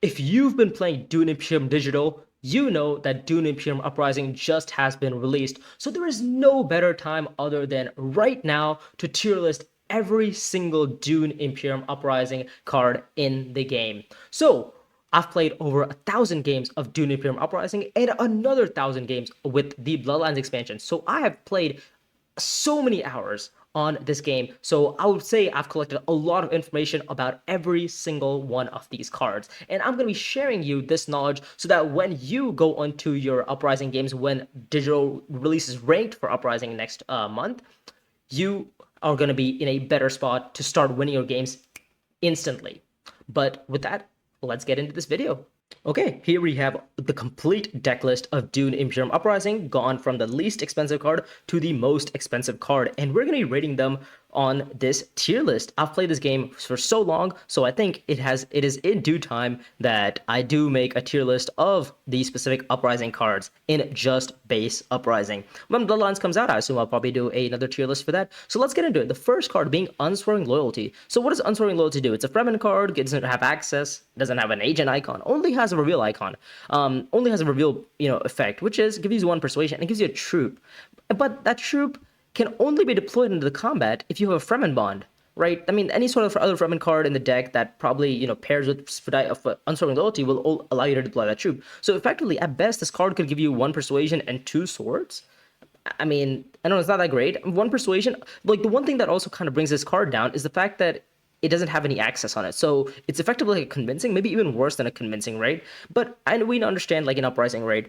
If you've been playing DUNE Imperium Digital, you know that DUNE Imperium Uprising just has been released, so there is no better time other than right now to tier list every single DUNE Imperium Uprising card in the game. So, I've played over 1,000 games of DUNE Imperium Uprising and another 1,000 games with the Bloodlines expansion. So I have played so many hours on this game. So I would say I've collected a lot of information about every single one of these cards. And I'm going to be sharing you this knowledge so that when you go onto your Uprising games, when digital releases ranked for Uprising next month, you are going to be in a better spot to start winning your games instantly. But with that, let's get into this video. Okay, here we have the complete deck list of DUNE Imperium Uprising, gone from the least expensive card to the most expensive card, and we're going to be rating them on this tier list. I've played this game for so long, so I think it is in due time that I do make a tier list of the specific Uprising cards in just base Uprising. When Bloodlines comes out, I assume I'll probably do another tier list for that. So let's get into it. The first card being Unswerving Loyalty. So what does Unswerving Loyalty do? It's a Fremen card, it doesn't have access, doesn't have an agent icon, only has a reveal icon, only has a reveal, effect, which is gives you one persuasion and it gives you a troop. But that troop can only be deployed into the combat if you have a Fremen bond, right? I mean, any sort of other Fremen card in the deck that probably, pairs with Unswerving Loyalty will allow you to deploy that troop. So effectively, at best, this card could give you one persuasion and two swords. I mean, I know it's not that great. One persuasion, like the one thing that also kind of brings this card down is the fact that it doesn't have any access on it. So it's effectively like a convincing, maybe even worse than a convincing, right? But we understand, like in Uprising, right?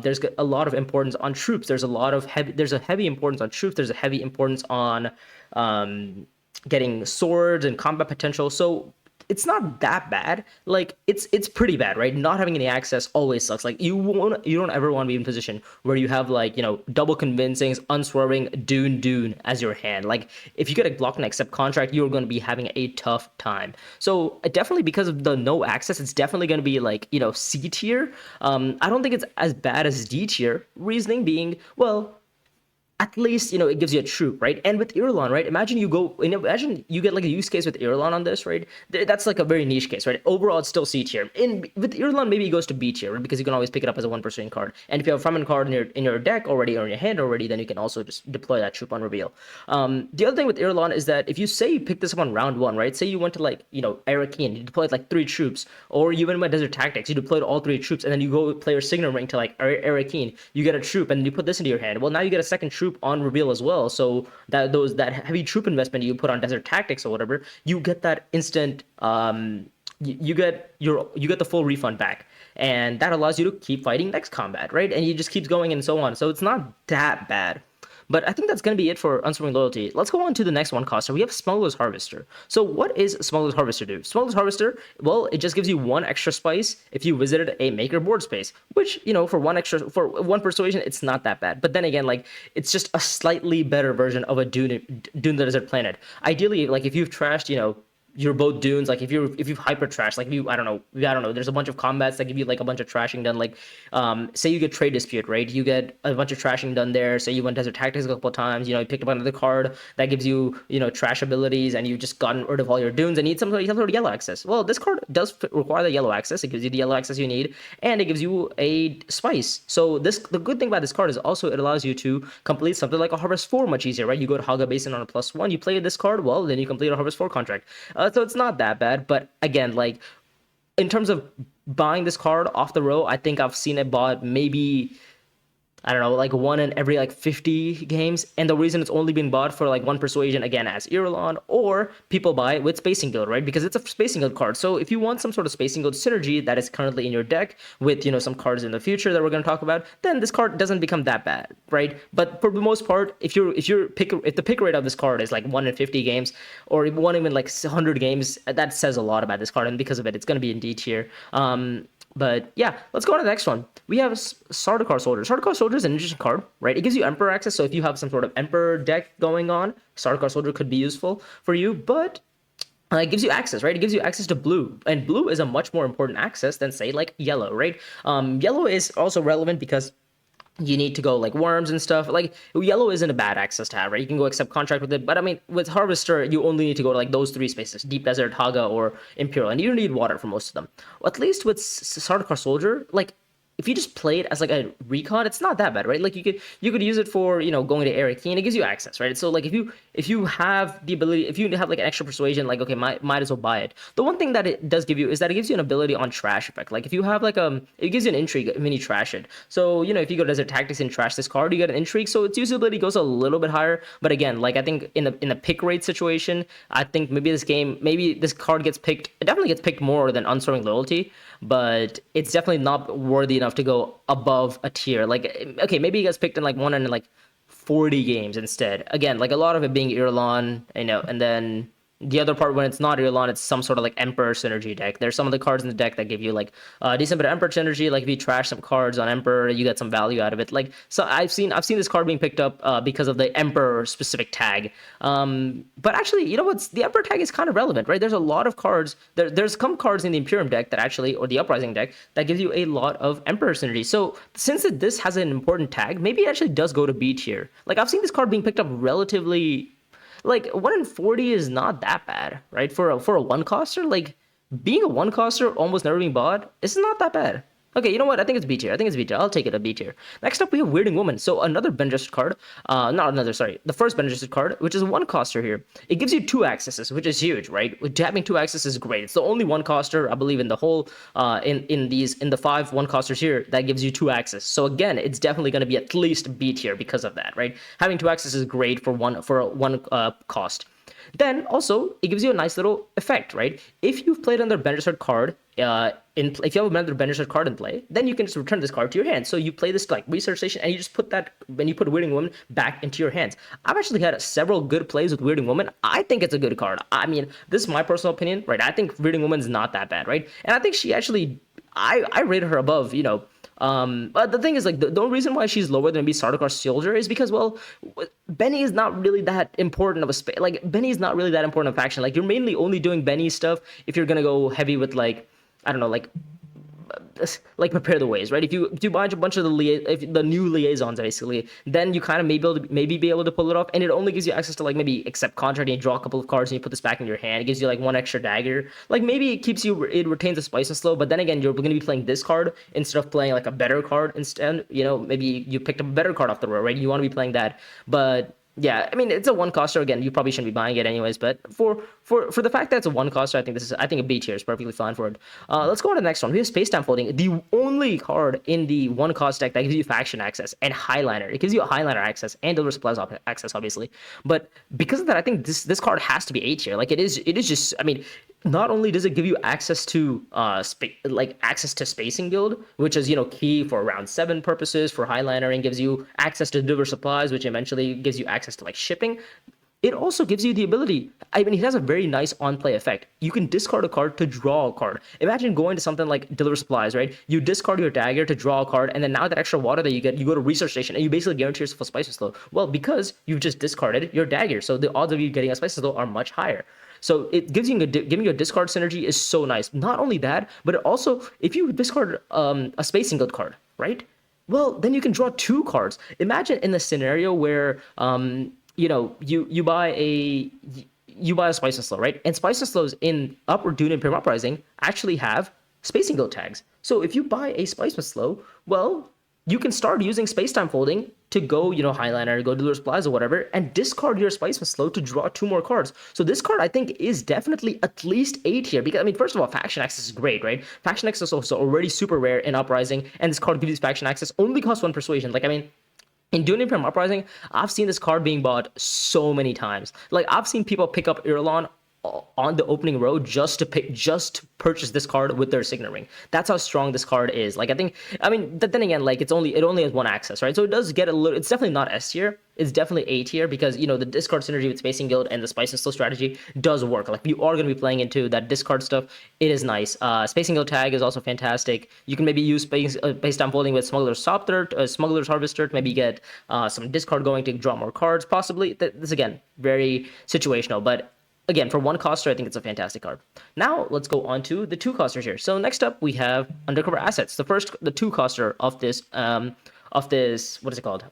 There's a lot of importance on troops. There's a heavy importance on troops. There's a heavy importance on getting swords and combat potential. So it's not that bad. Like it's pretty bad, right? Not having any access always sucks. Like you don't ever want to be in a position where you have like, double convincings, unswerving, Dune as your hand. Like if you get a block and accept contract, you're going to be having a tough time. So definitely because of the no access, it's definitely going to be like, C tier. I don't think it's as bad as D tier. Reasoning being, well, at least it gives you a troop, right? And with Irulan, right? Imagine you get like a use case with Irulan on this, right? That's like a very niche case, right? Overall, it's still C tier. With Irulan, maybe it goes to B tier, right? Because you can always pick it up as a 1% card. And if you have a Fremen card in your deck already or in your hand already, then you can also just deploy that troop on reveal. The other thing with Irulan is that if you say you pick this up on round one, right? Say you went to like Arakeen, you deployed like 3 troops, or you went by Desert Tactics, you deployed all 3 troops, and then you go play your Signet Ring to like Arakeen, you get a troop, and you put this into your hand. Well, now you get a second troop on reveal as well, so that heavy troop investment you put on Desert Tactics or whatever, you get that instant you get the full refund back, and that allows you to keep fighting next combat, right? And you just keeps going and so on, so it's not that bad. But I think that's going to be it for Unswerving Loyalty. Let's go on to the next one, Costa. We have Smuggler's Harvester. So what is Smuggler's Harvester do? Smuggler's Harvester, well, it just gives you 1 extra spice if you visited a maker board space, which, for 1 persuasion, it's not that bad. But then again, like, it's just a slightly better version of a Dune the Desert Planet. Ideally, like, if you've trashed, you're both dunes, like if you've hyper trash, like if you I don't know, there's a bunch of combats that give you like a bunch of trashing done, like say you get Trade Dispute, right? You get a bunch of trashing done there. Say you went Desert Tactics a couple of times, you picked up another card that gives you trash abilities, and you've just gotten rid of all your dunes and need some sort of yellow access. Well, this card does require the yellow access. It gives you the yellow access you need, and it gives you a spice. So the good thing about this card is also it allows you to complete something like a Harvest 4 much easier, right? You go to Haga Basin on a +1, you play this card, well, then you complete a Harvest 4 contract. So it's not that bad, but again, like in terms of buying this card off the row, I think I've seen it bought maybe, I don't know, like 1 in every like 50 games. And the reason it's only been bought for like 1 persuasion, again, as Irulan, or people buy it with Spacing Guild, right? Because it's a Spacing Guild card. So if you want some sort of Spacing Guild synergy that is currently in your deck with, some cards in the future that we're going to talk about, then this card doesn't become that bad, right? But for the most part, if the pick rate of this card is like 1 in 50 games, or even like 100 games, that says a lot about this card. And because of it, it's going to be in D tier. But yeah, let's go on to the next one. We have Sardaukar Soldier. Sardaukar Soldier is an interesting card, right? It gives you Emperor access, so if you have some sort of Emperor deck going on, Sardaukar Soldier could be useful for you, but it gives you access, right? It gives you access to blue, and blue is a much more important access than, say, like yellow, right? Yellow is also relevant because you need to go like worms and stuff. Like yellow isn't a bad access to have, right? You can go accept contract with it. But I mean, with harvester, you only need to go to like those three spaces: deep desert, Haga, or imperial, and you don't need water for most of them. At least with Sardaukar soldier, like if you just play it as like a recon, it's not that bad, right? Like you could use it for going to area key, and it gives you access, right? So like if you have the ability, if you have like an extra persuasion, like okay, might as well buy it. The one thing that it does give you is that it gives you an ability on trash effect. Like if you have like it gives you an intrigue when you trash it. So if you go desert tactics and trash this card, you get an intrigue. So its usability goes a little bit higher. But again, like I think in a pick rate situation, I think maybe this card gets picked. It definitely gets picked more than Unswerving Loyalty, but it's definitely not worthy enough to go above a tier. Like, okay, maybe he gets picked in like 40 games instead. Again, like a lot of it being Irulan, and then the other part when it's not Irulan, it's some sort of like Emperor synergy deck. There's some of the cards in the deck that give you like decent bit of Emperor synergy. Like if you trash some cards on Emperor, you get some value out of it. Like so, I've seen this card being picked up because of the Emperor specific tag. But actually, what's the Emperor tag is kind of relevant, right? There's a lot of cards. There's some cards in the Imperium deck that actually, or the Uprising deck, that gives you a lot of Emperor synergy. So since this has an important tag, maybe it actually does go to B tier. Like I've seen this card being picked up relatively. Like 1 in 40 is not that bad, right? For a one coster, like being a one coster, almost never being bought, it's not that bad. Okay, you know what? I think it's B tier. I'll take it a B tier. Next up, we have Weirding Woman. So another Benjested card. Not another, sorry. The first Benjested card, which is a one coster here. It gives you 2 accesses, which is huge, right? Having 2 accesses is great. It's the only one coster, I believe, in the whole in the 5 one costers here that gives you 2 access. So again, it's definitely going to be at least B tier because of that, right? Having 2 access is great for one cost. Then also it gives you a nice little effect, right? If you've played another Benjested card, if you have another Benjested card in play, then you can just return this card to your hand. So you play this like research station, and you just put that when you put Weirding Woman back into your hands. I've actually had several good plays with Weirding Woman. I think it's a good card. I mean, this is my personal opinion, right? I think Weirding Woman's not that bad, right? And I think she actually, I rated her above, but the thing is, like, the only reason why she's lower than maybe Sardaukar Soldier is because, well, Benny is not really that important of a space. Like, Benny is not really that important of a faction. Like, you're mainly only doing Benny stuff if you're gonna go heavy with, like, I don't know, like prepare the ways, right? If you buy a bunch of the new liaisons, basically, then you kind of maybe be able to pull it off, and it only gives you access to like maybe accept contract, and you draw a couple of cards, and you put this back in your hand. It gives you like 1 extra dagger. Like maybe it retains the spice and slow, but then again, you're going to be playing this card instead of playing like a better card instead. Maybe you picked up a better card off the road, right? You want to be playing that, but. Yeah, I mean it's a one coster. Again, you probably shouldn't be buying it anyways. But for the fact that it's a one coster, I think a B tier is perfectly fine for it. Let's go on to the next one. We have Space Time Folding, the only card in the one cost deck that gives you faction access and Highliner. It gives you a Highliner access and Deliver Supplies access, obviously. But because of that, I think this card has to be A tier. Like it is just. I mean, not only does it give you access to access to Spacing Guild, which is key for round 7 purposes for Highliner, and gives you access to Deliver Supplies, which eventually gives you access to like shipping. It also gives you the ability. I mean, it has a very nice on-play effect. You can discard a card to draw a card. Imagine going to something like Deliver Supplies, right? You discard your dagger to draw a card, and then now that extra water that you get, you go to Research Station, and you basically guarantee yourself a Spice Slow. Well, because you've just discarded your dagger, so the odds of you getting a Spice Slow are much higher. So it gives you giving you a discard synergy is so nice. Not only that, but it also, if you discard a Spacing Guild card, right? Well, then you can draw 2 cards. Imagine in the scenario where you buy a Spice and Slow, right? And Spice and Slows in DUNE Imperium Uprising actually have Spacing Guild tags. So if you buy a Spice and Slow, well, you can start using Space-Time Folding to go, Highliner, go Deliver Supplies or whatever, and discard your Spice and Slow to draw 2 more cards. So this card, I think, is definitely at least A tier. Because, I mean, first of all, Faction Access is great, right? Faction Access is also already super rare in Uprising, and this card gives you Faction Access, only costs 1 Persuasion. Like, I mean, in DUNE Imperium Uprising, I've seen this card being bought so many times. Like, I've seen people pick up Irulan on the opening row just to purchase this card with their Signet Ring. That's how strong this card is. Like then again, like it only has 1 access, right? So it does get a little. It's definitely not S tier. It's definitely A tier because the discard synergy with Spacing Guild and the Spice and Slow strategy does work. Like if you are going to be playing into that discard stuff, it is nice. Spacing Guild tag is also fantastic. You can maybe use Space Time Folding with Smuggler's Smuggler's Harvester to maybe get some discard going to draw more cards. Possibly this again very situational, but. Again, for 1 coster, I think it's a fantastic card. Now, let's go on to the 2 costers here. So next up, we have Undercover Assets, the 2 coster of this of this, what is it called?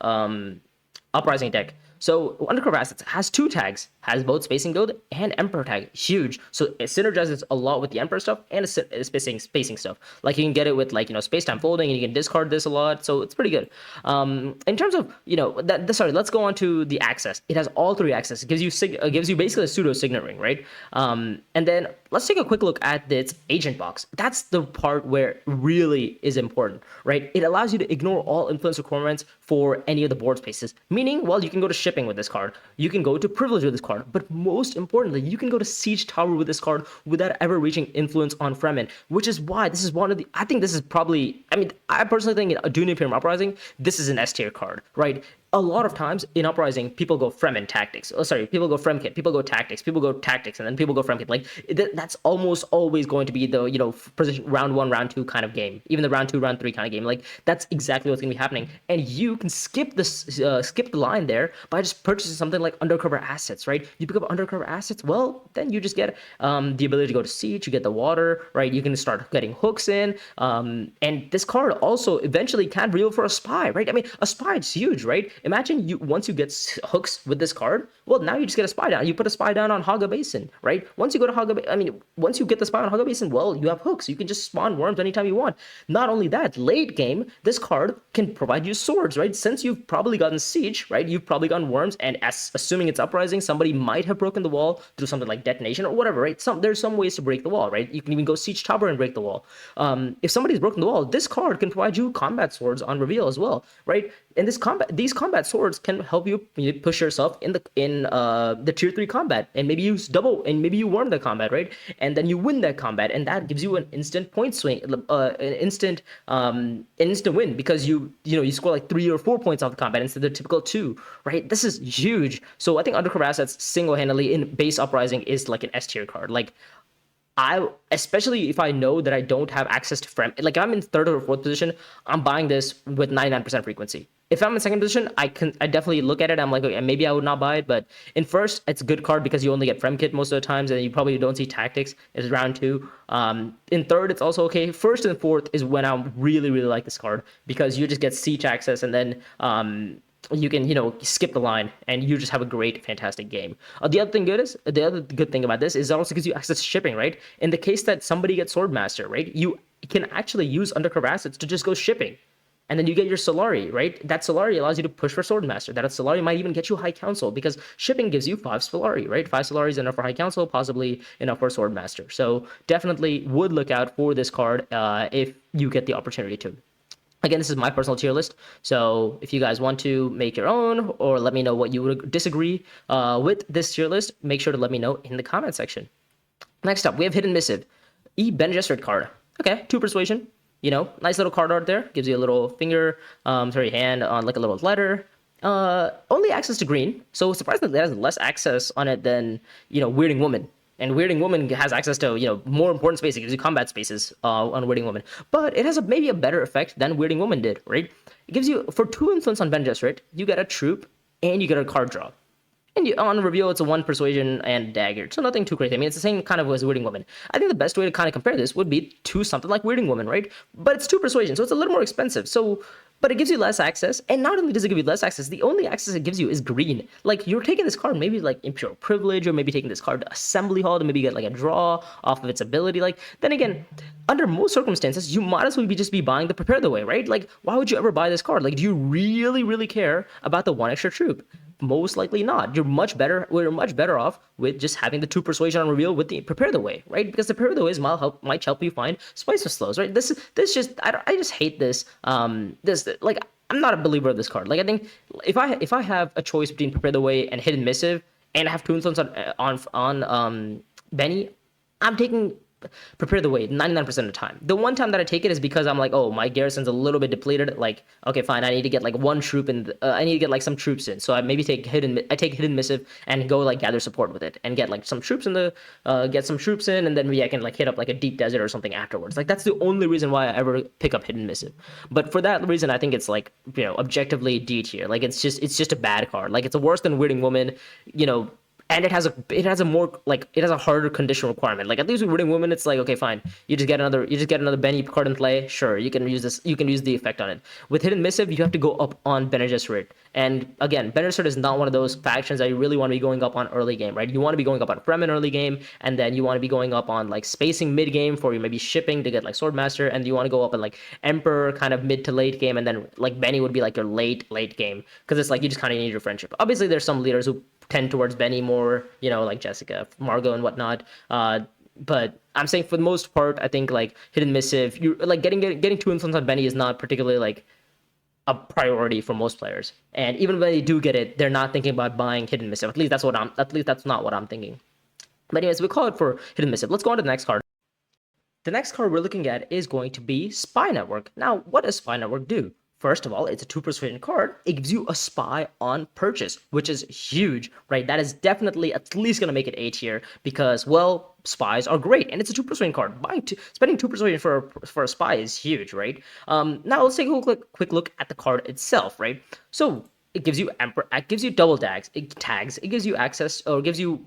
Uprising deck. So Undercover Assets has two tags, has both Spacing Build and Emperor tag, huge. So it synergizes a lot with the Emperor stuff and spacing stuff. Like you can get it with like space time folding, and you can discard this a lot, so it's pretty good. In terms of sorry, let's go on to the access. It has all three access. It gives you basically a pseudo signet ring, right? And then let's take a quick look at its agent box. That's the part where it really is important, right? It allows you to ignore all influence requirements for any of the board spaces. Meaning, well, you can go to shipping with this card, you can go to privilege with this card, but most importantly, you can go to siege tower with this card without ever reaching influence on Fremen, which is why this is one of the, I think this is probably, I personally think in DUNE Imperium Uprising, this is an S tier card, right? A lot of times in Uprising, people go Fremen tactics. Oh, sorry, people go Fremkit, people go tactics, and then people go Fremkit. Like that's almost always going to be the position round 1, round 2 kind of game. Even the round 2, round 3 kind of game. Like that's exactly what's gonna be happening. And you can skip the line there by just purchasing something like Undercover Assets, right? You pick up Undercover Assets, well, then you just get the ability to go to siege. You get the water, right? You can start getting hooks in, and this card also eventually can reveal for a spy, right? I mean, a spy is huge, right? Imagine once you get hooks with this card, well, now you just get a spy down. You put a spy down on Haga Basin, right? Once you go to once you get the spy on Haga Basin, well, you have hooks. You can just spawn worms anytime you want. Not only that, late game, this card can provide you swords, right? Since you've probably gotten siege, right? You've probably gotten worms, and assuming it's Uprising, somebody might have broken the wall through something like detonation or whatever, right? There's some ways to break the wall, right? You can even go siege tower and break the wall. If somebody's broken the wall, this card can provide you combat swords on reveal as well, right? And these combat swords can help you push yourself in the tier 3 combat, and maybe you double, and maybe you worm the combat, right? And then you win that combat, and that gives you an instant point swing, an instant win, because you score like 3 or 4 points off the combat instead of the typical 2, right? This is huge. So I think Undercover Assets single-handedly in base Uprising is like an S tier card. Like, especially if I know that I don't have access to like if I'm in 3rd or 4th position, I'm buying this with 99% frequency. If I'm in 2nd position, I definitely look at it. I'm like, okay, maybe I would not buy it, but in 1st, it's a good card because you only get Fremkit most of the times, and you probably don't see tactics. It's round 2. In 3rd, it's also okay. 1st and 4th is when I really, really like this card, because you just get siege access, and then you can skip the line, and you just have a great, fantastic game. The other good thing about this is it also gives you access to shipping, right? In the case that somebody gets Swordmaster, right, you can actually use Undercover Assets to just go shipping, and then you get your Solari, right? That Solari allows you to push for Swordmaster. That Solari might even get you High Council, because shipping gives you 5 Solari, right? 5 Solari is enough for High Council, possibly enough for Swordmaster. So definitely would look out for this card if you get the opportunity to. Again, this is my personal tier list, so if you guys want to make your own, or let me know what you would disagree with this tier list, make sure to let me know in the comment section. Next up, we have Hidden Missive. Bene Gesserit card. Okay, 2 persuasion. Nice little card art there. Gives you a little finger, hand on like a little letter. Only access to green, so surprisingly, it has less access on it than Weirding Woman. And Weirding Woman has access to, more important spaces. It gives you combat spaces on Weirding Woman. But it has maybe a better effect than Weirding Woman did, right? It gives you, for 2 influence on Bene Gesserit, you get a troop, and you get a card draw. And on reveal, it's a 1 persuasion and dagger. So nothing too crazy. It's the same kind of as Weirding Woman. I think the best way to kind of compare this would be to something like Weirding Woman, right? But it's 2 persuasion, so it's a little more expensive. But it gives you less access, and not only does it give you less access, the only access it gives you is green. Like, you're taking this card maybe like Imperial Privilege, or maybe taking this card to Assembly Hall to maybe get like a draw off of its ability. Like, then again, under most circumstances, you might as well just be buying the Prepare the Way, right? Like, why would you ever buy this card? Like, do you really, really care about the 1 extra troop? Most likely not. We're much better off with just having the 2 persuasion on reveal with the Prepare the Way, right? Because the Prepare the Way might help you find Spice of Slows, right? I just hate this. Like, I'm not a believer of this card. Like, I think if I have a choice between Prepare the Way and Hidden Missive, and I have 2 influence on Benny, I'm taking Prepare the Way 99% of the time. The one time that I take it is because I'm like, oh, my garrison's a little bit depleted. Like, okay, fine, I need to get like 1 troop, and I need to get like some troops in. So I maybe take Hidden Missive and go like gather support with it, and get like some troops in and then maybe I can like hit up like a deep desert or something afterwards. Like, that's the only reason why I ever pick up Hidden Missive. But for that reason, I think it's like, objectively D tier. Like, it's just a bad card. Like, it's worse than Weirding Woman, and it has a harder condition requirement. Like at least with Rooting Women, it's like okay, fine, you just get another Benny card in play. Sure, you can use the effect on it. With Hidden Missive, you have to go up on Bene Gesserit, and again, Bene Gesserit is not one of those factions that you really want to be going up on early game, right? You want to be going up on Fremen early game, and then you want to be going up on like spacing mid game for you maybe shipping to get like Swordmaster, and you want to go up on like Emperor kind of mid to late game, and then like Benny would be like your late game because it's like you just kind of need your friendship. Obviously, there's some leaders who tend towards Benny more, like Jessica, Margot, and whatnot. But I'm saying for the most part, I think like Hidden Missive, you like getting two influence on Benny is not particularly like a priority for most players. And even when they do get it, they're not thinking about buying Hidden Missive. At least that's not what I'm thinking. But anyways, we call it for Hidden Missive. Let's go on to the next card. The next card we're looking at is going to be Spy Network. Now, what does Spy Network do? First of all, it's a 2 persuasion card. It gives you a spy on purchase, which is huge, right? That is definitely at least going to make it A tier because, well, spies are great, and it's a 2 persuasion card. Spending 2 persuasion for a spy is huge, right? Now let's take a quick look at the card itself, right? So it gives you double tags. It gives you access, or gives you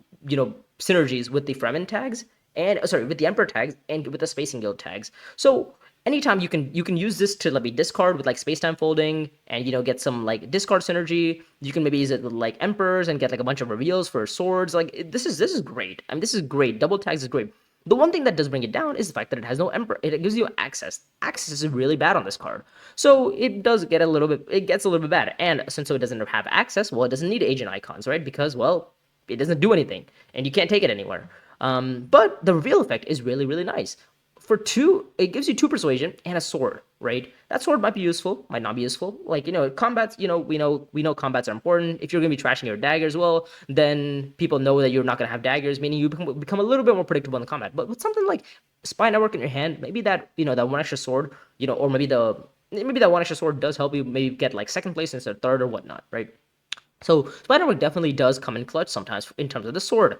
synergies with the Fremen tags, and with the Emperor tags and with the Spacing Guild tags. So anytime you can use this to maybe discard with like space-time folding and get some like discard synergy. You can maybe use it with like Emperors and get like a bunch of reveals for swords. Like this is great. I mean, this is great. Double tags is great. The one thing that does bring it down is the fact that it has no Emperor. It gives you access. Access is really bad on this card. So it gets a little bit bad. And since it doesn't have access, well, it doesn't need agent icons, right? Because, well, it doesn't do anything and you can't take it anywhere. But the reveal effect is really, really nice. For 2, it gives you 2 persuasion and a sword, right? That sword might be useful, might not be useful. Like, combats, we know combats are important. If you're going to be trashing your daggers, well, then people know that you're not going to have daggers, meaning you become a little bit more predictable in the combat. But with something like Spy Network in your hand, maybe that, that one extra sword, or maybe that one extra sword does help you maybe get like second place instead of third or whatnot, right? So Spy Network definitely does come in clutch sometimes in terms of the sword.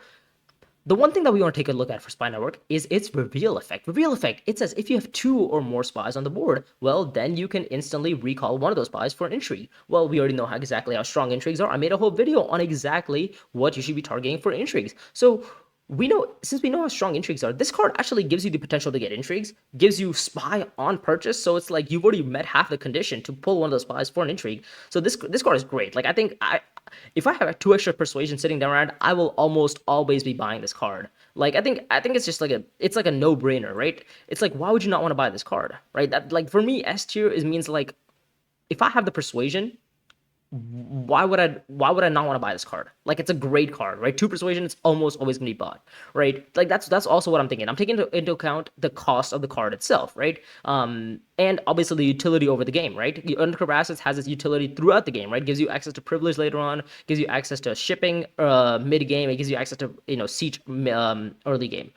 The one thing that we want to take a look at for Spy Network is its reveal effect. Reveal effect, it says if you have 2 or more spies on the board, well, then you can instantly recall one of those spies for an intrigue. Well, we already know exactly how strong intrigues are. I made a whole video on exactly what you should be targeting for intrigues. So since we know how strong intrigues are, this card actually gives you the potential to get intrigues, gives you spy on purchase, so it's like you've already met half the condition to pull one of those spies for an intrigue. So this card is great. Like, I think if I have 2 extra persuasion sitting down around, I will almost always be buying this card. Like, I think it's just like a no-brainer, right? It's like, why would you not want to buy this card, right? That, like, for me, S tier means like, if I have the persuasion, why would I not want to buy this card? Like, it's a great card, right? 2 persuasion, it's almost always gonna be bought, right? Like that's also what I'm thinking. I'm taking into account the cost of the card itself, right? And obviously the utility over the game, right? Undercover Assets has its utility throughout the game, right? Gives you access to privilege later on, gives you access to shipping mid game, it gives you access to siege early game.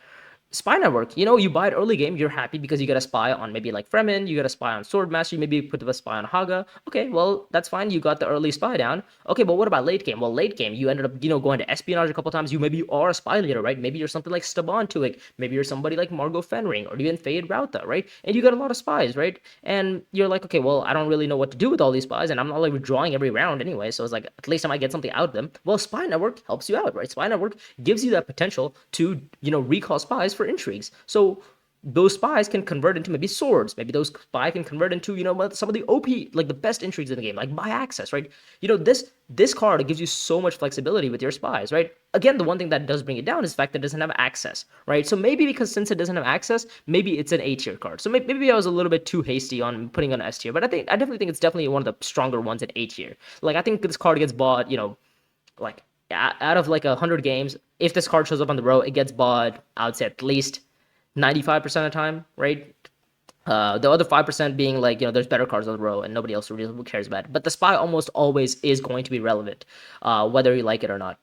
Spy Network, you buy it early game, you're happy because you get a spy on maybe like Fremen, you get a spy on Swordmaster, you maybe put a spy on Haga. Okay, well, that's fine, you got the early spy down. Okay, but what about late game? Well, late game, you ended up, going to espionage a couple times, you are a spy leader, right? Maybe you're something like Staban Tuig, maybe you're somebody like Margot Fenring, or even Fade Rauta, right? And you got a lot of spies, right? And you're like, okay, well, I don't really know what to do with all these spies, and I'm not like withdrawing every round anyway, so it's like, at least I might get something out of them. Well, Spy Network helps you out, right? Spy Network gives you that potential to, recall spies for intrigues. So those spies can convert into maybe swords. Maybe those spies can convert into, some of the OP, like the best intrigues in the game, like buy access, right? This card, it gives you so much flexibility with your spies, right? Again, the one thing that does bring it down is the fact that it doesn't have access, right? So maybe since it doesn't have access, maybe it's an A tier card. So maybe I was a little bit too hasty on putting on S tier, but I definitely think it's definitely one of the stronger ones in A tier. Like, I think this card gets bought, like out of like 100 games, if this card shows up on the row, it gets bought, I would say at least 95% of the time, right? The other 5% being like, there's better cards on the row and nobody else really cares about it. But the spy almost always is going to be relevant, whether you like it or not.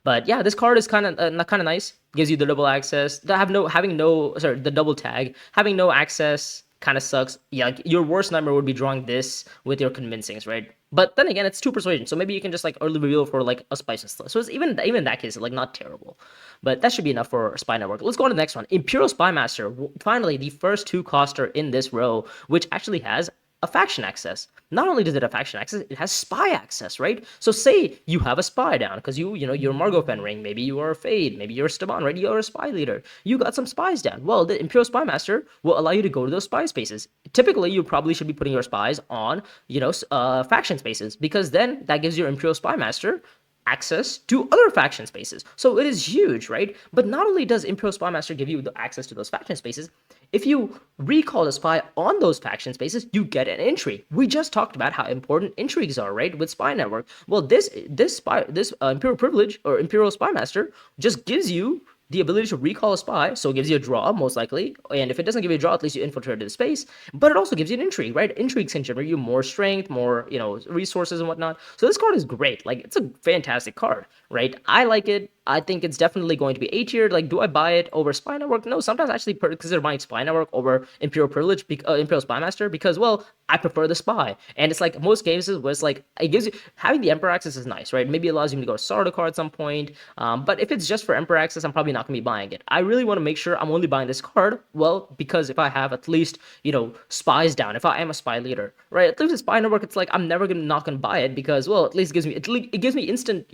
But yeah, this card is kind of nice. Gives you the double access. The double tag. Having no access kind of sucks. Yeah, like, your worst nightmare would be drawing this with your convincings, right? But then again, it's 2 persuasion, so maybe you can just like early reveal for like a spice and stuff. So it's even in that case, like not terrible. But that should be enough for Spy Network. Let's go on to the next one. Imperial Spy Master. Finally, the first 2 coster in this row, which actually has a faction access. Not only does it have faction access, it has spy access, right? So say you have a spy down because you're Margot Fenring, maybe you are a Fade, maybe you're Staban, right? You're a spy leader. You got some spies down. Well, the Imperial Spy Master will allow you to go to those spy spaces. Typically, you probably should be putting your spies on, faction spaces because then that gives your Imperial Spy Master access to other faction spaces. So it is huge, right? But not only does Imperial Spy Master give you the access to those faction spaces, if you recall a spy on those faction spaces, you get an entry. We just talked about how important intrigues are, right, with Spy Network. Well, this Imperial Privilege or Imperial Spy Master just gives you the ability to recall a spy, so it gives you a draw, most likely. And if it doesn't give you a draw, at least you infiltrated the space. But it also gives you an intrigue, right? Intrigues can generate you more strength, more, resources and whatnot. So this card is great. Like, it's a fantastic card, right? I like it. I think it's definitely going to be A tier. Like, do I buy it over Spy Network? No, sometimes I actually consider buying Spy Network over Imperial Privilege, Imperial Spy Master, because, well, I prefer the Spy. And it's like most cases where it's like, it gives you, having the Emperor access is nice, right? Maybe it allows you to go to Sardaukar at some point. But if it's just for Emperor access, I'm probably not going to be buying it. I really want to make sure I'm only buying this card, well, because if I have at least, spies down, if I am a spy leader, right? At least with Spy Network, it's like, I'm never not going to buy it because, well, at least it gives me instant,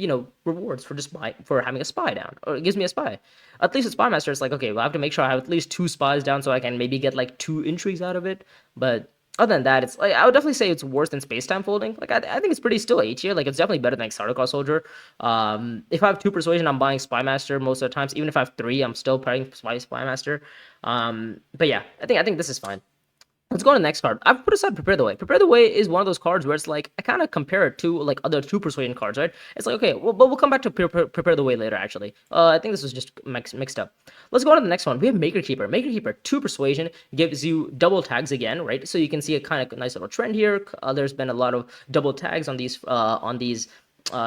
rewards for just for having a spy down, or it gives me a spy. At least with Spy Master, it's like, okay, well, I have to make sure I have at least 2 spies down so I can maybe get like 2 intrigues out of it. But other than that, it's like, I would definitely say it's worse than Space Time Folding. Like, I think it's pretty still A tier. Like, it's definitely better than like Sardaukar Soldier. If I have 2 Persuasion, I'm buying Spy Master most of the times. Even if I have 3, I'm still playing Spy Master. But yeah, I think this is fine. Let's go on to the next card. I've put aside Prepare the Way. Prepare the Way is one of those cards where it's like, I kind of compare it to like other 2 Persuasion cards, right? It's like, okay, well, but we'll come back to Prepare the Way later, actually. I think this was just mixed up. Let's go on to the next one. We have Maker Keeper. Maker Keeper, 2 Persuasion, gives you double tags again, right? So you can see a kind of nice little trend here. There's been a lot of double tags on these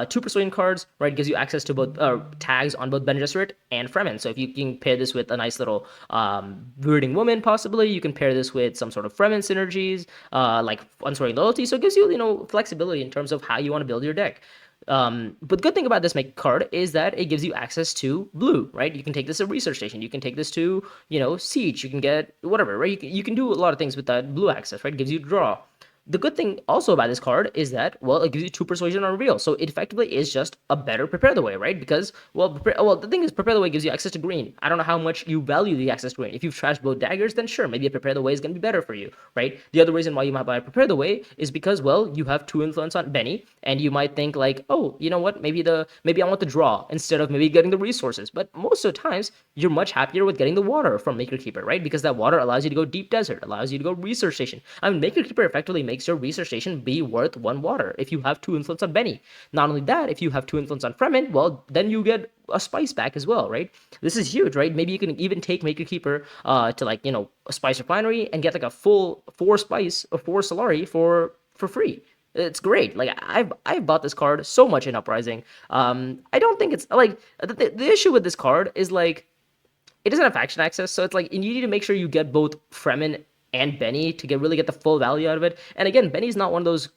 2 Persuasion cards, right? Gives you access to both tags on both Bene Gesserit and Fremen. So if you can pair this with a nice little Weirding Woman, possibly, you can pair this with some sort of Fremen synergies, like Unswearing Loyalty. So it gives you, flexibility in terms of how you want to build your deck. But the good thing about this make card is that it gives you access to blue, right? You can take this to Research Station. You can take this to, Siege. You can get whatever, right? You can do a lot of things with that blue access, right? It gives you draw. The good thing also about this card is that, well, it gives you 2 Persuasion on reveal. So it effectively is just a better Prepare the Way, right? Because, well, the thing is, Prepare the Way gives you access to green. I don't know how much you value the access to green. If you've trashed both daggers, then sure, maybe a Prepare the Way is going to be better for you, right? The other reason why you might buy a Prepare the Way is because, well, you have 2 influence on Benny, and you might think like, oh, you know what? Maybe I want the draw instead of maybe getting the resources. But most of the times, you're much happier with getting the water from Maker Keeper, right? Because that water allows you to go Deep Desert, allows you to go Research Station. I mean, Maker Keeper effectively makes your Research Station be worth 1 water if you have 2 influence on Benny. Not only that, if you have 2 influence on Fremen, well, then you get a spice back as well, right? This is huge, right? Maybe you can even take Maker Keeper to like, a Spice Refinery and get like a full 4 spice or 4 Solari for free. It's great. Like, I've bought this card so much in Uprising. I don't think it's like the issue with this card is like, it doesn't have faction access, so it's like you need to make sure you get both Fremen and Benny to really get the full value out of it. And again, Benny's not one of those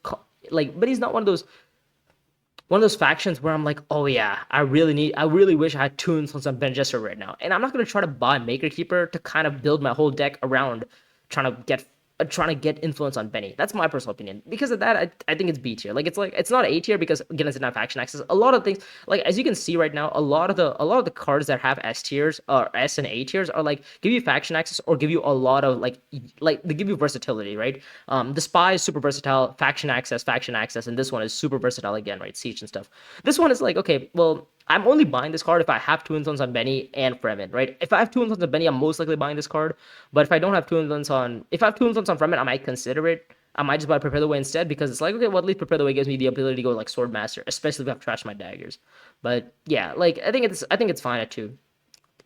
factions where I'm like, oh yeah, I really wish I had 2 influence on Bene Gesserit right now. And I'm not gonna try to buy Maker Keeper to kind of build my whole deck around trying to get influence on Benny. That's my personal opinion. Because of that, I think it's B tier. Like, it's not A tier because again, it's not faction access. A lot of things, like as you can see right now, a lot of the cards that have S tiers or S and A tiers are like give you faction access or give you a lot of like they give you versatility, right? The Spy is super versatile, faction access, and this one is super versatile again, right? Siege and stuff. This one is like, okay, well, I'm only buying this card if I have 2 influence on Benny and Fremen, right? If I have 2 influence on Benny, I'm most likely buying this card. But if I have 2 influence on Fremen, I might consider it. I might just buy Prepare the Way instead because it's like, okay, well, at least Prepare the Way gives me the ability to go like Sword Master, especially if I've trashed my daggers. But yeah, like I think it's fine at 2.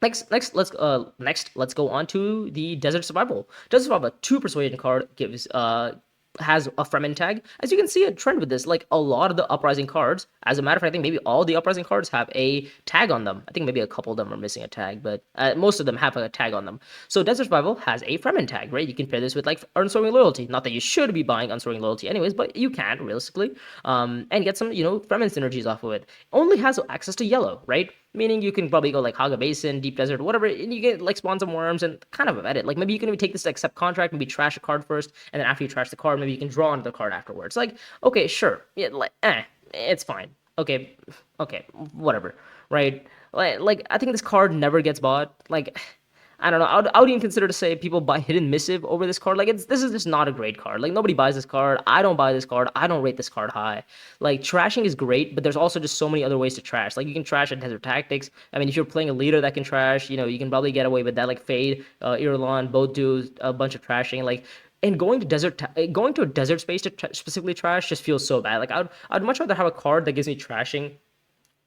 Next, let's go on to the Desert Survival. Desert Survival, 2 Persuasion card has a Fremen tag. As you can see a trend with this, like a lot of the Uprising cards, as a matter of fact, I think maybe all the Uprising cards have a tag on them. I think maybe a couple of them are missing a tag, but most of them have a tag on them. So Desert Survival has a Fremen tag, right? You can pair this with like Unswearing Loyalty. Not that you should be buying Unswearing Loyalty anyways, but you can realistically, and get some, Fremen synergies off of it. Only has access to yellow, right? meaning you can probably go like Haga Basin, Deep Desert, whatever, and you get like spawn some worms and kind of edit. Like maybe you can even take this to accept contract, maybe trash a card first, and then after you trash the card, maybe you can draw another card afterwards. Like, okay, sure, yeah, like, it's fine. Okay, okay, whatever, right? Like I think this card never gets bought. Like, I don't know. I would even consider to say people buy Hidden Missive over this card. Like, this is just not a great card. Like, nobody buys this card. I don't buy this card. I don't rate this card high. Like, trashing is great, but there's also just so many other ways to trash. Like, you can trash at Desert Tactics. I mean, if you're playing a leader that can trash, you can probably get away with that. Like Fade, Irulan, both do a bunch of trashing. Like, and going to a desert space to specifically trash just feels so bad. Like, I'd much rather have a card that gives me trashing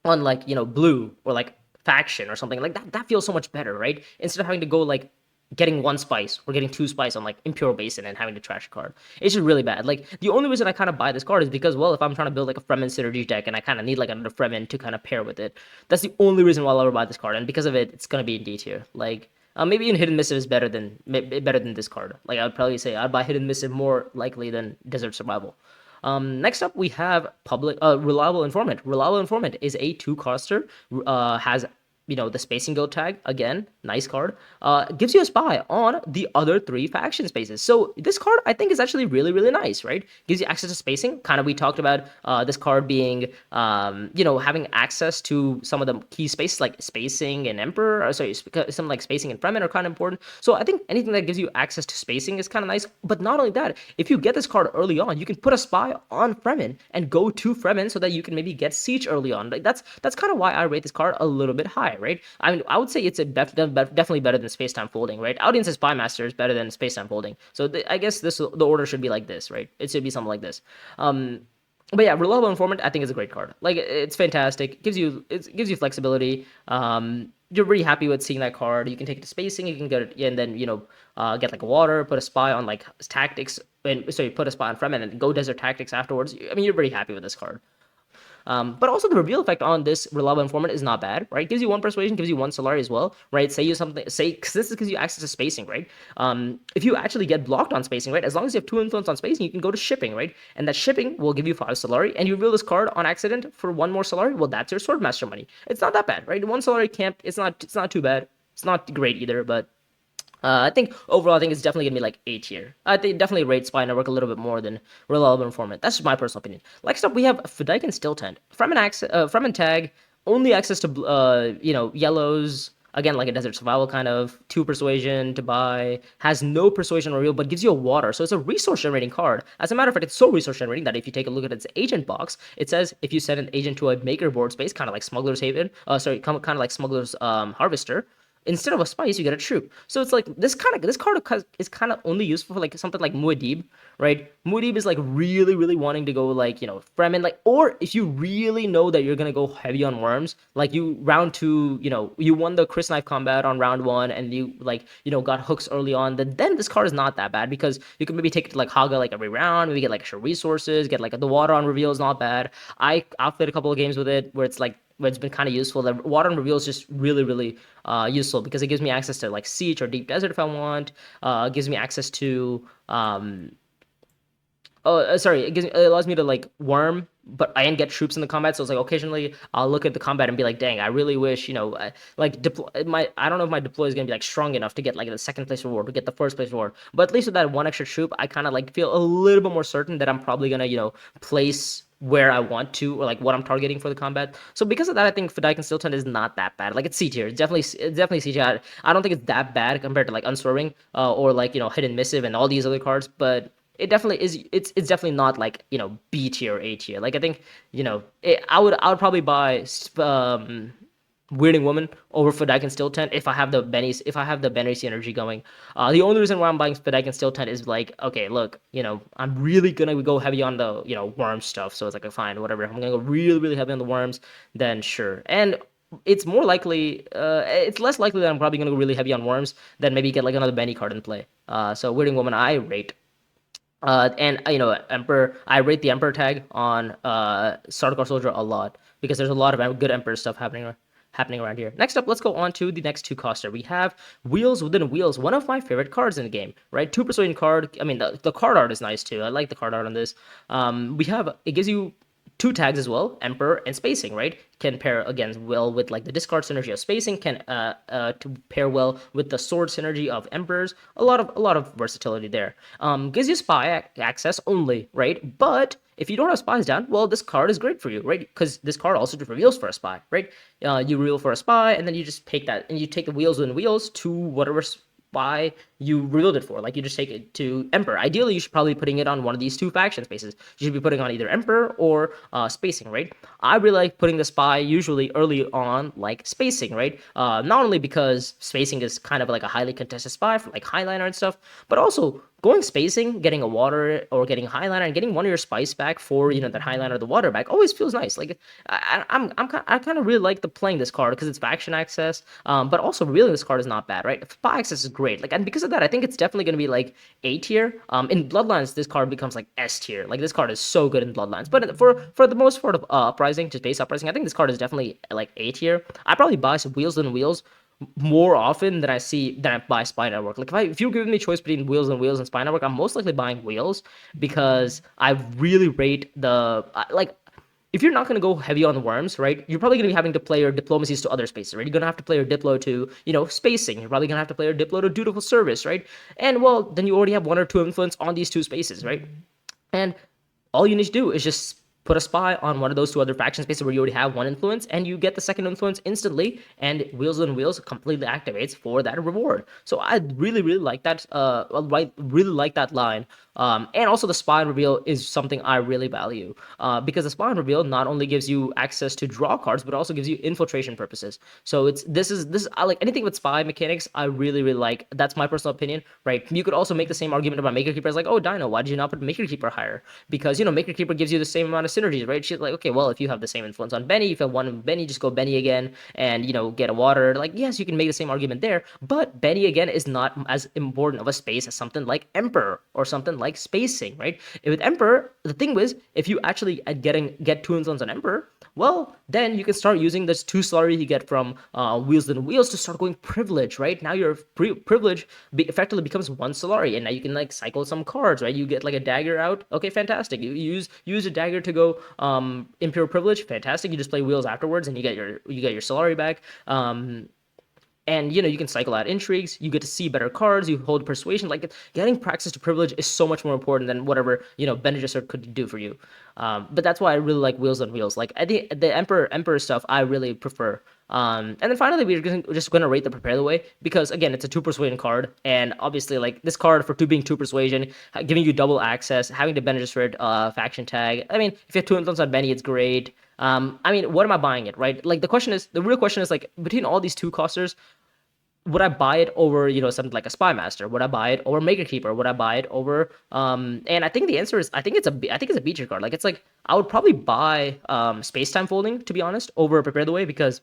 on like blue or like faction or something like that. That feels so much better, right? Instead of having to go like getting one spice or getting two spice on like Imperial Basin and having to trash a card. It's just really bad. Like the only reason I kind of buy this card is because, well, if I'm trying to build like a Fremen synergy deck and I kind of need like another Fremen to kind of pair with it, that's the only reason why I'll ever buy this card. And because of it, it's gonna be in D tier. Like maybe even Hidden Missive is better than this card. Like I'd probably say I'd buy Hidden Missive more likely than Desert Survival. Next up, we have Reliable Informant. Reliable Informant is a two-coster, has the spacing guild tag again, nice card. Gives you a spy on the other three faction spaces. So this card I think is actually really really nice, right? Gives you access to spacing. Kind of we talked about this card being having access to some of the key spaces like spacing and Emperor. Or sorry, some like spacing and Fremen are kind of important. So I think anything that gives you access to spacing is kind of nice. But not only that, if you get this card early on, you can put a spy on Fremen and go to Fremen so that you can maybe get siege early on. Like that's kind of why I rate this card a little bit high, right? I mean, I would say it's definitely better than Space Time Folding, right? Audience's Spy Master is better than Space Time Folding. So I guess the order should be like this, right? It should be something like this. But yeah, Reliable Informant I think is a great card. Like it's fantastic. It gives you flexibility. You're really happy with seeing that card. You can take it to spacing. You can get it, and then get like a water, put a spy on like tactics, and sorry, put a spy on Fremen, and go Desert Tactics afterwards. I mean, you're very happy with this card. But also the reveal effect on this Reliable Informant is not bad, right? Gives you one persuasion, gives you one Solari as well, right? Because this gives you access to spacing, right? If you actually get blocked on spacing, right? As long as you have two influence on spacing, you can go to shipping, right? And that shipping will give you 5 Solari, and you reveal this card on accident for one more Solari. Well, that's your Swordmaster money. It's not that bad, right? One Solari camp, it's not too bad. It's not great either, but I think overall, I think it's definitely gonna be like A tier. I think definitely rate Spy Network a little bit more than Reliable Informant. That's just my personal opinion. Next up, we have Fedaykin Still Tent. Fremen tag, only access to yellows. Again, like a Desert Survival kind of, 2 persuasion to buy, has no persuasion reveal, but gives you a water. So it's a resource generating card. As a matter of fact, it's so resource generating that if you take a look at its agent box, it says if you send an agent to a maker board space, kind of like Smuggler's Haven, kind of like Smuggler's Harvester, instead of a spice, you get a troop. So it's like this card is kind of only useful for like something like Muad'Dib, right? Muad'Dib is like really, really wanting to go like Fremen, like, or if you really know that you're gonna go heavy on worms, like you round 2, you won the Chris Knife combat on round 1, and you like got hooks early on. Then this card is not that bad because you can maybe take it to like Haga like every round, maybe get like extra resources, get like the water on reveal is not bad. I've played a couple of games with it where it's been kind of useful. The water on reveal is just really, really useful because it gives me access to like Siege or Deep Desert if I want. Gives me access to it allows me to like worm, but I didn't get troops in the combat. So it's like occasionally I'll look at the combat and be like, dang, I really wish like deploy I don't know if my deploy is gonna be like strong enough to get like the second place reward, to get the first place reward. But at least with that one extra troop, I kind of like feel a little bit more certain that I'm probably gonna place where I want to, or like what I'm targeting for the combat. So because of that, I think Fedaykin Still Tent is not that bad. Like it's C tier. It's definitely C tier. I don't think it's that bad compared to like Unswerving or like Hidden Missive and all these other cards, but it definitely is. It's definitely not like B tier or A tier. Like I think I would probably buy Weirding Woman over Fedaykin Still Tent if I have the Benny synergy going. The only reason why I'm buying Fedaykin Still Tent is like, okay, look, I'm really gonna go heavy on the worm stuff. So it's like, fine, whatever. If I'm gonna go really really heavy on the worms, then sure. And it's more likely, it's less likely that I'm probably gonna go really heavy on worms than maybe get like another Benny card in play. So Weirding Woman I rate. And Emperor, I rate the Emperor tag on Sardaukar Soldier a lot because there's a lot of good Emperor stuff happening around here. Next up, let's go on to the next 2-coster. We have Wheels Within Wheels, one of my favorite cards in the game, right? 2 persuasion card. I mean, the card art is nice too. I like the card art on this. It gives you two tags as well, Emperor and Spacing, right? Can pair again well with like the discard synergy of Spacing, can to pair well with the sword synergy of Emperors. A lot of versatility there. Gives you spy access only, right? But if you don't have spies down, well, this card is great for you, right? Because this card also just reveals for a spy, right? You reveal for a spy, and then you just take that, and you take the wheels and wheels to whatever spy you revealed it for. Like, you just take it to Emperor. Ideally, you should probably be putting it on one of these two faction spaces. You should be putting on either Emperor or Spacing, right? I really like putting the spy usually early on, like Spacing, right? Not only because Spacing is kind of like a highly contested spy for like Highliner and stuff, but also going Spacing, getting a water or getting Highliner, and getting one of your spice back for, you know, that Highliner or the water back always feels nice. Like, I kind of really like the playing this card because it's faction access, but also revealing this card is not bad, right? Spy access is great. Like, and because of that, I think it's definitely going to be like A tier. In Bloodlines, this card becomes like S tier. Like, this card is so good in Bloodlines, but for the most part of Uprising, just base Uprising, I think this card is definitely like A tier. I probably buy some Wheels and Wheels more often than I buy Spy Network. Like, if you're giving me a choice between Wheels and Spy Network, I'm most likely buying Wheels because I really rate the like. If you're not going to go heavy on the worms, right, you're probably going to be having to play your diplomacies to other spaces, right? You're going to have to play your diplo to, you know, Spacing. You're probably going to have to play your diplo to dutiful service, right? And, well, then you already have one or two influence on these two spaces, right? And all you need to do is just put a spy on one of those two other faction spaces where you already have one influence, and you get the second influence instantly, and Wheels and Wheels completely activates for that reward. So I really, really like that. Really like that line. And also the spy reveal is something I really value, because the spy reveal not only gives you access to draw cards, but also gives you infiltration purposes. So this is I like anything with spy mechanics. I really, really like. That's my personal opinion, right? You could also make the same argument about Maker Keeper. It's like, oh, Dino, why did you not put Maker Keeper higher? Because, you know, Maker Keeper gives you the same amount of synergies, right? She's like, okay, well, if you have the same influence on Benny, if you have one of Benny, just go Benny again, and, you know, get a water. Like, yes, you can make the same argument there, but Benny again is not as important of a space as something like Emperor or something like Spacing, right? With Emperor, the thing was, if you actually get two influence on Emperor, well, then you can start using this two slurry you get from Wheels and Wheels to start going privilege, right? Now your privilege effectively becomes one Solari, and now you can like cycle some cards, right? You get like a dagger out. Okay, fantastic. You use a dagger to go Imperial privilege. Fantastic. You just play Wheels afterwards, and you get your Solari back. And, you know, you can cycle out intrigues, you get to see better cards, you hold persuasion. Like, getting praxis to privilege is so much more important than whatever, you know, Bene Gesserit could do for you. But that's why I really like Wheels on Wheels. Like, I think the Emperor stuff I really prefer. And then finally, we're just going to rate the Prepare the Way, because, again, it's a 2 persuasion card, and obviously, like, this card for being 2 persuasion, giving you double access, having the Bene Gesserit faction tag. I mean, if you have 2 influence on Benny, it's great. I mean, what am I buying it, right? Like, the real question is, like, between all these two costers, would I buy it over, you know, something like a Spy Master? Would I buy it over Maker Keeper? Would I buy it over and I think the answer is I think it's a B tier card. Like, it's like I would probably buy Space Time Folding, to be honest, over Prepare the Way, because,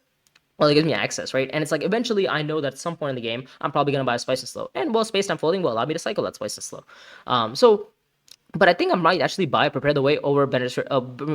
well, it gives me access, right? And it's like, eventually I know that at some point in the game I'm probably gonna buy Spice and Slow. And, well, Space Time Folding will allow me to cycle that Spice and Slow. But I think I might actually buy Prepare the Way over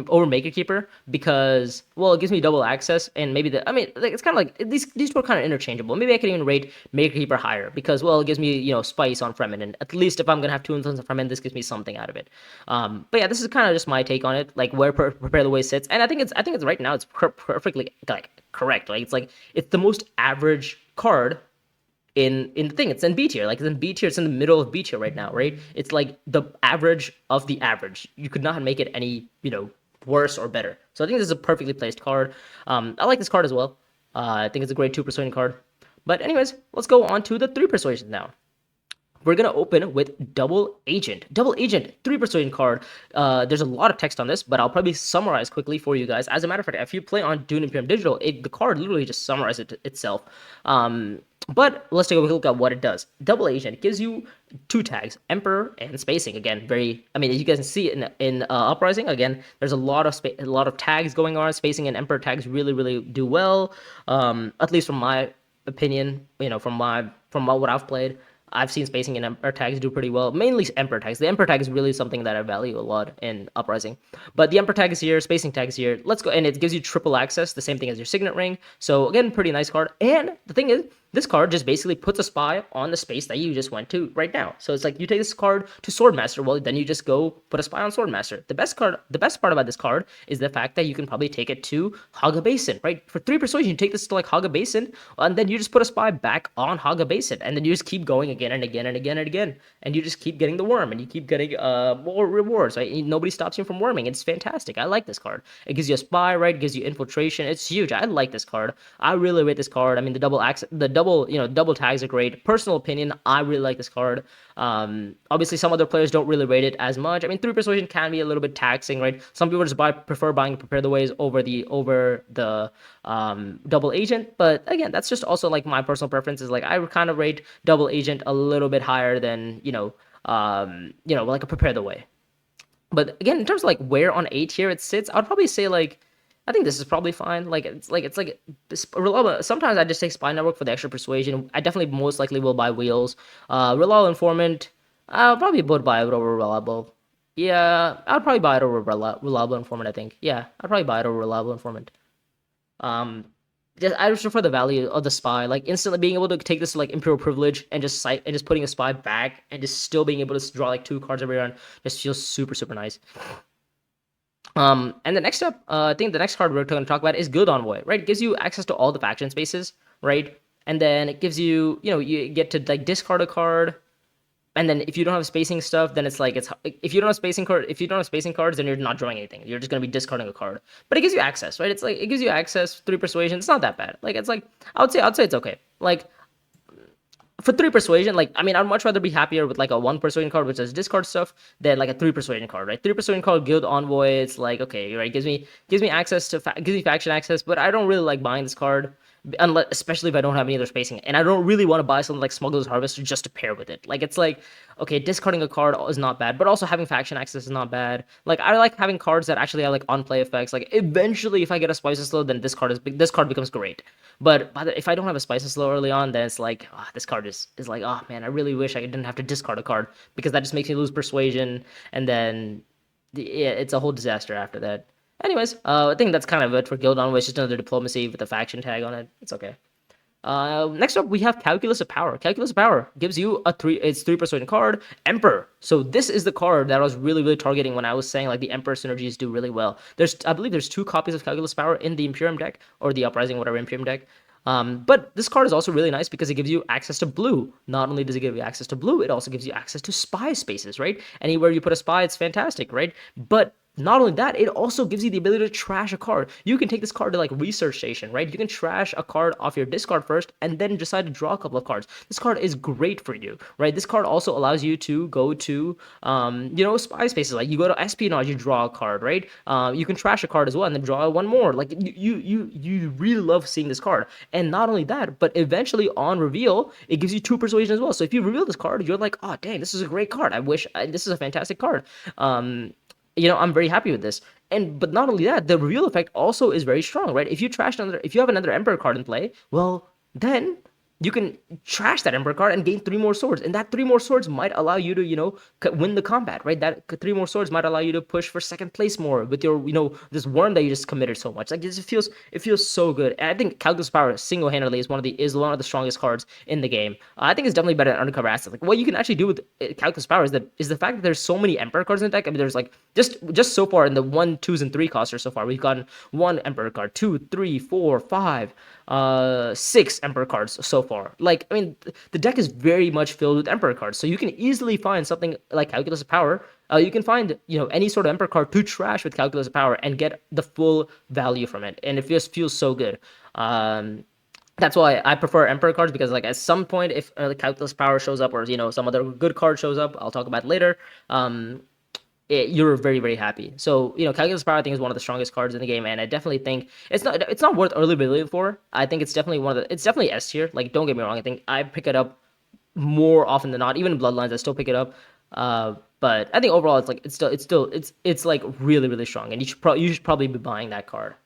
over Maker Keeper, because, well, it gives me double access, and maybe I mean, like, it's kind of like these two are kind of interchangeable. Maybe I can even rate Maker Keeper higher, because, well, it gives me, you know, spice on Fremen, and at least if I'm gonna have 2 influence on Fremen, this gives me something out of it. But yeah, this is kind of just my take on it, like where Prepare the Way sits, and I think it's right now it's perfectly like correct. Like, it's the most average card in the thing. It's in B tier. Like, it's in B tier. It's in the middle of B tier right now, right? It's like the average of the average. You could not make it any, you know, worse or better. So I think this is a perfectly placed card. I like this card as well. I think it's a great 2 persuasion card. But anyways, let's go on to the 3 persuasion now. We're going to open with Double Agent. Double Agent, 3 persuasion card. There's a lot of text on this, but I'll probably summarize quickly for you guys. As a matter of fact, if you play on DUNE Imperium Digital, the card literally just summarizes itself. But let's take a look at what it does. Double Agent gives you 2 tags, Emperor and Spacing. Again, I mean, as you guys can see in Uprising, again, there's a lot of tags going on. Spacing and Emperor tags really, really do well. At least from my opinion, you know, from what I've played. I've seen Spacing and Emperor tags do pretty well. Mainly Emperor tags. The Emperor tag is really something that I value a lot in Uprising. But the Emperor tag is here, Spacing tag is here. Let's go, and it gives you triple access, the same thing as your Signet Ring. So again, pretty nice card. And the thing is, this card just basically puts a spy on the space that you just went to right now. So it's like you take this card to Swordmaster. Well, then you just go put a spy on Swordmaster. The best part about this card is the fact that you can probably take it to Haga Basin, right? For 3 persuasion, you take this to like Haga Basin, and then you just put a spy back on Haga Basin, and then you just keep going again and again and again and again, and you just keep getting the worm, and you keep getting more rewards, right? Nobody stops you from worming. It's fantastic. I like this card. It gives you a spy, right? It gives you infiltration. It's huge. I like this card. I really rate this card. I mean, double tags are great. Personal opinion, I really like this card. Obviously, some other players don't really rate it as much. I mean, 3 persuasion can be a little bit taxing, right? Some people just prefer buying Prepare the Ways over the double agent. But again, that's just also like my personal preference. Is like I would kind of rate double agent a little bit higher than like a Prepare the Way. But again, in terms of like where on A tier it sits, I'd probably say like I think this is probably fine. It's reliable. Sometimes I just take Spy Network for the extra persuasion. I definitely most likely will buy Wheels. Reliable Informant, I'll probably would buy it over Reliable. Yeah, I'd probably buy it over Reliable Informant. I think. Yeah, I'd probably buy it over Reliable Informant. Um, I just prefer the value of the spy, like instantly being able to take this to like Imperial Privilege and just putting a spy back and just still being able to draw like 2 cards every round just feels super super nice. And the next up, I think the next card we're going to talk about is Guild Envoy, right? It gives you access to all the faction spaces, right? And then it gives you, you get to like discard a card. And then if you don't have spacing stuff, then it's if you don't have spacing cards, then you're not drawing anything. You're just gonna be discarding a card. But it gives you access, right? It's like it gives you access, 3 persuasion. It's not that bad. Like it's like I'd say it's okay. Like for 3 persuasion, like I mean, I'd much rather be happier with like a 1 persuasion card, which is discard stuff, than like a 3 persuasion card, right? 3 persuasion card, Guild Envoy. It's like okay, right? Gives me access to gives me faction access, but I don't really like buying this card. Unless, especially if I don't have any other spacing, and I don't really want to buy something like Smuggler's Harvester just to pair with it. Like it's like, okay, discarding a card is not bad, but also having faction access is not bad. Like I like having cards that actually have like on play effects. Like eventually, if I get a Spices Slow, then this card becomes great. But if I don't have a Spices Slow early on, then it's like this card is like, oh man, I really wish I didn't have to discard a card because that just makes me lose persuasion, and then yeah, it's a whole disaster after that. Anyways, I think that's kind of it for Guild Envoy. It's just another diplomacy with a faction tag on it. It's okay. Next up, we have Calculus of Power. Calculus of Power gives you it's 3 persuasion card, Emperor. So this is the card that I was really, really targeting when I was saying like the Emperor synergies do really well. I believe there's 2 copies of Calculus of Power in the Imperium deck, or the Uprising, whatever Imperium deck. But this card is also really nice because it gives you access to blue. Not only does it give you access to blue, it also gives you access to spy spaces, right? Anywhere you put a spy, it's fantastic, right? But not only that, it also gives you the ability to trash a card. You can take this card to like Research Station, right? You can trash a card off your discard first and then decide to draw a couple of cards. This card is great for you, right? This card also allows you to go to, spy spaces. Like you go to Espionage, you draw a card, right? You can trash a card as well and then draw one more. Like you really love seeing this card. And not only that, but eventually on reveal, it gives you 2 persuasion as well. So if you reveal this card, you're like, oh dang, this is a great card. This is a fantastic card. I'm very happy with this. But not only that, the reveal effect also is very strong, right? If you have another Emperor card in play, well, then you can trash that Emperor card and gain 3 more swords. And that 3 more swords might allow you to, win the combat, right? That 3 more swords might allow you to push for second place more with your, this worm that you just committed so much. Like it feels so good. And I think Calculus Power single-handedly is one of the strongest cards in the game. I think it's definitely better than Undercover Asset. Like what you can actually do with Calculus Power is the fact that there's so many Emperor cards in the deck. I mean, there's like just so far in the 1, 2s, and 3 costers so far, we've gotten 1 Emperor card, 2, 3, 4, 5. 6 Emperor cards so far. Like, I mean, the deck is very much filled with Emperor cards, so you can easily find something like Calculus of Power. You can find, any sort of Emperor card to trash with Calculus of Power and get the full value from it, and it just feels so good. That's why I prefer Emperor cards, because like at some point, if Calculus Power shows up, or some other good card shows up, I'll talk about it later. You're very, very happy. So, Calculus Power I think is one of the strongest cards in the game, and I definitely think it's not worth early billing for. I think it's definitely S tier. Like, don't get me wrong, I think I pick it up more often than not. Even in Bloodlines, I still pick it up. But I think overall it's like really, really strong, and you should probably be buying that card.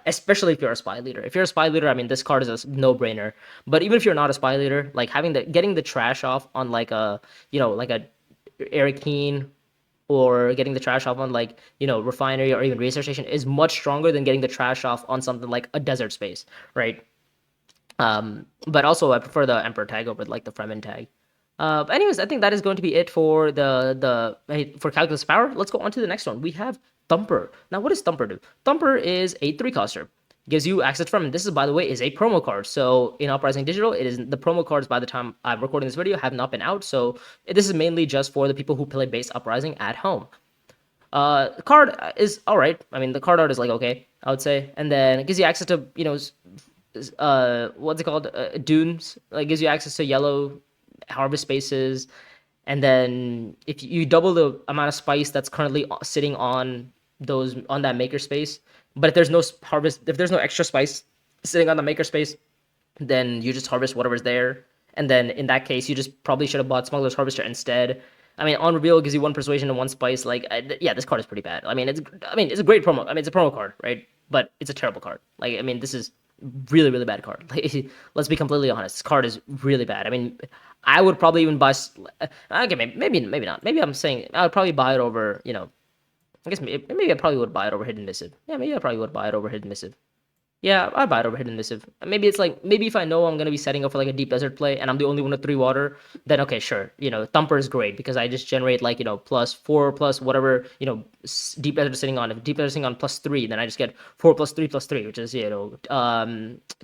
Especially if you're a spy leader. If you're a spy leader, I mean, this card is a no-brainer. But even if you're not a spy leader, like getting the trash off on like a Eric Keen, or getting the trash off on like Refinery or even Research Station is much stronger than getting the trash off on something like a Desert Space, right? But also I prefer the Emperor tag over like the Fremen tag. But anyways, I think that is going to be it for for calculus power. Let's go on to the next one. We have Thumper. Now, what does Thumper do? Thumper is a 3-coster. Gives you access to Fremen. This is, by the way, is a promo card. So in Uprising Digital, it is the promo cards by the time I'm recording this video have not been out. So this is mainly just for the people who play base Uprising at home. The card is all right. I mean, the card art is like okay, I would say, and then it gives you access to what's it called, dunes. Like gives you access to yellow harvest spaces, and then if you double the amount of spice that's currently sitting on that maker space, but if there's no if there's no extra spice sitting on the maker space, then you just harvest whatever's there. And then in that case, you just probably should have bought Smuggler's Harvester instead. I mean, on reveal, it gives you 1 persuasion and 1 spice. Like, yeah, this card is pretty bad. I mean, it's a great promo. I mean, it's a promo card, right? But it's a terrible card. Like, I mean, this is really, really bad card. Like, let's be completely honest. This card is really bad. I mean, I would probably even buy. Okay, maybe not. Maybe I'm saying I would probably buy it over. I guess maybe I probably would buy it over Hidden Missive. Yeah, maybe I probably would buy it over Hidden Missive. Yeah, I buy it over Hidden Missive. Maybe it's like, maybe if I know I'm going to be setting up for like a deep desert play and I'm the only one with 3 water, then okay, sure. Thumper is great because I just generate like, +4 plus whatever, deep desert is sitting on. If deep desert is sitting on +3, then I just get 4 + 3 +3, which is,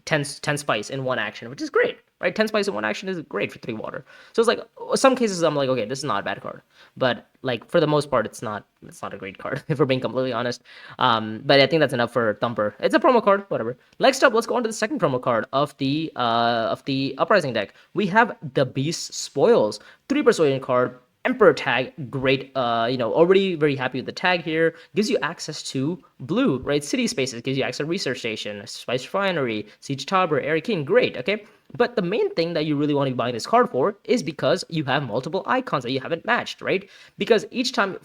10 spice in 1 action, which is great, right? 10 spice in 1 action is great for 3 water. So it's like, some cases I'm like, okay, this is not a bad card. But like for the most part, it's not a great card, if we're being completely honest. But I think that's enough for Thumper. It's a promo card, whatever. Next up, let's go on to the second promo card of the Uprising deck. We have the Beast Spoils, 3 persuasion card. Emperor tag, great. Already very happy with the tag here. Gives you access to blue, right? City spaces, gives you access to research station, spice refinery, siege tower, area king, great. Okay, but the main thing that you really want to be buying this card for is because you have multiple icons that you haven't matched, right? Because each time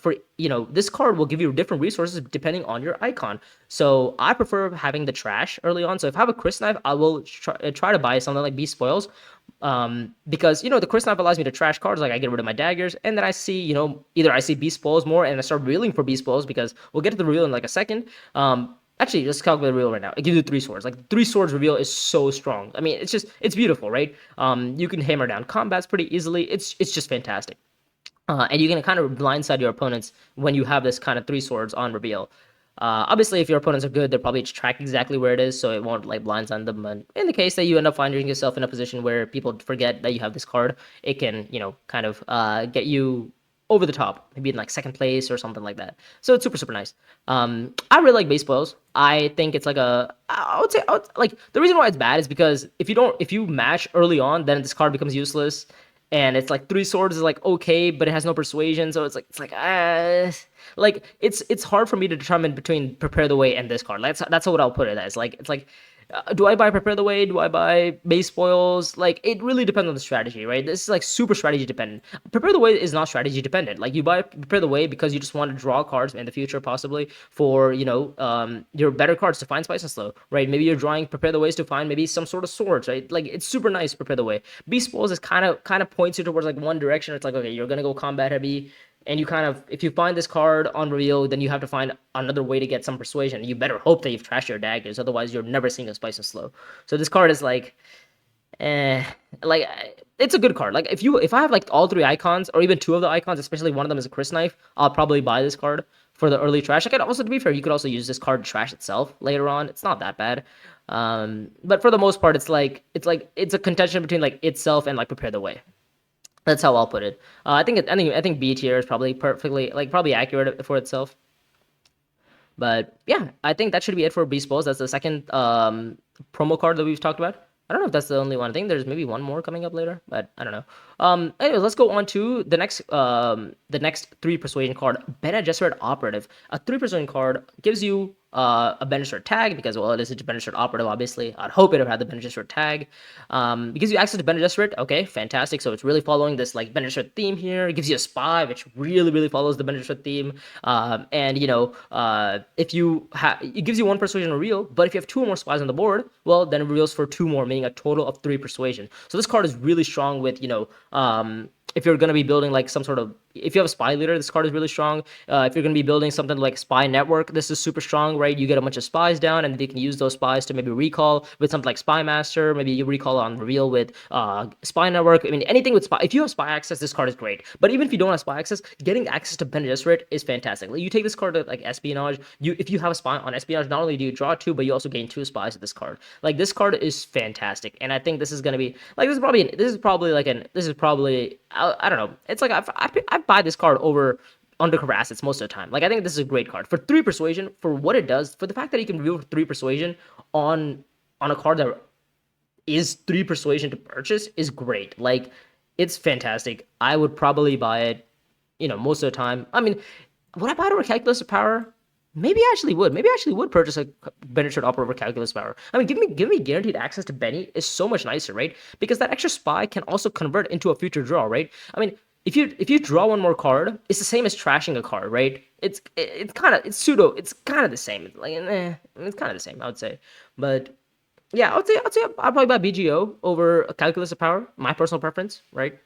this card will give you different resources depending on your icon. So I prefer having the trash early on. So if I have a Chris knife, I will try to buy something like Beast Spoils. Because the Chris knife allows me to trash cards, like I get rid of my daggers, and then I see, either I see Beast Spoils more and I start reeling for Beast Spoils, because we'll get to the reveal in like a second. Actually, let's calculate the reveal right now. It gives you 3 swords. Like 3 swords reveal is so strong. I mean, it's beautiful, right? You can hammer down combats pretty easily. It's just fantastic. And you can kind of blindside your opponents when you have this kind of 3 swords on reveal. Obviously, if your opponents are good, they'll probably track exactly where it is, so it won't like blindside them. But in the case that you end up finding yourself in a position where people forget that you have this card, it can, kind of get you over the top, maybe in like second place or something like that. So it's super, super nice. I really like base spoils. I think it's like I would say, like the reason why it's bad is because if you match early on, then this card becomes useless. And it's like 3 swords is like okay, but it has no persuasion, so it's like it's hard for me to determine between Prepare the Way and this card. That's what I'll put it as. Like it's like, do I buy Prepare the Way? Do I buy base spoils? Like it really depends on the strategy, right? This is like super strategy dependent. Prepare the Way is not strategy dependent. Like you buy Prepare the Way because you just want to draw cards in the future, possibly for your better cards to find Spice and Slow, right? Maybe you're drawing Prepare the Ways to find maybe some sort of swords, right? Like it's super nice Prepare the Way. Beast spoils is kind of points you towards like one direction. It's like, okay, you're gonna go combat heavy. And you kind of, if you find this card on reveal, then you have to find another way to get some persuasion. You better hope that you've trashed your daggers, otherwise you're never seeing a Spice and Slow. So this card is like, like it's a good card. Like if I have like all 3 icons, or even 2 of the icons, especially one of them is a Chris knife, I'll probably buy this card for the early trash. I could also, to be fair, you could also use this card to trash itself later on. It's not that bad. But for the most part, it's a contention between like itself and like Prepare the Way. That's how I'll put it. I think B tier is probably probably accurate for itself. But yeah, I think that should be it for Beast Balls. That's the second promo card that we've talked about. I don't know if that's the only one. I think there's maybe one more coming up later, but I don't know. Anyways, let's go on to the next 3 persuasion card, Bene Gesserit Operative. A 3 persuasion card gives you a Bene Gesserit tag, because, well, it is a Bene Gesserit Operative, obviously. I'd hope it would have had the Bene Gesserit tag. It gives you access to Bene Gesserit. Okay, fantastic. So it's really following this like Bene Gesserit theme here. It gives you a spy, which really, really follows the Bene Gesserit theme. And if it gives you 1 persuasion reveal, but if you have 2 or more spies on the board, well, then it reveals for 2 more, meaning a total of 3 persuasion. So this card is really strong with if you're going to be building like some sort of if you have a spy leader, this card is really strong. If you're going to be building something like spy network, this is super strong, right? You get a bunch of spies down, and they can use those spies to maybe recall with something like spy master. Maybe you recall on reveal with spy network. I mean, anything with spy. If you have spy access, this card is great. But even if you don't have spy access, getting access to Bene Gesserit is fantastic. Like, you take this card to like espionage. If you have a spy on espionage, not only do you draw 2, but you also gain 2 spies with this card. Like, this card is fantastic, and I think this is gonna be like this is probably I don't know. It's like I buy this card over undercover assets most of the time. Like, I think this is a great card for 3 persuasion, for what it does, for the fact that you can reveal 3 persuasion on a card that is 3 persuasion to purchase is great. Like, it's fantastic. I would probably buy it, most of the time. I mean, would I buy it over Calculus of Power? Maybe I actually would. Maybe I actually would purchase a Benedict Opera over Calculus Power. I mean, give me guaranteed access to Benny is so much nicer, right? Because that extra spy can also convert into a future draw, right? I mean, if you draw one more card, it's the same as trashing a card, right? It's kind of the same. Like, it's kind of the same, I would say. But yeah, I'd probably buy BGO over Calculus of Power. My personal preference, right?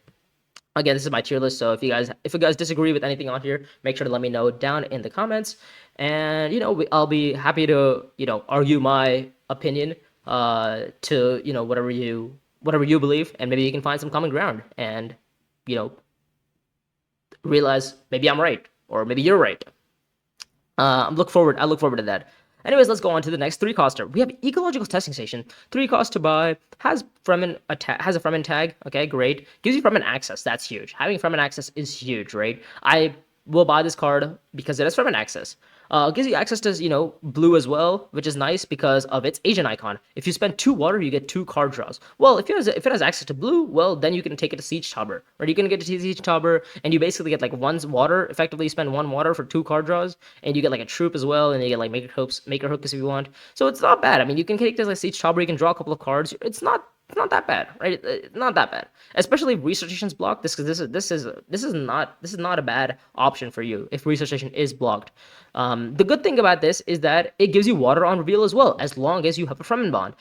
Again, this is my tier list, so if you guys disagree with anything on here, make sure to let me know down in the comments, and I'll be happy to argue my opinion to whatever you believe, and maybe you can find some common ground, and you know realize maybe I'm right or maybe you're right. I look forward to that. Anyways, let's go on to the next 3-coster. We have Ecological Testing Station. 3 cost to buy, has a Fremen tag. Okay, great. Gives you Fremen access. That's huge. Having Fremen access is huge, right? I will buy this card because it has Fremen access. Gives you access to, blue as well, which is nice because of its Asian icon. If you spend 2 water, you get 2 card draws. Well, if it has access to blue, well, then you can take it to Siege Tauber, right? You can get to Siege Tauber, and you basically get like 1 water. Effectively, you spend 1 water for 2 card draws, and you get like a troop as well, and you get like Maker Hooks if you want. So it's not bad. I mean, you can take this like Siege Tauber, you can draw a couple of cards. It's not that bad, right? It's not that bad, especially if Research Station's blocked. This is not a bad option for you if Research Station is blocked. The good thing about this is that it gives you water on reveal as well, as long as you have a Fremen bond.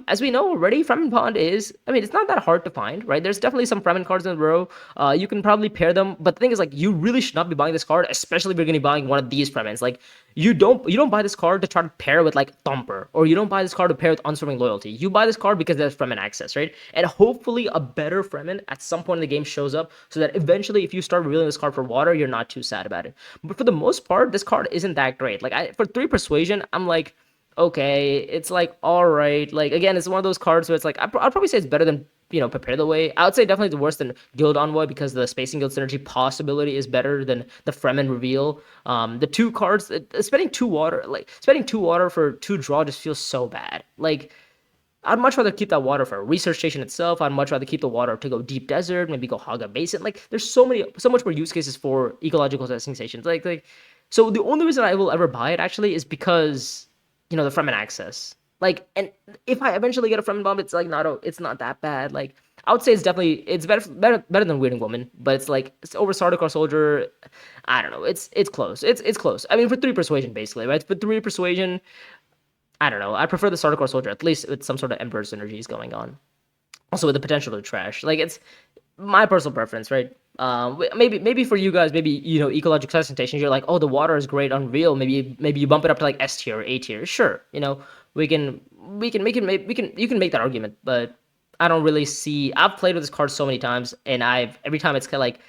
As we know already, Fremen bond it's not that hard to find, right? There's definitely some Fremen cards in a row. You can probably pair them, but the thing is, like, you really should not be buying this card, especially if you're going to be buying one of these Fremens. Like, you don't buy this card to try to pair with like Thumper, or you don't buy this card to pair with Unswerving Loyalty. You buy this card because there's Fremen access, right? And hopefully a better Fremen at some point in the game shows up, so that eventually if you start revealing this card for water, you're not too sad about it. But for the most part, this card isn't that great. Like, for 3 persuasion, I'm like, okay, it's like all right. Like, again, it's one of those cards where it's like I'd probably say it's better than Prepare the Way. I would say definitely worse than Guild Envoy, because the Spacing Guild synergy possibility is better than the Fremen reveal. The 2 cards, spending 2 water for 2 draw just feels so bad. Like, I'd much rather keep that water for a Research Station itself. I'd much rather keep the water to go Deep Desert, maybe go Hog a Basin. Like, there's so much more use cases for Ecological Testing Stations. So the only reason I will ever buy it actually is because the Fremen access. Like, and if I eventually get a Fremen bomb, it's like it's not that bad. Like, I would say it's better than Waiting Woman, but it's over Sardaukar Soldier. I don't know. It's close. It's close. I mean, for 3 persuasion basically, right? For 3 persuasion, I don't know. I prefer the Sardaukar Soldier, at least with some sort of Emperor synergies going on. Also with the potential to trash. Like, it's my personal preference, right? Maybe for you guys, maybe Ecological Testing Stations, you're like, oh, the water is great on real. Maybe you bump it up to like S tier or A tier. Sure, you can make that argument, but I don't really see. I've played with this card so many times, and every time it's kind of like,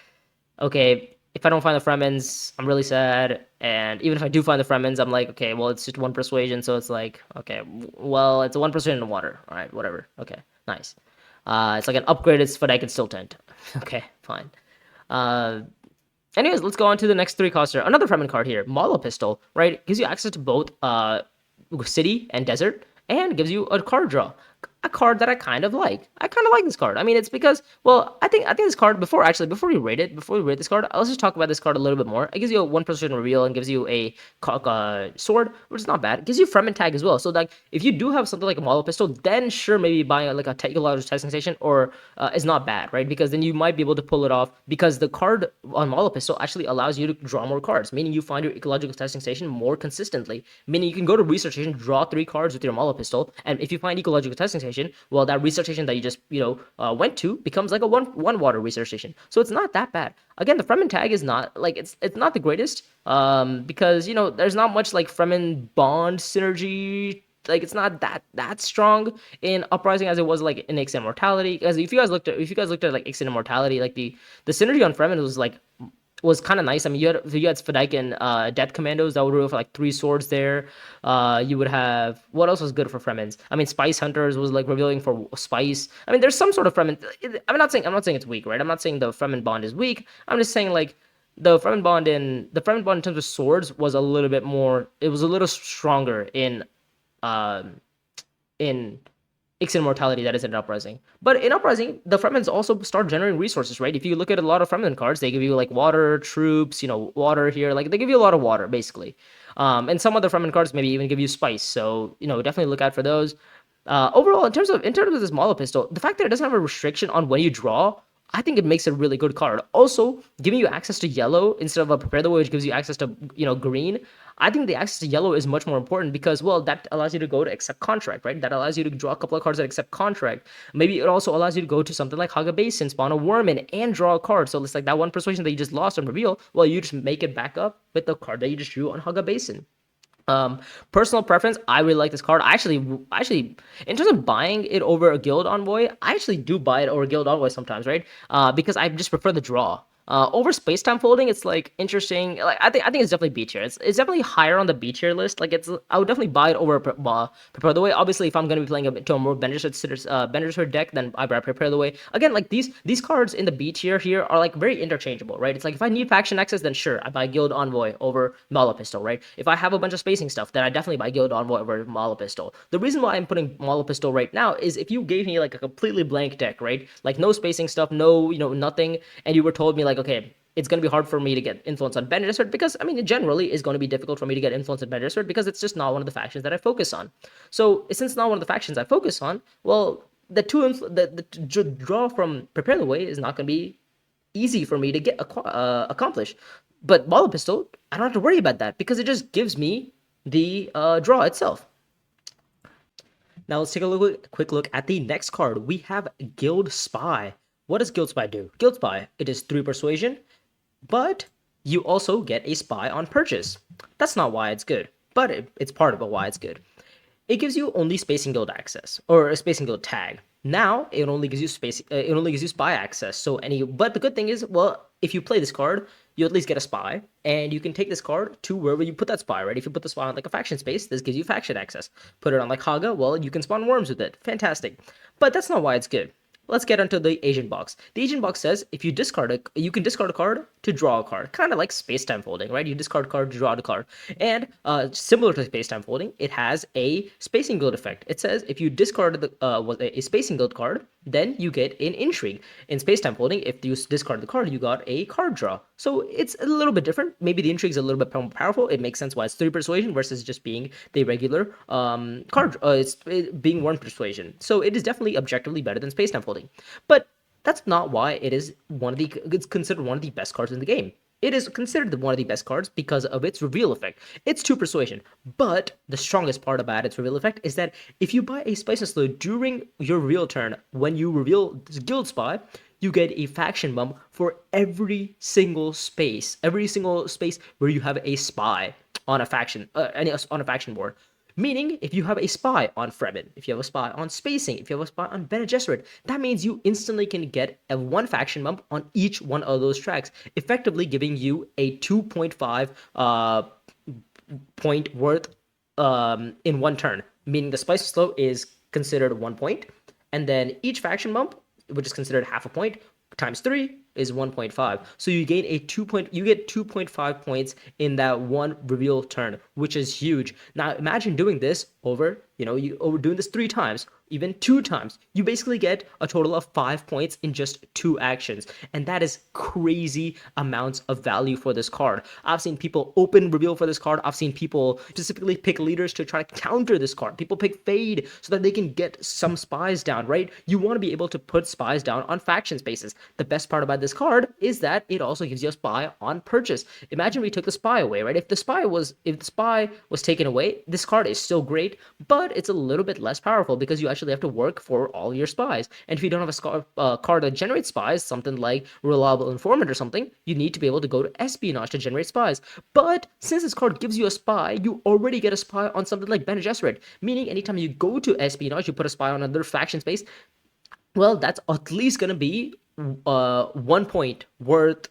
okay, if I don't find the Fremens, I'm really sad, and even if I do find the Fremens, I'm like, okay, well, it's just 1 persuasion, so it's like, okay, well, it's a 1 persuasion in water. All right, whatever. Okay, nice. It's like an upgraded but I can still tent. Okay, fine. Anyways, let's go on to the next 3-coster. Another Fremen card here, Molo Pistol, right? Gives you access to both city and desert, and gives you a card draw. A card that I kind of like. I kind of like this card. I mean, it's because, well, I think this card, before we rate this card, let's just talk about this card a little bit more. It gives you a 1 persuasion reveal and gives you a sword, which is not bad. It gives you Fremen tag as well. So, like, if you do have something like a Molo Pistol, then sure, maybe buying a Ecological Testing Station or is not bad, right? Because then you might be able to pull it off, because the card on Molo Pistol actually allows you to draw more cards, meaning you find your Ecological Testing Station more consistently. Meaning you can go to Research Station, draw 3 cards with your Molo Pistol, and if you find Ecological Testing Station, station, well, that research station that you just went to becomes like a one water research station. So it's not that bad. Again, the Fremen tag is not like it's not the greatest, because there's not much like Fremen bond synergy. Like it's not that strong in Uprising as it was like in Ixen Immortality. Because if you guys looked at like Ixen Immortality, like the synergy on Fremen was kind of nice. I mean, you had Sphedyke and Death Commandos that would roll for like 3 swords there. You would have, what else was good for Fremens? I mean, Spice Hunters was like revealing for Spice. I mean, there's some sort of Fremen. I'm not saying it's weak, right? I'm not saying the Fremen bond is weak. I'm just saying like the Fremen bond in terms of swords was a little bit more. It was a little stronger um in Ixen Immortality that is in Uprising. But in Uprising, the Fremens also start generating resources, right? If you look at a lot of Fremen cards, they give you like water, troops, water here. Like they give you a lot of water, basically. And some other Fremen cards maybe even give you spice. So, definitely look out for those. Overall, in terms of this Molo pistol, the fact that it doesn't have a restriction on when you draw, I think it makes it a really good card. Also, giving you access to yellow instead of a Prepare the Way, which gives you access to green. I think the access to yellow is much more important because, well, that allows you to go to accept contract, right? That allows you to draw a couple of cards that accept contract. Maybe it also allows you to go to something like Haga Basin, spawn a worm in, and draw a card. So it's like that one persuasion that you just lost on reveal. Well, you just make it back up with the card that you just drew on Haga Basin. Personal preference, I really like this card. I actually, in terms of buying it over a Guild Envoy, I actually do buy it over Guild Envoy sometimes, right? Because I just prefer the draw. Over Space Time Folding, it's like interesting. Like I think it's definitely B tier. It's definitely higher on the B tier list. Like I would definitely buy it over Prepare the Way. Obviously, if I'm gonna be playing to a more Bender's deck, then I buy Prepare the Way. Again, like these cards in the B tier here are like very interchangeable, right? It's like if I need faction access, then sure, I buy Guild Envoy over Mala Pistol, right? If I have a bunch of spacing stuff, then I definitely buy Guild Envoy over Mala Pistol. The reason why I'm putting Mala Pistol right now is if you gave me like a completely blank deck, right? Like no spacing stuff, no nothing, and you were told me like, okay, it's going to be hard for me to get influence on Bene Gesserit because, I mean, it generally is going to be difficult for me to get influence on Bene Gesserit because it's just not one of the factions that I focus on. So, since it's not one of the factions I focus on, well, the draw from Prepare the Way is not going to be easy for me to get accomplish. But Ball Pistol, I don't have to worry about that because it just gives me the draw itself. Now let's take a quick look at the next card. We have Guild Spy. What does Guild Spy do? Guild Spy, it is 3 persuasion, but you also get a spy on purchase. That's not why it's good, but it's part of why it's good. It gives you only Spacing Guild access or a Spacing Guild tag. Now it only gives you spy access. But the good thing is, well, if you play this card, you at least get a spy, and you can take this card to wherever you put that spy, right? If you put the spy on like a faction space, this gives you faction access. Put it on like Haga, well, you can spawn worms with it. Fantastic. But that's not why it's good. Let's get onto the agent box. The agent box says if you discard it, you can discard a card to draw a card, kind of like space-time folding, right? You discard a card to draw a card, and similar to space-time folding, it has a spacing guild effect. It says if you discard a spacing guild card, then you get an intrigue. In space-time folding, if you discard the card, you got a card draw. So it's a little bit different. Maybe the intrigue is a little bit more powerful. It makes sense why it's 3 persuasion versus just being the regular card. Being 1 persuasion. So it is definitely objectively better than space-time folding. But that's not why it's considered one of the best cards in the game. It is considered one of the best cards because of its reveal effect. It's 2 persuasion, but the strongest part about its reveal effect is that if you buy a Spice and Slow during your reveal turn, when you reveal Guild Spy, you get a faction bump for every single space where you have a spy on a faction, on a faction board. Meaning, if you have a spy on Fremen, if you have a spy on spacing, if you have a spy on Bene Gesserit, that means you instantly can get a 1 faction bump on each one of those tracks, effectively giving you a 2.5 point worth in 1 turn. Meaning the Spice Slow is considered 1 point, and then each faction bump, which is considered half a point, times 3 is 1.5. So you gain you get 2.5 points in that 1 reveal turn, which is huge. Now imagine doing this over doing this 3 times, even 2 times. You basically get a total of 5 points in just 2 actions. And that is crazy amounts of value for this card. I've seen people open reveal for this card. I've seen people specifically pick leaders to try to counter this card. People pick Fade so that they can get some spies down, right? You want to be able to put spies down on faction spaces. The best part about this card is that it also gives you a spy on purchase. Imagine we took the spy away, right? If the spy was taken away, this card is still great, but it's a little bit less powerful because you actually essentially have to work for all your spies. And if you don't have a card that generates spies, something like Reliable Informant or something, you need to be able to go to Espionage to generate spies. But since this card gives you a spy, you already get a spy on something like Bene Gesserit, meaning anytime you go to Espionage, you put a spy on another faction space, well, that's at least going to be 1 point worth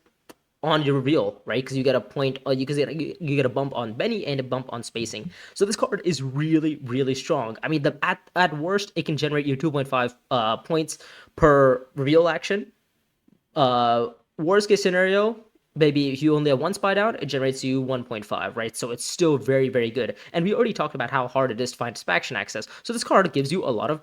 on your reveal, right? Because you get a point, you get a bump on Benny and a bump on spacing. So this card is really, really strong. I mean, at worst, it can generate you 2.5 points per reveal action. Worst case scenario, maybe if you only have one spy down, it generates you 1.5, right? So it's still very, very good. And we already talked about how hard it is to find faction access. So this card gives you a lot of,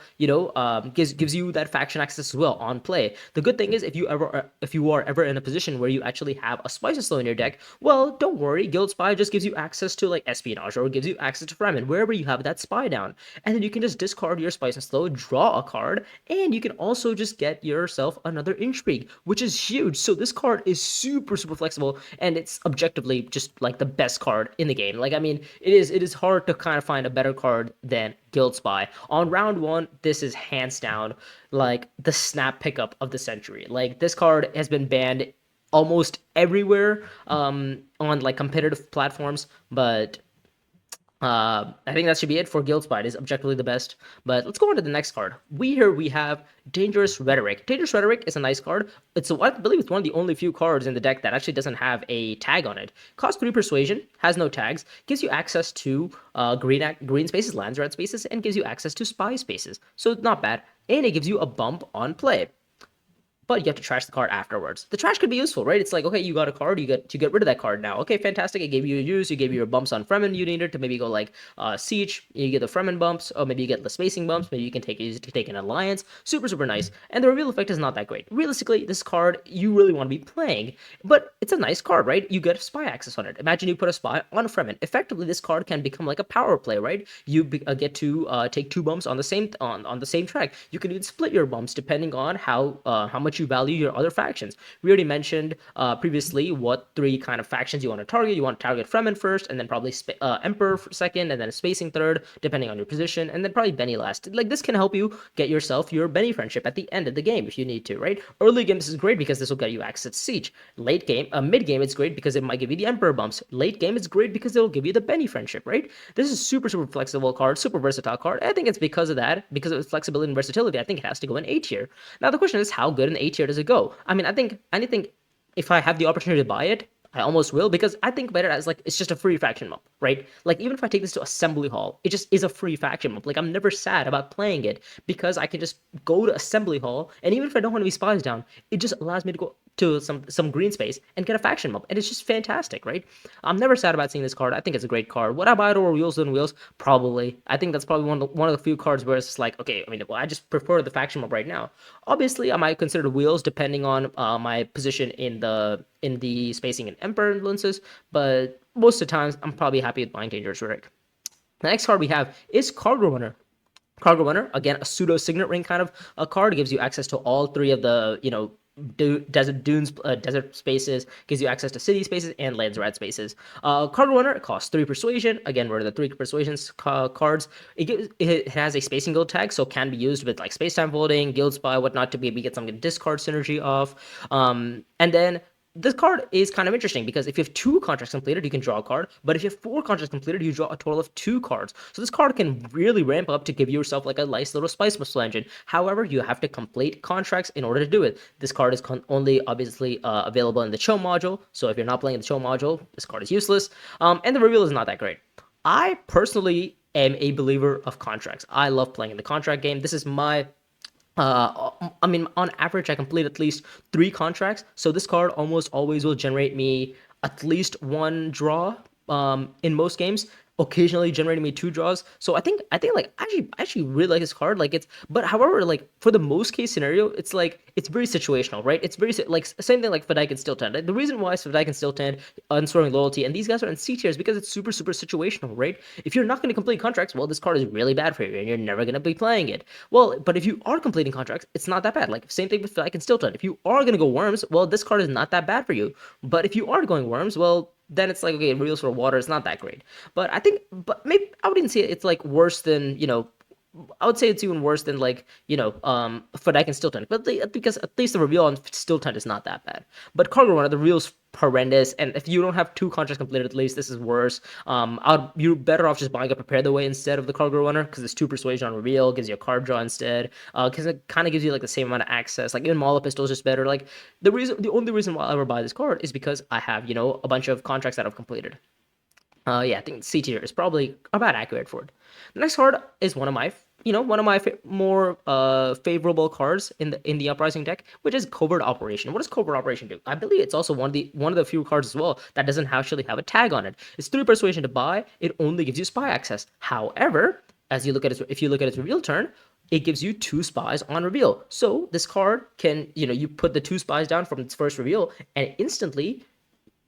gives you that faction access as well on play. The good thing is if you are ever in a position where you actually have a Spice Slow in your deck, well, don't worry, Guild Spy just gives you access to like Espionage or gives you access to Fremen, wherever you have that spy down. And then you can just discard your Spice and Slow, draw a card, and you can also just get yourself another Intrigue, which is huge. So this card is super, super flexible, and it's objectively just like the best card in the game. Like, I mean, it is hard to kind of find a better card than Guild Spy. On round one, this is hands down like the snap pickup of the century. Like, this card has been banned almost everywhere on like competitive platforms, but I think that should be it for Guild Spy. It is objectively the best. But let's go on to the next card. We have Dangerous Rhetoric. Dangerous Rhetoric is a nice card. I believe it's one of the only few cards in the deck that actually doesn't have a tag on it. Costs 3 Persuasion, has no tags, gives you access to green spaces, lands, red spaces, and gives you access to spy spaces. So not bad. And it gives you a bump on play, but you have to trash the card afterwards. The trash could be useful, right? It's like, okay, you got a card, you get to get rid of that card now. Okay, fantastic. It gave you your use, you gave you your bumps on Fremen you needed to maybe go like Siege, you get the Fremen bumps, or maybe you get the spacing bumps, maybe you can take an alliance. Super, super nice. And the reveal effect is not that great. Realistically, this card you really want to be playing, but it's a nice card, right? You get spy access on it. Imagine you put a spy on a Fremen. Effectively, this card can become like a power play, right? You get to take 2 bumps on the same track. You can even split your bumps depending on how much you value your other factions. We already mentioned previously what 3 kind of factions you want to target. You want to target Fremen first, and then probably Emperor second, and then Spacing third, depending on your position, and then probably Benny last. Like, this can help you get yourself your Benny friendship at the end of the game if you need to, right? Early game, this is great because this will get you access to Siege. Late game, mid game, it's great because it might give you the Emperor bumps. Late game, it's great because it'll give you the Benny friendship, right? This is super, super flexible card, super versatile card. I think it's because of that, because of its flexibility and versatility, I think it has to go in A tier. Now the question is, how good in A tier does it go? I mean, I think if I have the opportunity to buy it, I almost will, because I think about it as like it's just a free faction mob, right? Like, even if I take this to Assembly Hall, it just is a free faction mob. Like, I'm never sad about playing it because I can just go to Assembly Hall, and even if I don't want to be spies down, it just allows me to go to some green space and get a faction mob, and it's just fantastic, right? I'm never sad about seeing this card. I think it's a great card. Would I buy it over Wheels on Wheels? Probably. I think that's probably one of the few cards where it's like, okay, I mean, well, I just prefer the faction mob right now. Obviously, I might consider Wheels depending on my position in the spacing and Emperor influences, but most of the times I'm probably happy with buying Dangerous Rhetoric. The next card we have is Cargo Runner. Cargo Runner, again, a pseudo signet ring kind of a card. It gives you access to all 3 of the, desert spaces, gives you access to city spaces and lands red spaces. Cargo Runner costs 3 Persuasion. Again, we're the 3 Persuasions cards. It has a Spacing Guild tag, so can be used with like Spacetime Voting, Guild Spy, whatnot, to maybe get some discard synergy off. And then this card is kind of interesting because if you have 2 contracts completed, you can draw a card. But if you have 4 contracts completed, you draw a total of 2 cards. So this card can really ramp up to give yourself like a nice little spice muscle engine. However, you have to complete contracts in order to do it. This card is only obviously available in the Cho module. So if you're not playing the Cho module, this card is useless. And the reveal is not that great. I personally am a believer of contracts. I love playing in the contract game. This is my I mean, on average, I complete at least 3 contracts. So this card almost always will generate me at least 1 draw in most games, occasionally generating me 2 draws. So I think like I actually really like this card. Like, but however, like for the most case scenario, it's like it's very situational, right? It's very like same thing like Fnatic and Steel Tend. The reason why Fnatic and Steel Tend, Unswerving Loyalty, and these guys are in C tiers because it's super, super situational, right? If you're not going to complete contracts, well, this card is really bad for you and you're never going to be playing it. Well, but if you are completing contracts, it's not that bad. Like, same thing with Fnatic and Steel Tend. If you are going to go Worms, well, this card is not that bad for you. But if you aren't going Worms, well, then it's like, okay, Reels for Water is not that great. But maybe I wouldn't say it's like worse than, I would say it's even worse than like Fnatic and Still Tent, but because at least the reveal on Still Tent is not that bad. But Cargo Runner, the reveal's horrendous, and if you don't have 2 contracts completed at least, this is worse. You're better off just buying a Prepare the Way instead of the Cargo Runner because it's 2 persuasion on reveal, gives you a card draw instead. Because it kind of gives you like the same amount of access. Like even Mala Pistol is just better. Like the only reason why I ever buy this card is because I have a bunch of contracts that I've completed. Yeah, I think C tier is probably about accurate for it. The next card is one of my more favorable cards in the Uprising deck, which is Covert Operation. What does Covert Operation do? I believe it's also one of the few cards as well that doesn't actually have a tag on it. It's 3 persuasion to buy. It only gives you spy access. However, if you look at its reveal turn, it gives you 2 spies on reveal. So this card can, you put the 2 spies down from its first reveal, and instantly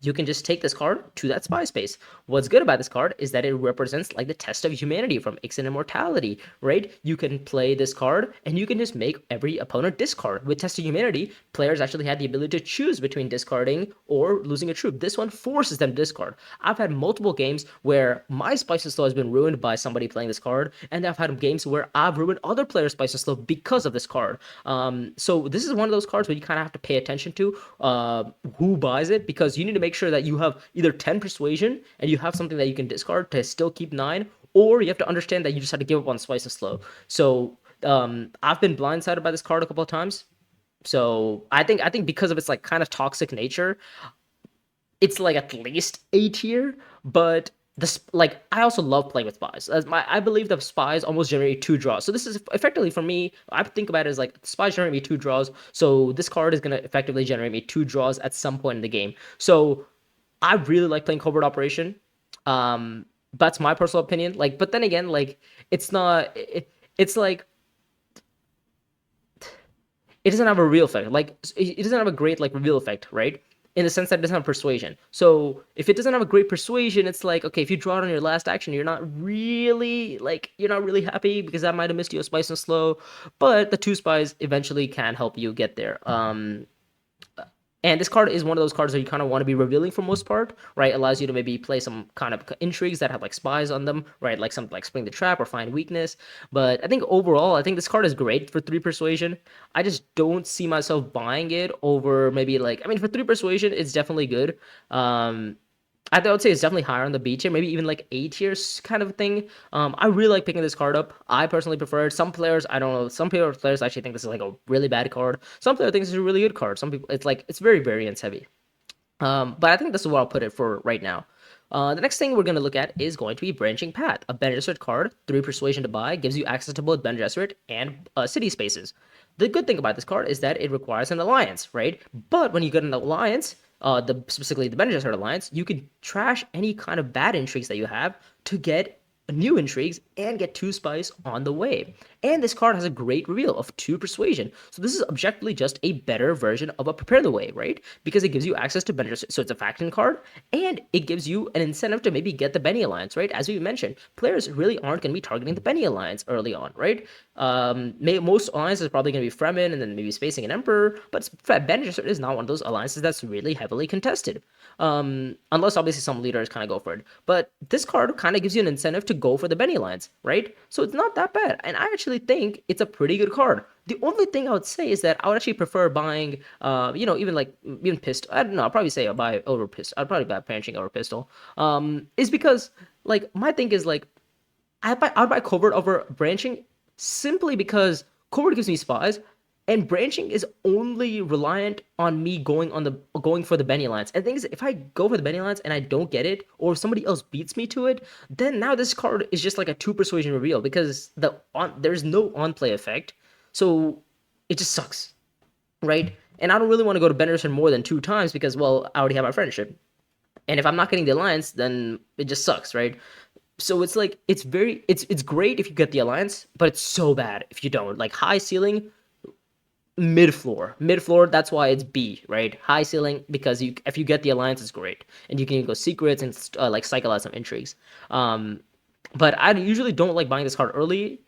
you can just take this card to that spy space. What's good about this card is that it represents like the test of humanity from Ixen Immortality, right? You can play this card and you can just make every opponent discard. With Test of Humanity, players actually had the ability to choose between discarding or losing a troop. This one forces them to discard. I've had multiple games where my Spices Slow has been ruined by somebody playing this card, and I've had games where I've ruined other players' Spices Slow because of this card. So this is one of those cards where you kind of have to pay attention to who buys it, because you need to make sure that you have either 10 persuasion and you have something that you can discard to still keep 9, or you have to understand that you just have to give up on Spices Slow. So I've been blindsided by this card a couple of times. So I think because of its like kind of toxic nature, it's like at least A tier. But this, like, I also love playing with spies. I believe the spies almost generate 2 draws. So this is effectively, for me, I think about it as like spies generate me 2 draws. So this card is gonna effectively generate me 2 draws at some point in the game. So I really like playing Covert Operation. That's my personal opinion. Like, but then again, like, it's not. It's like it doesn't have a real effect. Like, it doesn't have a great like reveal effect, right? In the sense that it doesn't have persuasion. So if it doesn't have a great persuasion, it's like, okay, if you draw it on your last action, you're not really happy because that might have missed you a spice and slow. But the 2 spies eventually can help you get there. And this card is one of those cards that you kind of want to be revealing for most part, right? Allows you to maybe play some kind of intrigues that have like spies on them, right? Like something like Spring the Trap or Find Weakness. But I think overall, I think this card is great for 3 persuasion. I just don't see myself buying it over maybe like, I mean, for 3 persuasion, it's definitely good. I would say it's definitely higher on the B tier, maybe even like A tier kind of thing. I really like picking this card up. I personally prefer it. Some players, I don't know, some players actually think this is like a really bad card. Some players think this is a really good card. Some people, it's very variance heavy. But I think this is where I'll put it for right now. The next thing we're going to look at is going to be Branching Path. A Bene Gesserit card, 3 persuasion to buy, gives you access to both Bene Gesserit and city spaces. The good thing about this card is that it requires an alliance, right? But when you get an alliance, specifically the Bene Gesserit alliance, you can trash any kind of bad intrigues that you have to get new intrigues and get 2 spies on the way. And this card has a great reveal of 2 persuasion. So this is objectively just a better version of a Prepare the Way, right? Because it gives you access to Bene Gesserit. So it's a faction card, and it gives you an incentive to maybe get the Benny Alliance, right? As we mentioned, players really aren't going to be targeting the Benny Alliance early on, right? Most alliances are probably going to be Fremen and then maybe spacing an Emperor, but Bene Gesserit is not one of those alliances that's really heavily contested. Unless obviously some leaders kind of go for it. But this card kind of gives you an incentive to go for the Benny Alliance, right? So it's not that bad. And I actually think it's a pretty good card. The only thing I would say is that I would actually prefer buying, even Pistol. I don't know. I'll probably say I'll buy over Pistol. I'd probably buy Branching over Pistol. Is because, like, my thing is, like, I'd buy Covert over Branching simply because Covert gives me spies, and Branching is only reliant on me going for the Benny Alliance. And the thing is, if I go for the Benny Alliance and I don't get it, or if somebody else beats me to it, then now this card is just like a 2 persuasion reveal because there's no on play effect, so it just sucks, right? And I don't really want to go to Bene Gesserit more than 2 times because, well, I already have my friendship, and if I'm not getting the alliance, then it just sucks, right? So it's like it's great if you get the alliance, but it's so bad if you don't. Like high ceiling, mid floor. That's why it's B, right? High ceiling because if you get the alliance, it's great, and you can go secrets and like cycle out some intrigues. But I usually don't like buying this card early.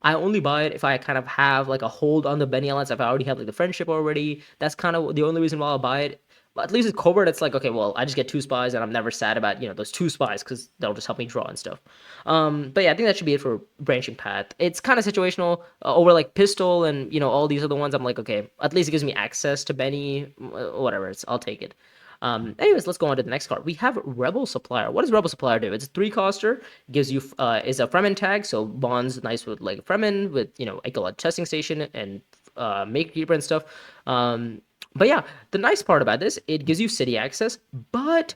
I only buy it if I kind of have like a hold on the Benny Alliance. If I already have like the friendship already, that's kind of the only reason why I'll buy it. At least with covert, it's like, okay, well, I just get 2 spies, and I'm never sad about, those 2 spies, because they'll just help me draw and stuff. But yeah, I think that should be it for branching path. It's kind of situational over like pistol and all these other ones. I'm like, okay, at least it gives me access to Benny, whatever. I'll take it. Anyways, let's go on to the next card. We have Rebel Supplier. What does Rebel Supplier do? It's a 3 coster. Gives you is a Fremen tag, so bonds nice with like Fremen with Echolot testing station and make keeper and stuff. But yeah, the nice part about this, it gives you city access, but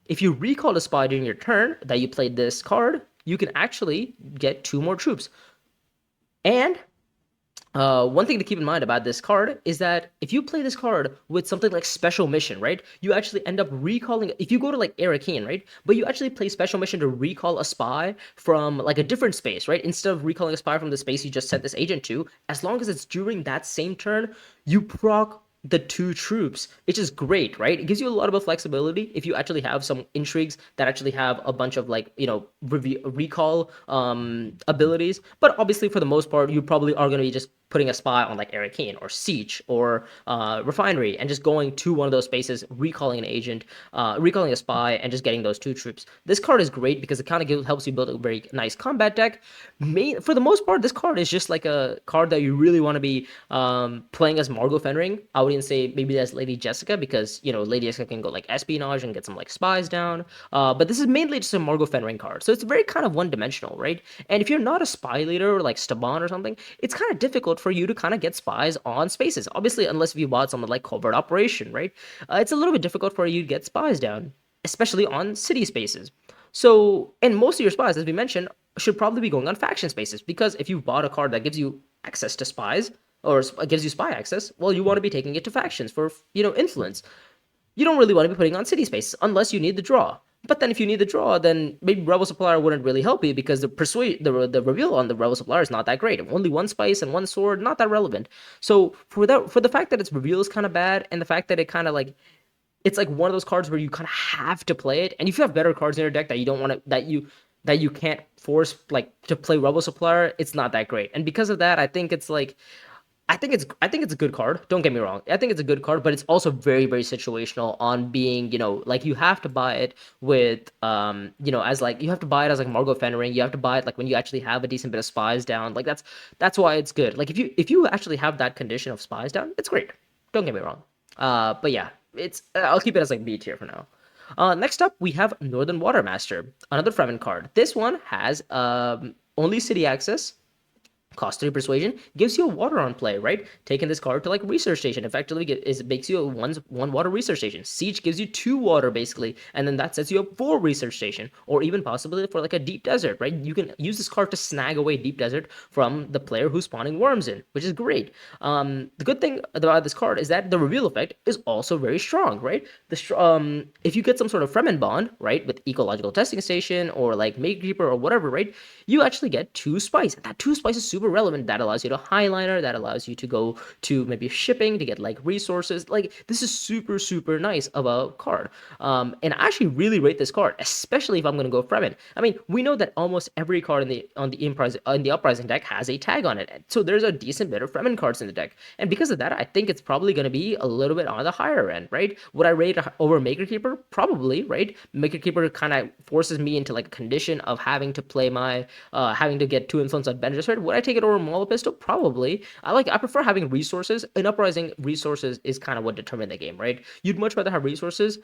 if you recall a spy during your turn that you played this card, you can actually get 2 more troops. And one thing to keep in mind about this card is that if you play this card with something like Special Mission, right, you actually end up recalling, if you go to like Arakean, right, but you actually play Special Mission to recall a spy from like a different space, right, instead of recalling a spy from the space you just sent this agent to, as long as it's during that same turn, you proc the 2 troops, which is great, right? It gives you a lot of flexibility if you actually have some intrigues that actually have a bunch of like, recall abilities. But obviously, for the most part, you probably are going to be just putting a spy on like Arakean or Siege or Refinery and just going to one of those spaces, recalling an agent, recalling a spy, and just getting those 2 troops. This card is great because it kind of helps you build a very nice combat deck. For the most part, this card is just like a card that you really want to be playing as Margot Fenring. I wouldn't say maybe that's Lady Jessica because, Lady Jessica can go like espionage and get some like spies down. But this is mainly just a Margot Fenring card. So it's very kind of one-dimensional, right? And if you're not a spy leader or like Staban or something, it's kind of difficult for you to kind of get spies on spaces. Obviously, unless you bought something like Covert Operation, right? It's a little bit difficult for you to get spies down, especially on city spaces. So, and most of your spies, as we mentioned, should probably be going on faction spaces because if you bought a card that gives you access to spies or gives you spy access, well, you want to be taking it to factions for, influence. You don't really want to be putting on city spaces unless you need the draw. But then if you need the draw, then maybe Rebel Supplier wouldn't really help you because the reveal on the Rebel Supplier is not that great. Only 1 spice and 1 sword, not that relevant. So for the fact that its reveal is kind of bad and the fact that it kind of like it's like one of those cards where you kind of have to play it, and if you have better cards in your deck that you don't want to that you can't force like to play Rebel Supplier, it's not that great. And because of that, I think it's like I think it's a good card. Don't get me wrong. I think it's a good card, but it's also very, very situational on being, like you have to buy it with as like you have to buy it as like Margot Fenring. You have to buy it like when you actually have a decent bit of spies down. Like that's why it's good. Like if you actually have that condition of spies down, it's great. Don't get me wrong. But yeah, I'll keep it as like B tier for now. Next up, we have Northern Watermaster, another Fremen card. This one has only city access, cost 3 persuasion, gives you a water on play, right? Taking this card to like research station effectively makes you a one water research station. Siege gives you 2 water basically, and then that sets you up 4 research station, or even possibly for like a deep desert, right? You can use this card to snag away deep desert from the player who's spawning worms in, which is great. The good thing about this card is that the reveal effect is also very strong, right? If you get some sort of Fremen bond, right, with ecological testing station or like Make Keeper or whatever, right, you actually get 2 spice. And that 2 spice is super relevant. That allows you to highliner, that allows you to go to maybe shipping to get like resources. Like this is super, super nice of a card. And I actually really rate this card, especially if I'm gonna go Fremen. I mean, we know that almost every card in the Uprising deck has a tag on it. So there's a decent bit of Fremen cards in the deck. And because of that, I think it's probably gonna be a little bit on the higher end, right? Would I rate over Maker Keeper? Probably, right? Maker Keeper kind of forces me into like a condition of having to play my having to get 2 influence on Benja's Sword. Would I take it over Maul Pistol? Probably. I prefer having resources. In Uprising, resources is kind of what determine the game, right? You'd much rather have resources,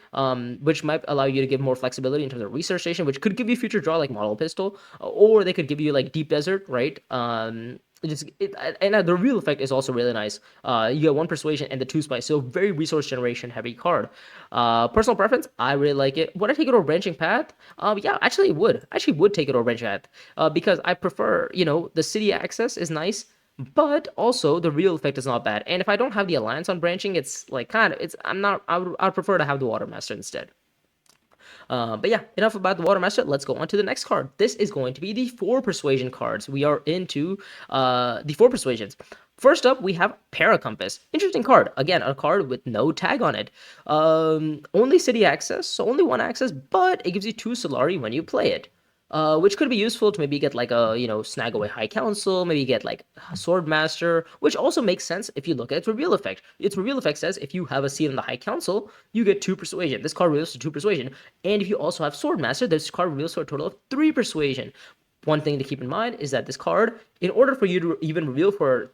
which might allow you to give more flexibility in terms of research station, which could give you future draw like Model Pistol, or they could give you like Deep Desert, right? The reveal effect is also really nice. You get 1 persuasion and the 2 spice, so very resource generation heavy card. Personal preference, I really like it. Would I take it over Branching Path? Yeah, actually would. I actually would take it over Branching Path because I prefer, the city access is nice, but also the real effect is not bad. And if I don't have the alliance on branching, it's like I'd prefer to have the Watermaster instead. But yeah, enough about the Watermaster. Let's go on to the next card. This is going to be the 4 persuasion cards. We are into the 4 persuasions. First up, we have Paracompass. Interesting card. Again, a card with no tag on it. Only city access, so only 1 access, but it gives you 2 Solari when you play it. which could be useful to maybe get like a, snag away High Council, maybe get like Sword Master, which also makes sense if you look at its reveal effect. Its reveal effect says if you have a seat in the High Council, you get 2 Persuasion. This card reveals to 2 Persuasion. And if you also have Sword Master, this card reveals to a total of 3 Persuasion. One thing to keep in mind is that this card, in order for you to even reveal for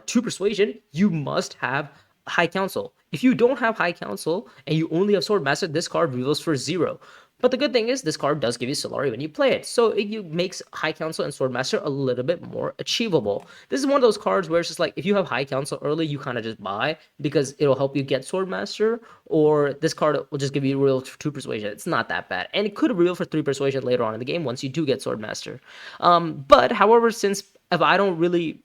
2 Persuasion, you must have High Council. If you don't have High Council and you only have Sword Master, this card reveals for 0. But the good thing is this card does give you Solari when you play it, so it makes High Council and Sword Master a little bit more achievable. This is one of those cards where it's just like, if you have High Council early, you kind of just buy because it'll help you get Sword Master, or this card will just give you real 2 Persuasion. It's not that bad, and it could reveal for 3 Persuasion later on in the game once you do get Sword Master. But however, since if I don't really,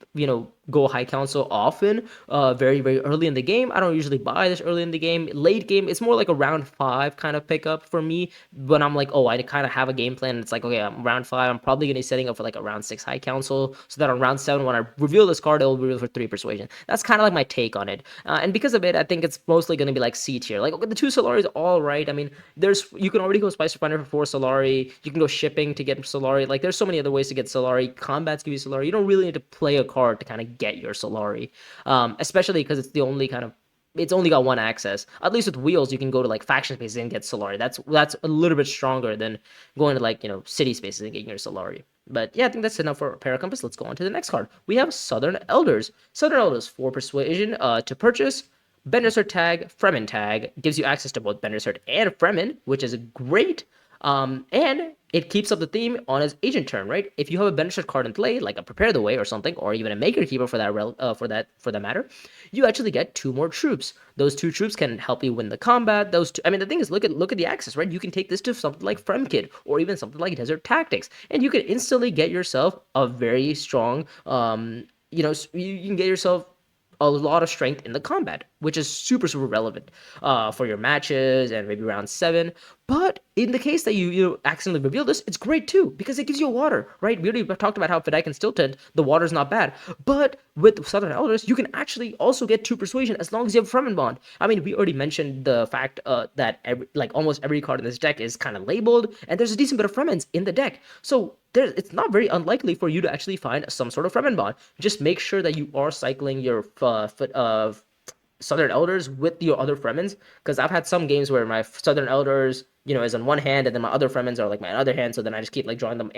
go High Council often, very, very early in the game, I don't usually buy this early in the game. Late game, it's more like a round 5 kind of pickup for me. When I'm like, oh, I kind of have a game plan. And it's like, okay, I'm round 5. I'm probably going to be setting up for like a round 6 High Council, so that on round 7, when I reveal this card, it will reveal for 3 Persuasion. That's kind of like my take on it. And because of it, I think it's mostly going to be like C tier. Like, okay, the 2 Solari is all right. I mean, you can already go Spice Refiner for 4 Solari. You can go shipping to get Solari. Like, there's so many other ways to get Solari. Combats give you Solari. You don't really need to play a card to kind of get your Solari, especially because it's only got one access. At least with wheels, you can go to like faction spaces and get Solari. That's a little bit stronger than going to like city spaces and getting your Solari. But yeah, I think that's enough for Paracompass. Let's go on to the next card. We have Southern Elders. Southern Elders, 4 Persuasion to purchase. Bendersert tag, Fremen tag, gives you access to both Bendersert and Fremen, which is great. And it keeps up the theme on his agent turn, right? If you have a Bendersert card in play, like a Prepare the Way or something, or even a Maker Keeper for that matter, you actually get 2 more troops. Those 2 troops can help you win the combat. Those two, I mean, the thing is, look at the access, right? You can take this to something like Fremkid or even something like Desert Tactics, and you can instantly get yourself a very strong, you can get yourself a lot of strength in the combat, which is super, super relevant for your matches and maybe round 7. But in the case that you accidentally reveal this, it's great too, because it gives you water, right? We already talked about how Fedai can still tend, the water's not bad. But with Southern Elders, you can actually also get 2 Persuasion as long as you have Fremen Bond. I mean, we already mentioned the fact that almost every card in this deck is kind of labeled, and there's a decent bit of Fremens in the deck. So it's not very unlikely for you to actually find some sort of Fremen Bond. Just make sure that you are cycling your Southern Elders with your other Fremens, because I've had some games where my Southern Elders, is on one hand, and then my other Fremens are like my other hand, so then I just keep like drawing them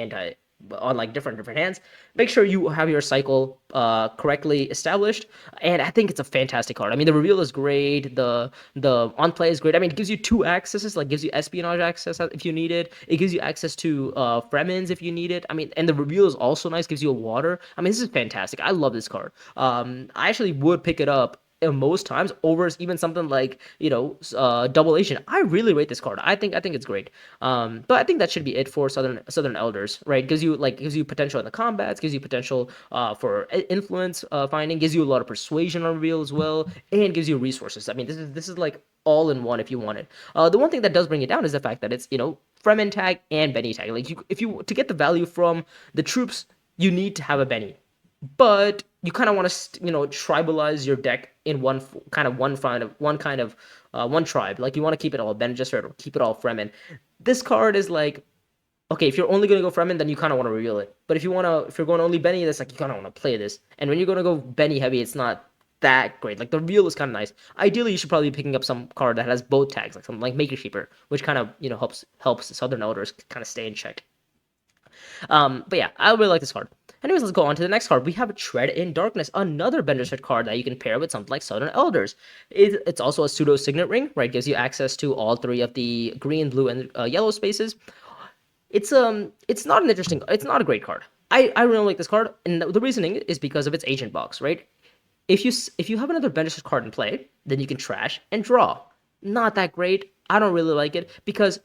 on like different hands. Make sure you have your cycle correctly established, and I think it's a fantastic card. I mean, the reveal is great, the on play is great. I mean, it gives you 2 accesses, like gives you espionage access if you need it. It gives you access to Fremens if you need it. I mean, and the reveal is also nice, gives you a water. I mean, this is fantastic. I love this card. I actually would pick it up most times over even something like Double Asian. I really rate this card. I think it's great. But I think that should be it for Southern Elders, right? Gives you potential in the combats, gives you potential for influence finding, gives you a lot of persuasion on reveal as well, and gives you resources. I mean, this is like all in one if you want it. The one thing that does bring it down is the fact that it's Fremen tag and Benny tag. Like if you to get the value from the troops, you need to have a Benny. But you kind of want to, tribalize your deck in one tribe. Like you want to keep it all Bene Gesserit or keep it all Fremen. This card is like, okay, if you're only gonna go Fremen, then you kind of want to reveal it. But if you're going only Benny, that's like you kind of want to play this. And when you're gonna go Benny heavy, it's not that great. Like the reveal is kind of nice. Ideally, you should probably be picking up some card that has both tags, like something like Maker Keeper, which kind of helps Southern Elders kind of stay in check. But yeah, I really like this card. Anyways, let's go on to the next card. We have Tread in Darkness, another Bendersert card that you can pair with something like Southern Elders. It's also a pseudo signet ring, right? Gives you access to all 3 of the green, blue, and yellow spaces. It's not a great card. I really like this card, and the reasoning is because of its agent box, right? If you have another Bendersert card in play, then you can trash and draw. Not that great. I don't really like it because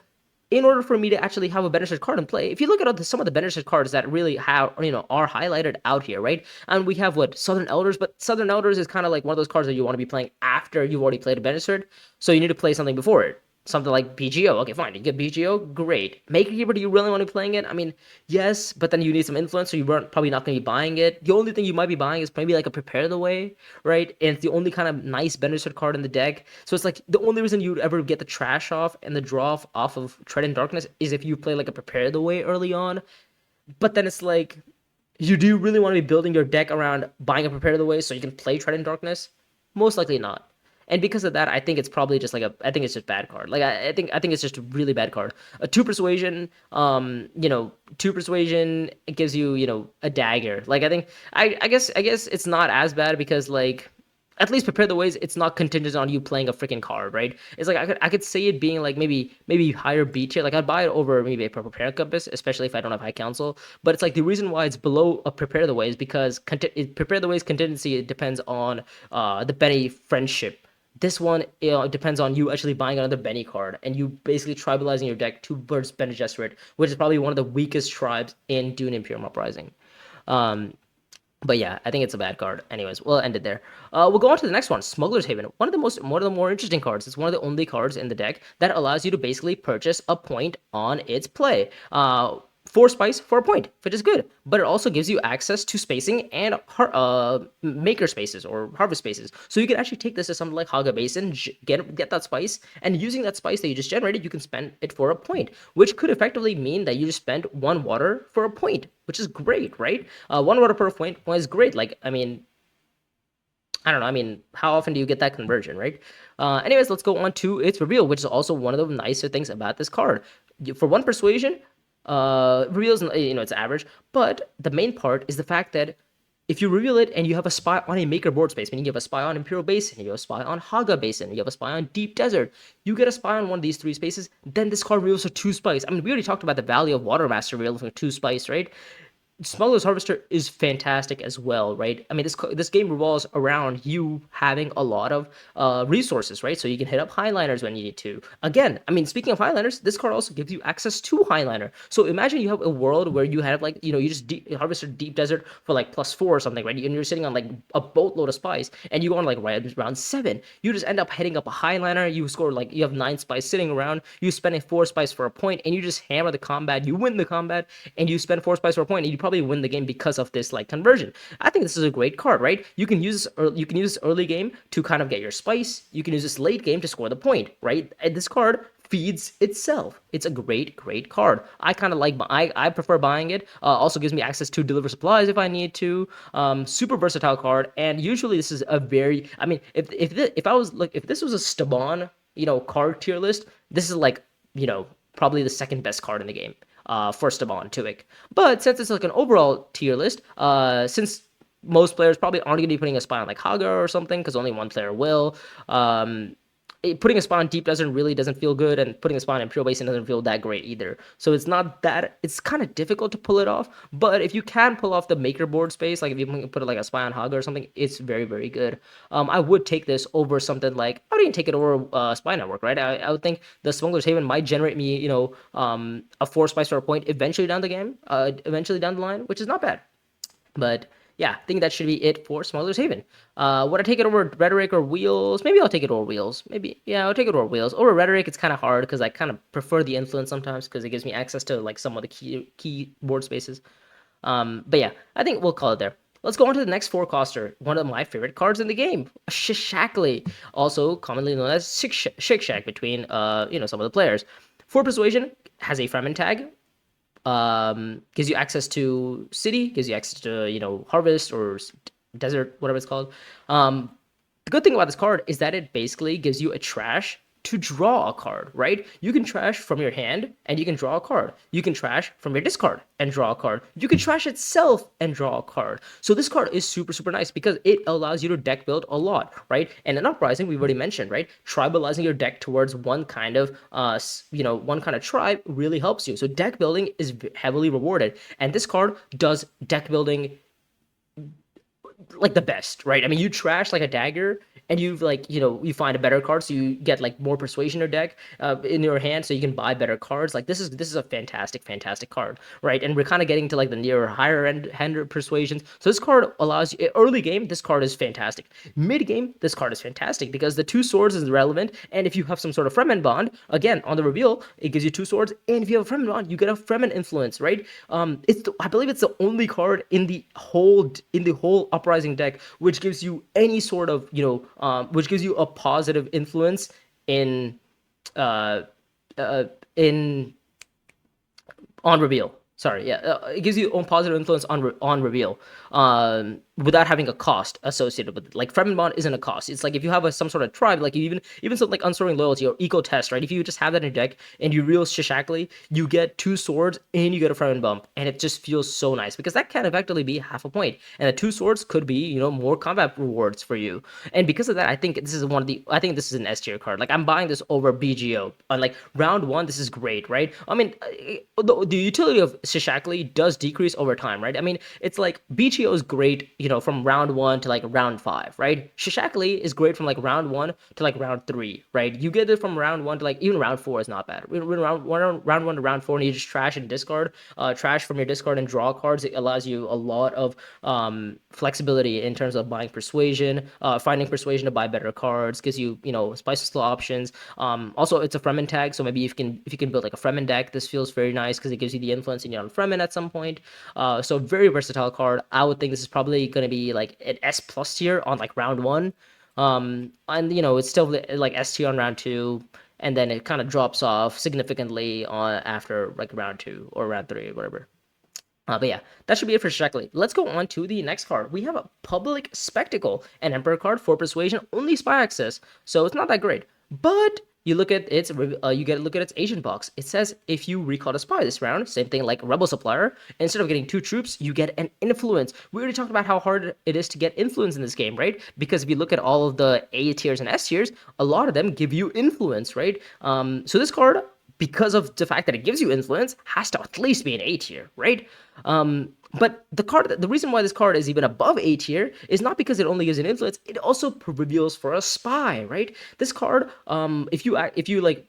in order for me to actually have a Bendersert card in play, if you look at some of the Bendersert cards that really are highlighted out here, right? And we have Southern Elders, but Southern Elders is kind of like one of those cards that you want to be playing after you've already played a Bendersert, so you need to play something before it. something like BGO. Okay, fine. You get BGO, great. Maker Keeper, do you really want to be playing it? I mean, yes, but then you need some influence, so you weren't probably not going to be buying it. The only thing you might be buying is maybe like a Prepare the Way, right? And it's the only kind of nice Benefit card in the deck. So it's like the only reason you would ever get the trash off and the draw off of Tread in Darkness is if you play like a Prepare the Way early on. But then it's like, you do really want to be building your deck around buying a Prepare the Way so you can play Tread in Darkness? Most likely not. And because of that, I think it's probably just like I think it's just bad card. Like I think it's just a really bad card. A two persuasion, two persuasion, it gives you, a dagger. Like I guess it's not as bad because like at least Prepare the Ways, it's not contingent on you playing a freaking card, right? It's like I could see it being like maybe higher B tier. Like I'd buy it over maybe a Prepare Compass, especially if I don't have High Council. But it's like the reason why it's below a Prepare the Ways because Prepare the Ways contingency, it depends on the Benny friendship. This one, depends on you actually buying another Benny card and you basically tribalizing your deck towards Bene Gesserit, which is probably one of the weakest tribes in DUNE Imperium Uprising. Um, but yeah, I think it's a bad card. Anyways, we'll end it there. We'll go on to the next one, Smuggler's Haven. One of the more interesting cards. It's one of the only cards in the deck that allows you to basically purchase a point on its play. 4 spice for a point, which is good. But it also gives you access to spacing and maker spaces or harvest spaces. So you can actually take this to something like Haga Basin, get that spice, and using that spice that you just generated, you can spend it for a point, which could effectively mean that you just spent 1 water for a point, which is great, right? 1 water per point is great. Like, I mean, I don't know. I mean, how often do you get that conversion, right? Anyways, let's go on to its reveal, which is also one of the nicer things about this card. For 1 persuasion, reveals, it's average, but the main part is the fact that if you reveal it and you have a spy on a maker board space, meaning you have a spy on Imperial Basin, you have a spy on Haga Basin, you have a spy on Deep Desert, you get a spy on one of these 3 spaces, then this card reveals for 2 spice. I mean, we already talked about the value of Watermaster revealing for 2 spice, right? Smuggler's Harvester is fantastic as well, right? I mean, this game revolves around you having a lot of resources, right? So you can hit up Highliners when you need to. Again, I mean, speaking of Highliners, this card also gives you access to Highliner. So imagine you have a world where you have like, you just harvested Deep Desert for like +4 or something, right? And you're sitting on like a boatload of spice, and you go on like right around 7. You just end up hitting up a Highliner. You score like you have 9 spice sitting around. You spend a 4 spice for a point, and you just hammer the combat. You win the combat, and you spend 4 spice for a point, and you probably win the game because of this like conversion. I think this is a great card, right? You can use this early game to kind of get your spice. You can use this late game to score the point, right? And this card feeds itself. It's a great card. I kind of like, I prefer buying it. Also gives me access to deliver supplies if I need to. Super versatile card, and usually this is a very, I mean, if this was a Staban, card tier list, this is like, probably the second best card in the game. First of all, Tuic. But since it's like an overall tier list, since most players probably aren't going to be putting a spy on like Haga or something, because only one player will, putting a spy on Deep Desert really doesn't feel good, and putting a spy on Imperial Basin doesn't feel that great either. So it's kind of difficult to pull it off, but if you can pull off the maker board space, like if you can put like a spy on Haga or something, it's very good. I would take this over something like, I would even take it over Spy Network, right? I would think the Smuggler's Haven might generate me, a 4 spice or a point eventually down the line, which is not bad. But yeah, I think that should be it for Smuggler's Haven. Would I take it over Rhetoric or Wheels? Maybe I'll take it over Wheels. Maybe, yeah, I'll take it over Wheels. Over Rhetoric, it's kind of hard because I kind of prefer the Influence sometimes because it gives me access to like some of the key board spaces. But yeah, I think we'll call it there. Let's go on to the next 4-coster, one of my favorite cards in the game, Shishakli, also commonly known as Shake Shack between some of the players. 4 Persuasion, has a Fremen tag, gives you access to city, gives you access to harvest or desert, whatever it's called. The good thing about this card is that it basically gives you a trash to draw a card, right? You can trash from your hand and you can draw a card. You can trash from your discard and draw a card. You can trash itself and draw a card. So this card is super nice because it allows you to deck build a lot, right? And in Uprising, we've already mentioned, right? Tribalizing your deck towards one kind of tribe really helps you. So deck building is heavily rewarded, and this card does deck building like the best, right? I mean, you trash like a dagger, and you've like you find a better card, so you get like more persuasion in your deck in your hand, so you can buy better cards. Like this is a fantastic card, right? And we're kind of getting to like the near higher end hand persuasions. So this card allows you early game. This card is fantastic. Mid game, this card is fantastic because the two swords is relevant, and if you have some sort of Fremen bond, again on the reveal, it gives you two swords, and if you have a Fremen bond, you get a Fremen influence, right? I believe it's the only card in the whole uprising deck which gives you any sort of which gives you a positive influence in uh, in on reveal. Sorry, yeah, it gives you own positive influence on reveal, without having a cost associated with it. Like Fremen Bond isn't a cost. It's like if you have some sort of tribe, like even something like Unswerving Loyalty or Eco Test, right? If you just have that in your deck and you reel Shishakli, you get two swords and you get a Fremen bump, and it just feels so nice because that can effectively be half a point, and the two swords could be more combat rewards for you. And because of that, I think this is an S tier card. Like I'm buying this over BGO on like round one. This is great, right? I mean, the utility of Shishakli does decrease over time, right? I mean, it's like BGO is great, from round one to like round five, right? Shishakli is great from like round one to like round three, right? You get it from round one to like even round four is not bad. Round one to round four, and you just trash and discard, trash from your discard and draw cards. It allows you a lot of flexibility in terms of buying persuasion, finding persuasion to buy better cards, gives you spice still options. Also, it's a Fremen tag, so maybe if you can build like a Fremen deck, this feels very nice because it gives you the influence in your own Fremen at some point. So very versatile card. I would think this is probably going to be like an S plus tier on like round one. And it's still like S tier on round two, and then it kind of drops off significantly on after like round two or round three or whatever. But yeah, that should be it for Shekli. Let's go on to the next card. We have a Public Spectacle, an Emperor card for persuasion, only spy access, so it's not that great. But you look at its, you get a look at its agent box. It says if you recall a spy this round, same thing like Rebel Supplier. Instead of getting two troops, you get an influence. We already talked about how hard it is to get influence in this game, right? Because if you look at all of the A tiers and S tiers, a lot of them give you influence, right? So this card, because of the fact that it gives you influence, has to at least be an A tier, right? But the reason why this card is even above A tier is not because it only gives an influence; it also reveals for a spy, right? This card, if you like,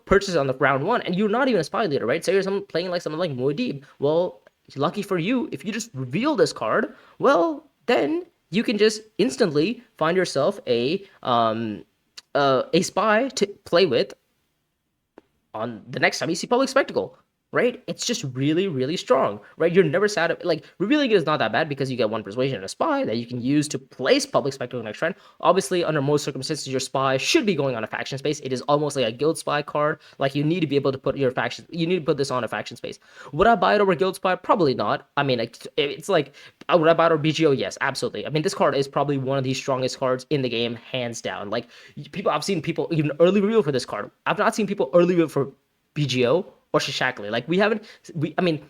purchase it on the round one, and you're not even a spy leader, right? Say you're playing like something like Muad'Dib. Well, lucky for you, if you just reveal this card, well, then you can just instantly find yourself a spy to play with on the next time you see Public Spectacle, right? It's just really, really strong, right? You're never sad. Like, revealing it is not that bad because you get one persuasion and a spy that you can use to place Public Spectacle next turn. Obviously, under most circumstances, your spy should be going on a faction space. It is almost like a guild spy card. Like, you need to be able to put your faction, you need to put this on a faction space. Would I buy it over guild spy? Probably not. I mean, it's like, would I buy it over BGO? Yes, absolutely. I mean, this card is probably one of the strongest cards in the game, hands down. Like, I've seen people even early reveal for this card. I've not seen people early reveal for BGO or Shishakli. Like I mean,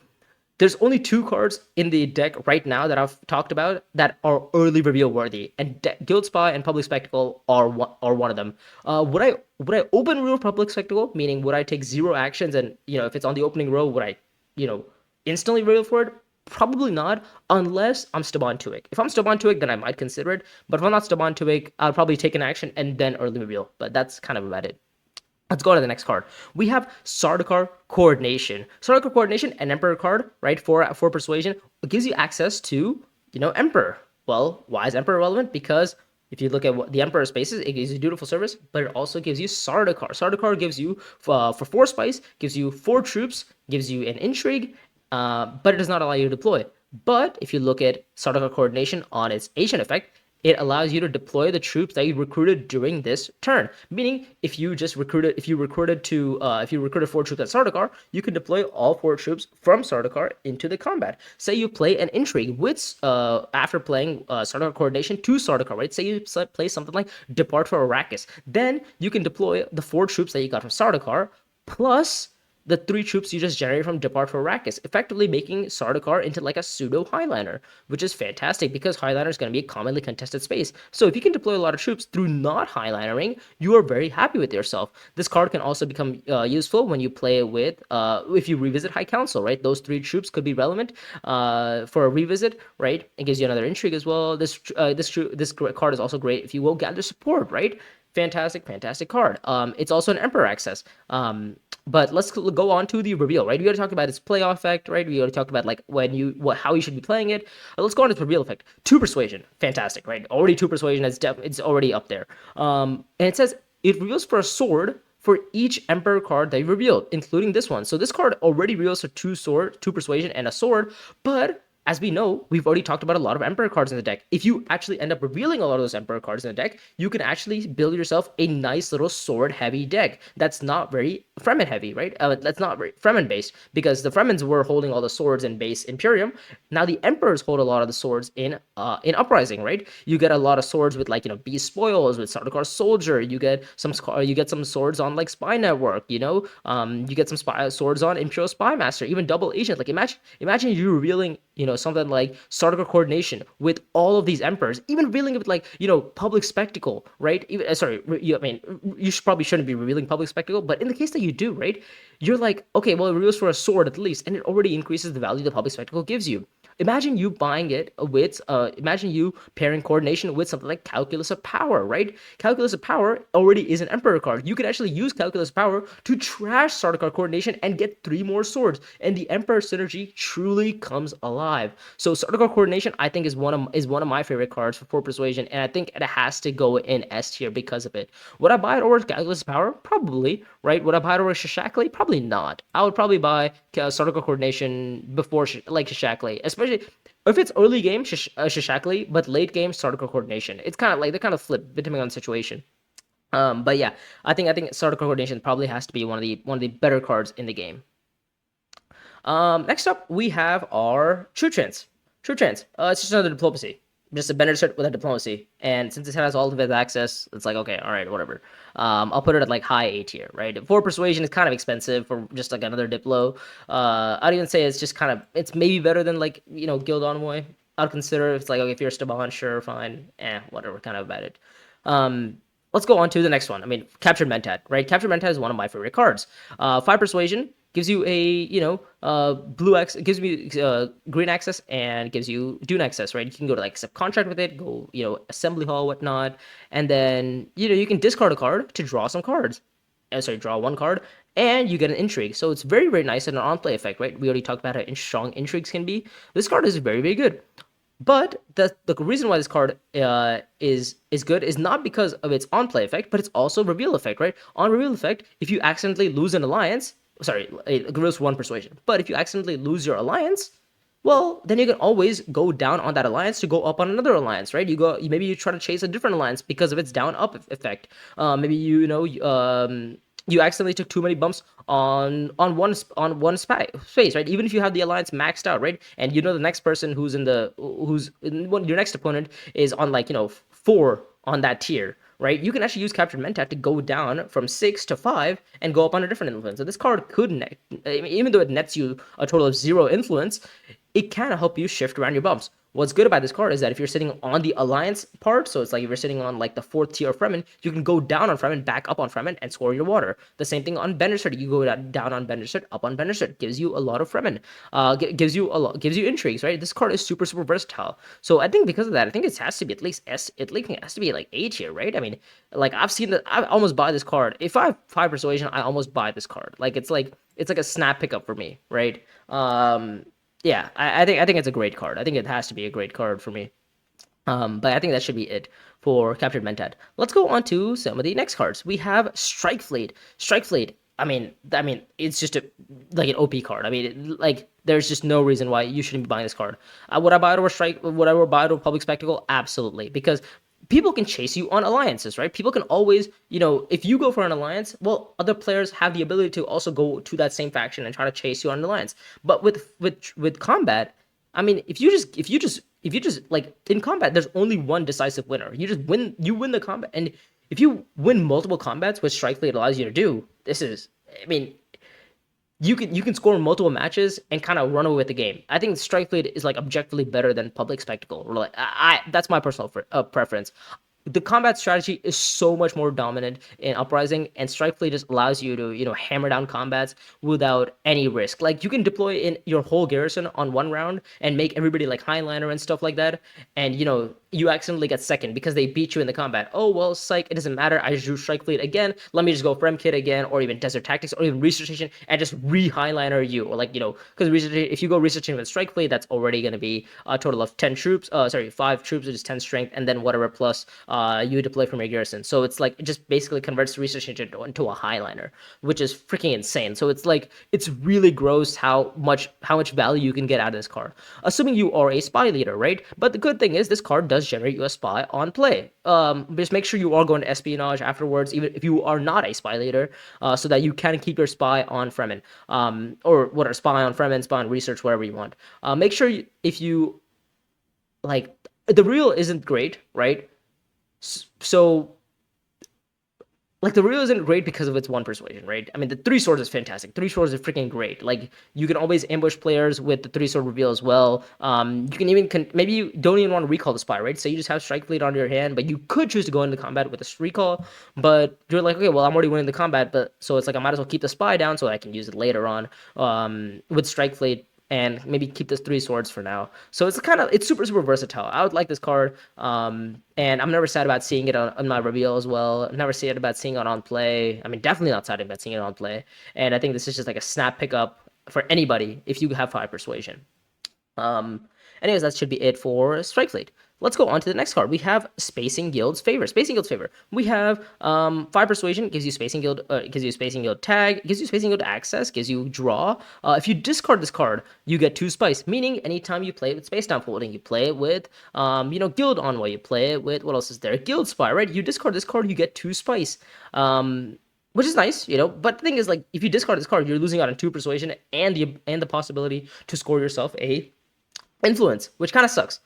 there's only two cards in the deck right now that I've talked about that are early reveal worthy, and Guild Spy and Public Spectacle are one of them. Would I open reveal Public Spectacle? Meaning, would I take zero actions, and if it's on the opening row, would I instantly reveal for it? Probably not, unless I'm Staban Tuig. If I'm Staban Tuig, then I might consider it. But if I'm not Staban Tuig, I'll probably take an action and then early reveal. But that's kind of about it. Let's go to the next card. We have Sardaukar Coordination. Sardaukar Coordination, an Emperor card, right? For persuasion, it gives you access to, Emperor. Well, why is Emperor relevant? Because if you look at what the Emperor spaces, it gives you dutiful service, but it also gives you Sardaukar. Sardaukar gives you for 4 spice, gives you 4 troops, gives you an intrigue, but it does not allow you to deploy. But if you look at Sardaukar Coordination on its agent effect, it allows you to deploy the troops that you recruited during this turn. Meaning, if you recruited 4 troops at Sardaukar, you can deploy all 4 troops from Sardaukar into the combat. Say you play an intrigue with after playing Sardaukar Coordination to Sardaukar, right? Say you play something like Depart for Arrakis, then you can deploy the 4 troops that you got from Sardaukar plus the 3 troops you just generate from depart for Arrakis, effectively making Sardaukar into like a pseudo Highliner, which is fantastic because Highliner is going to be a commonly contested space. So if you can deploy a lot of troops through not Highlinering, you are very happy with yourself. This card can also become useful when you play with, if you revisit High Council, right? Those 3 troops could be relevant for a revisit, right? It gives you another intrigue as well. This card is also great if you will gather support, right? Fantastic card. It's also an Emperor access. But let's go on to the reveal, right? We already talked about its playoff effect, right? We already talked about like how you should be playing it. Let's go on to its reveal effect. 2 persuasion, fantastic, right? Already 2 persuasion. It's already up there. And it says it reveals for a sword for each Emperor card that you revealed, including this one. So this card already reveals for 2 persuasion, and a sword, but as we know, we've already talked about a lot of Emperor cards in the deck. If you actually end up revealing a lot of those Emperor cards in the deck, you can actually build yourself a nice little sword-heavy deck that's not very Fremen-heavy, right? That's not very Fremen-based, because the Fremens were holding all the swords in base Imperium. Now the Emperors hold a lot of the swords in Uprising, right? You get a lot of swords with like Beast Spoils, with Sardaukar Soldier. You get some swords on like Spy Network. You get some swords on Imperial Spy Master, even Double Agent. Like imagine you revealing something like Sardaukar Coordination with all of these Emperors, even revealing it with like, Public Spectacle, right? Even, you probably shouldn't be revealing Public Spectacle, but in the case that you do, right? You're like, okay, well, it reveals for a sword at least, and it already increases the value the Public Spectacle gives you. Imagine you buying it with, imagine you pairing Coordination with something like Calculus of Power, right? Calculus of Power already is an Emperor card. You can actually use Calculus of Power to trash Sardaukar Coordination and get 3 more swords, and the Emperor synergy truly comes alive. So Sardaukar Coordination, I think, is one of my favorite cards for 4 Persuasion, and I think it has to go in S tier because of it. Would I buy it over Calculus of Power? Probably, right? Would I buy it over Shishakli? Probably not. I would probably buy Sardaukar Coordination before Shishakli, especially if it's early game Shishakli, but late game Sardaukar Coordination. It's kind of like they kind of flip depending on the situation. But yeah, I think Sardaukar Coordination probably has to be one of the better cards in the game. Next up, we have our True Trance. It's just another diplomacy. Just a Bender cert with a diplomacy. And since it has ultimate access, it's like, okay, all right, whatever. I'll put it at like high A tier, right? 4 Persuasion is kind of expensive for just like another Diplo. I'd even say it's just kind of, it's maybe better than like, Guild Envoy. I'd consider if it's like, okay, if you're Staban, sure, fine. Whatever, kind of about it. Let's go on to the next one. I mean, Captured Mentat, right? Captured Mentat is one of my favorite cards. 5 Persuasion gives you a blue X, gives me green access, and gives you Dune access, right? You can go to like subcontract with it, go assembly hall, whatnot, and then you can discard a card to draw some cards. Draw 1 card, and you get an intrigue. So it's very, very nice and an on-play effect, right? We already talked about how strong intrigues can be. This card is very, very good. But the reason why this card is good is not because of its on-play effect, but it's also reveal effect, right? On reveal effect, if you accidentally lose an alliance, it reveals 1 Persuasion. But if you accidentally lose your alliance, well, then you can always go down on that alliance to go up on another alliance, right? Maybe you try to chase a different alliance because of its down-up effect. Maybe you accidentally took too many bumps on one space, right? Even if you have the alliance maxed out, right? And the next person your next opponent is on like 4 on that tier, right? You can actually use Captured Mentat to go down from 6 to 5 and go up on a different influence. So this card could even though it nets you a total of 0 influence, it can help you shift around your bumps. What's good about this card is that if you're sitting on the alliance part, so it's like if you're sitting on like the 4th tier of Fremen, you can go down on Fremen, back up on Fremen, and score your water. The same thing on Benderset. You go down on Benderset, up on Benderset. Gives you a lot of Fremen. Gives you intrigues, right? This card is super, super versatile. So I think because of that, I think it has to be at least S. It has to be like A tier, right? I mean, like I've seen that. I almost buy this card. If I have 5 Persuasion, I almost buy this card. Like it's like a snap pickup for me, right? Yeah, I think it's a great card. I think it has to be a great card for me. But I think that should be it for Captured Mentat. Let's go on to some of the next cards. We have Strike Fleet. Strike Fleet. I mean, it's just like an OP card. I mean, there's just no reason why you shouldn't be buying this card. Would I buy it over Strike? Would I buy it over Public Spectacle? Absolutely, because people can chase you on alliances, right? People can always, if you go for an alliance, well, other players have the ability to also go to that same faction and try to chase you on an alliance. But with combat, I mean, if you just like in combat, there's only one decisive winner. You win the combat, and if you win multiple combats, which Strike Fleet allows you to do, I mean, you can score multiple matches and kind of run away with the game. I think Strike Fleet is like objectively better than Public Spectacle. Or like that's my personal preference. The combat strategy is so much more dominant in Uprising, and Strike Fleet just allows you to, hammer down combats without any risk. Like you can deploy in your whole garrison on one round and make everybody like Highliner and stuff like that, and you accidentally get second because they beat you in the combat. Oh well, psych, it doesn't matter. I just drew Strike Fleet again. Let me just go Frem Kit again, or even Desert Tactics, or even Research Station, and just re-Highliner you, or like because if you go Research Station with Strike Fleet, that's already going to be a total of 10 troops. Sorry, 5 troops, which is 10 strength, and then whatever plus you deploy from your garrison. So it's like it just basically converts the Research Station into a Highliner, which is freaking insane. So it's like it's really gross how much value you can get out of this card, assuming you are a spy leader, right? But the good thing is this card does generate you a spy on play. Just make sure you are going to espionage afterwards, even if you are not a spy leader, so that you can keep your spy on Fremen, or whatever, spy on Fremen, spy on research, whatever you want. Make sure if you like, the real isn't great, right? So like the real isn't great because of its one persuasion, right? I mean, the 3 swords is fantastic. 3 swords is freaking great. Like you can always ambush players with the 3 sword reveal as well. You can even maybe you don't even want to recall the spy, right? So you just have Strike Fleet on your hand, but you could choose to go into combat with a recall. But you're like, okay, well, I'm already winning the combat, but so it's like I might as well keep the spy down so I can use it later on with Strike Fleet, and maybe keep this 3 swords for now. So it's super, super versatile. I would like this card. And I'm never sad about seeing it on my reveal as well. I'm never sad about seeing it on play. I mean, definitely not sad about seeing it on play. And I think this is just like a snap pickup for anybody if you have 5 persuasion. Um, Anyways, that should be it for Strike Fleet. Let's go on to the next card. We have Spacing Guild's Favor. Spacing Guild's Favor. We have 5 Persuasion, gives you Spacing Guild, gives you Spacing Guild tag, gives you Spacing Guild access, gives you draw. If you discard this card, you get 2 spice, meaning anytime you play with Space Down Folding, you play it with, Guild Envoy, you play it with, what else is there? Guild Spy, right? You discard this card, you get 2 spice. Which is nice, but the thing is, like, if you discard this card, you're losing out on 2 persuasion and the possibility to score yourself a influence, which kind of sucks.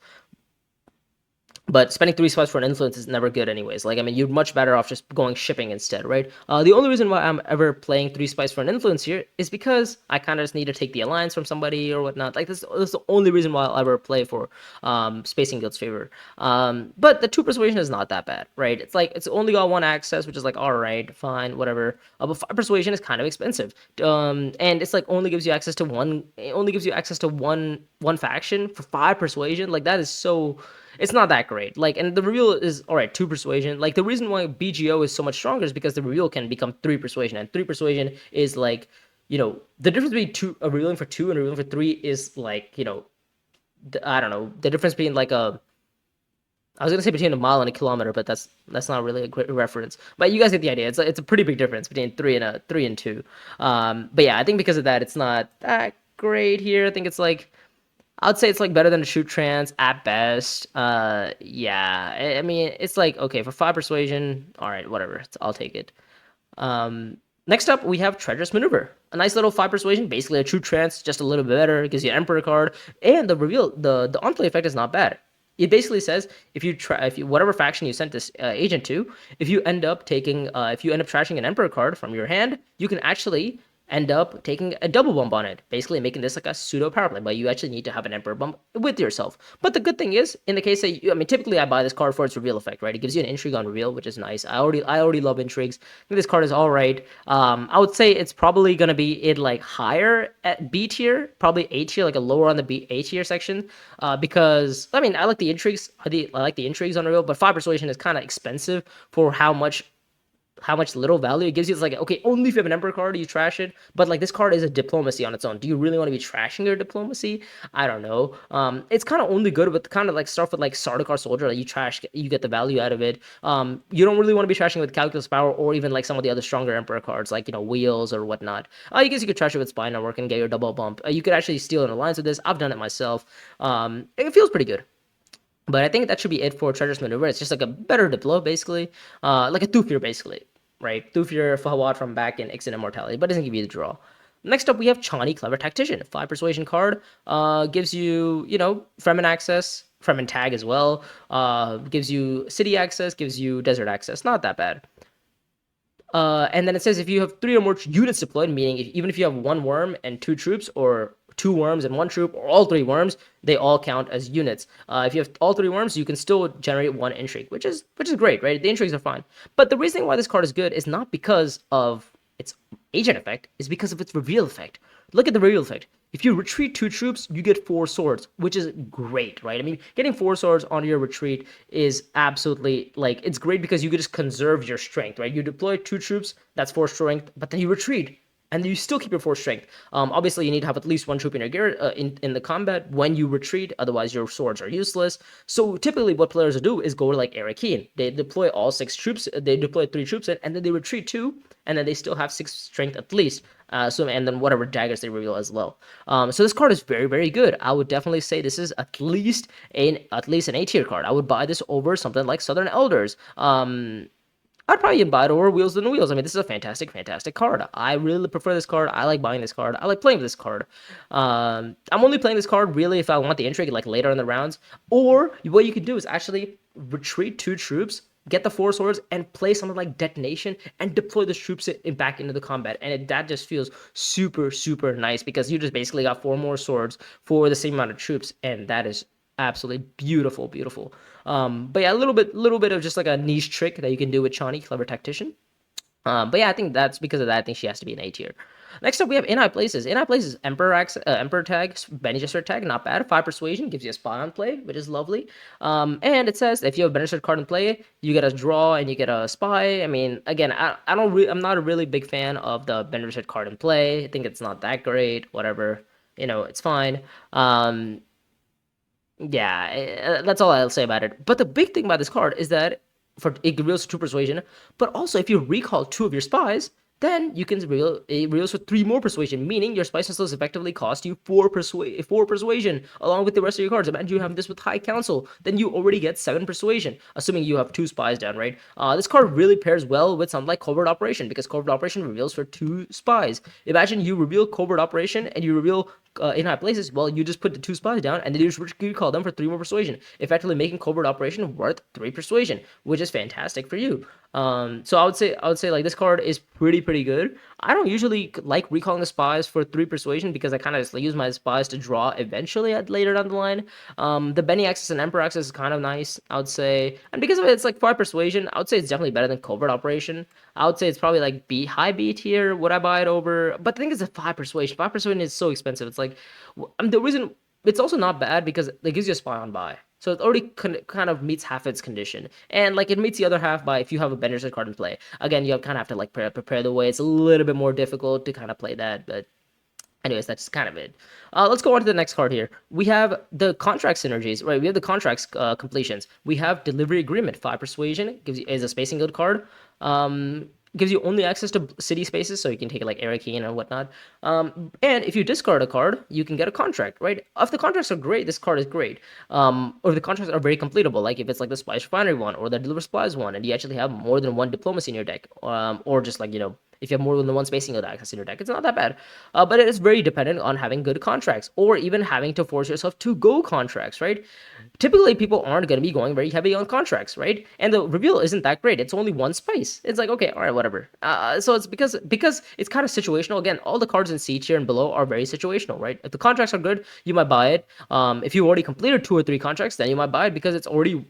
But spending 3 spots for an influence is never good anyways. Like, I mean, you're much better off just going shipping instead, right? The only reason why I'm ever playing 3 spice for an influence here is because I kind of just need to take the alliance from somebody or whatnot. Like, this is the only reason why I'll ever play for Spacing Guild's Favor. But the 2 persuasion is not that bad, right? It's like, it's only got 1 access, which is like, all right, fine, whatever. But 5 persuasion is kind of expensive. And it's like, only gives you access to one faction for 5 persuasion. Like, that is so... It's not that great. Like, and the reveal is all right, 2 persuasion. Like, the reason why BGO is so much stronger is because the reveal can become 3 persuasion, and 3 persuasion is like, the difference between a revealing for 2 and a revealing for 3 is like, I don't know, the difference between like I was gonna say between a mile and a kilometer, but that's not really a great reference. But you guys get the idea. It's a pretty big difference between 3 and 2. But yeah, I think because of that, it's not that great here. I think it's like, I'd say it's like better than a shoot trance at best. Yeah. I mean, it's like, okay, for 5 persuasion, all right, whatever. I'll take it. Next up, we have Treacherous Maneuver. A nice little 5 persuasion, basically a true trance, just a little bit better. It gives you an Emperor card, and the reveal, the on-play effect is not bad. It basically says if you whatever faction you sent this agent to, if you end up trashing an Emperor card from your hand, you can actually end up taking a double bump on it, basically making this like a pseudo power play, but you actually need to have an Emperor bump with yourself. But the good thing is, in the case that typically I buy this card for its reveal effect, right? It gives you an intrigue on reveal, which is nice. I already love intrigues. I think this card is all right. I would say it's probably gonna be in like higher at B tier, probably A tier, like a lower on the A tier section, because I mean I like the intrigues. I like the intrigues on reveal, but 5 persuasion is kind of expensive for how much little value it gives you. It's like, okay, only if you have an Emperor card, you trash it. But like, this card is a diplomacy on its own. Do you really want to be trashing your diplomacy? I don't know. It's kind of only good with kind of like stuff with like Sardaukar Soldier. Like, you get the value out of it. You don't really want to be trashing with Calculus Power or even like some of the other stronger Emperor cards, like, Wheels or whatnot. I guess you could trash it with Spy Network and get your double bump. You could actually steal an alliance with this. I've done it myself. It feels pretty good. But I think that should be it for Treacherous Maneuver. It's just like a better Diplo, basically. Like a Thufir, basically. Right? Thufir Fawad from back in Ixen Immortality, but doesn't give you the draw. Next up, we have Chani Clever Tactician. 5 persuasion card. Gives you, Fremen access, Fremen tag as well. Gives you city access, gives you desert access. Not that bad. And then it says if you have 3 or more units deployed, meaning even if you have 1 worm and 2 troops, or 2 worms and 1 troop, or all 3 worms, they all count as units. If you have all 3 worms, you can still generate 1 intrigue, which is great, right? The intrigues are fine. But the reason why this card is good is not because of its agent effect, is because of its reveal effect. Look at the reveal effect. If you retreat 2 troops, you get 4 swords, which is great, right? I mean, getting 4 swords on your retreat is absolutely, like, it's great because you can just conserve your strength, right? You deploy 2 troops, that's 4 strength, but then you retreat, and you still keep your 4 strength. Obviously, you need to have at least 1 troop in your gear in the combat when you retreat, otherwise your swords are useless. So typically what players do is go like Arakeen. They deploy all 6 troops, they deploy 3 troops in, and then they retreat 2, and then they still have 6 strength at least. And then whatever daggers they reveal as well. So this card is very, very good. I would definitely say this is at least an A tier card. I would buy this over something like Southern Elders. I'd probably buy it over Wheels than Wheels. I mean, this is a fantastic, fantastic card. I really prefer this card. I like buying this card. I like playing with this card. I'm only playing this card really if I want the intrigue, like later in the rounds. Or what you can do is actually retreat 2 troops, get the 4 swords, and play something like Detonation and deploy the troops back into the combat. And that just feels super, super nice because you just basically got 4 more swords for the same amount of troops, and that is absolutely beautiful, beautiful. But yeah, a little bit of just like a niche trick that you can do with Chani, Clever Tactician. But yeah, I think that's because of that. I think she has to be an A tier. Next up, we have In High Places. In High Places, Emperor tag, Benny Gesserit tag, not bad. 5 Persuasion gives you a spy on play, which is lovely. And it says if you have a Benny Gesserit card in play, you get a draw and you get a spy. I mean, again, I'm not a really big fan of the Benny Gesserit card in play. I think it's not that great. Whatever, it's fine. Yeah, that's all I'll say about it. But the big thing about this card is that it reveals 2 persuasion, but also if you recall 2 of your spies, then you can reveal it reveals with 3 more persuasion, meaning your spice missiles effectively cost you 4 persuasion along with the rest of your cards. Imagine you have this with High Council, then you already get 7 persuasion, assuming you have 2 spies down, right? This card really pairs well with something like Covert Operation because Covert Operation reveals for 2 spies. Imagine you reveal Covert Operation and you reveal In High Places. Well, you just put the 2 spies down and then you just recall them for 3 more persuasion, effectively making Covert Operation worth 3 persuasion, which is fantastic for you. So I would say like this card is pretty good. I don't usually like recalling the spies for 3 persuasion because I kind of just use my spies to draw eventually at later down the line. The Benny Axis and Emperor Axis is kind of nice, I would say, and because of it, it's like 5 persuasion. I would say it's definitely better than Covert Operation. I would say it's probably like high B tier. Would I buy it over? But the thing is, a 5 persuasion. 5 persuasion is so expensive. It's like the reason it's also not bad because it gives you a spy on buy. So it already kind of meets half its condition. And like it meets the other half by if you have a Bender's card in play. Again, you kind of have to like prepare the way. It's a little bit more difficult to kind of play that, but anyways, that's kind of it. Let's go on to the next card here. We have the contract synergies, right? We have the contracts completions. We have Delivery Agreement. 5 Persuasion is a Spacing Guild card. Gives you only access to city spaces, so you can take it like Arakeen and whatnot. And if you discard a card, you can get a contract, right? If the contracts are great, this card is great. Or the contracts are very completable, like if it's like the Spice Refinery one or the Deliver Supplies one, and you actually have more than 1 diplomacy in your deck, or just like if you have more than 1 spacing guild access in your deck, it's not that bad. But it is very dependent on having good contracts, or even having to force yourself to go contracts, right? Typically, people aren't going to be going very heavy on contracts, right? And the reveal isn't that great. It's only 1 space. It's like, okay, all right, whatever. So it's because it's kind of situational. Again, all the cards in C tier and below are very situational, right? If the contracts are good, you might buy it. If you already completed 2 or 3 contracts, then you might buy it because it's already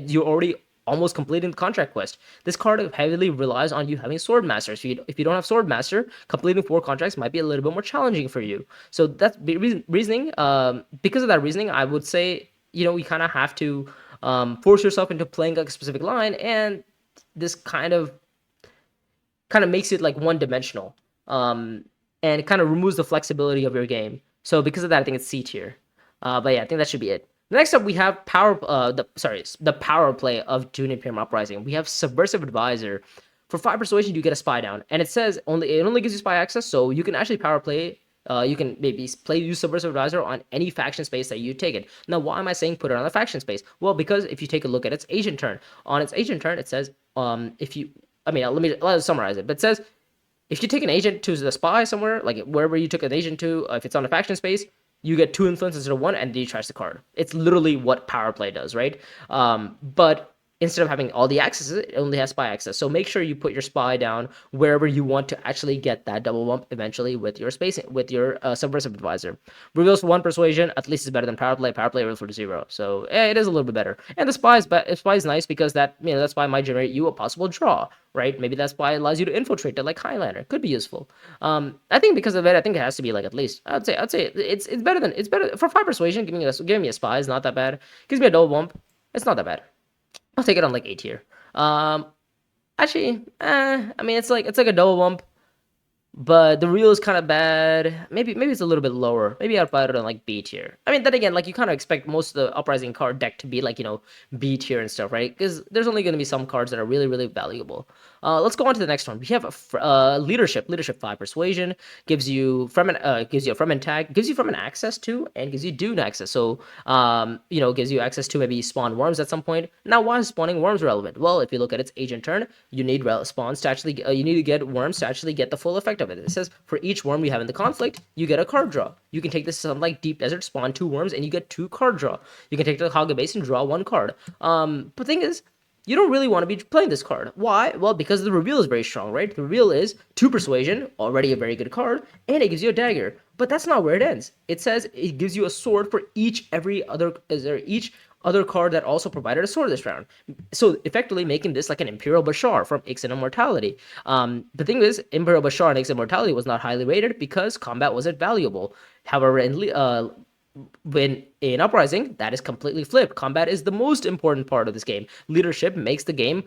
you're already almost completing the contract quest. This card heavily relies on you having Sword Master. So if you don't have Sword Master, completing 4 contracts might be a little bit more challenging for you. So that's reasoning. Because of that reasoning, I would say you kind of have to force yourself into playing like a specific line, and this kind of makes it like one-dimensional, and it kind of removes the flexibility of your game. So because of that, I think it's C tier. But yeah, I think that should be it. Next up, we have the power play of DUNE Imperium Uprising. We have Subversive Advisor. For 5 persuasion, you get a spy down, and it says it only gives you spy access, so you can actually power play. You can maybe use Subversive Advisor on any faction space that you take it. Now, why am I saying put it on the faction space? Well, because if you take a look at its agent turn, on its agent turn, it says let's summarize it. But it says if you take an agent to the spy somewhere, like wherever you took an agent to, if it's on a faction space, you get 2 influence instead of 1, and then you trash the card. It's literally what power play does, right? But instead of having all the accesses, it only has spy access. So make sure you put your spy down wherever you want to actually get that double bump eventually with your spacing, with your subversive advisor. Reveals for 1 persuasion, at least it's better than power play. Power play reveals for 0. So it is a little bit better. And the spy is nice because that spy might generate you a possible draw, right? Maybe that spy allows you to infiltrate it like Highlander. Could be useful. I think because of it, I think it has to be like at least I'd say it's better for 5 persuasion. Giving me a spy is not that bad. Gives me a double bump. It's not that bad. I'll take it on like A tier. Actually, I mean it's like a double bump, but the reel is kind of bad. Maybe it's a little bit lower. Maybe I'd put it on like B tier. I mean, then again, like you kind of expect most of the Uprising card deck to be like B tier and stuff, right? Because there's only going to be some cards that are really really valuable. Let's go on to the next one. We have leadership. Leadership 5 persuasion gives you a Fremen tag, gives you Fremen access to, and gives you Dune access. So gives you access to maybe spawn worms at some point. Now, why is spawning worms relevant? Well, if you look at its agent turn, you need spawns to actually you need to get worms to actually get the full effect of it. It says for each worm you have in the conflict, you get a card draw. You can take this to like Deep Desert, spawn 2 worms, and you get 2 card draw. You can take the Haga base and draw 1 card. But the thing is, you don't really want to be playing this card. Why? Well, because the reveal is very strong, right? The reveal is 2 persuasion, already a very good card, and it gives you a dagger. But that's not where it ends. It says it gives you a sword for each other card that also provided a sword this round. So effectively making this like an Imperial Bashar from Ixen Immortality. The thing is, Imperial Bashar and Ixen Immortality was not highly rated because combat wasn't valuable. However, when in Uprising, that is completely flipped. Combat is the most important part of this game. Leadership makes the game,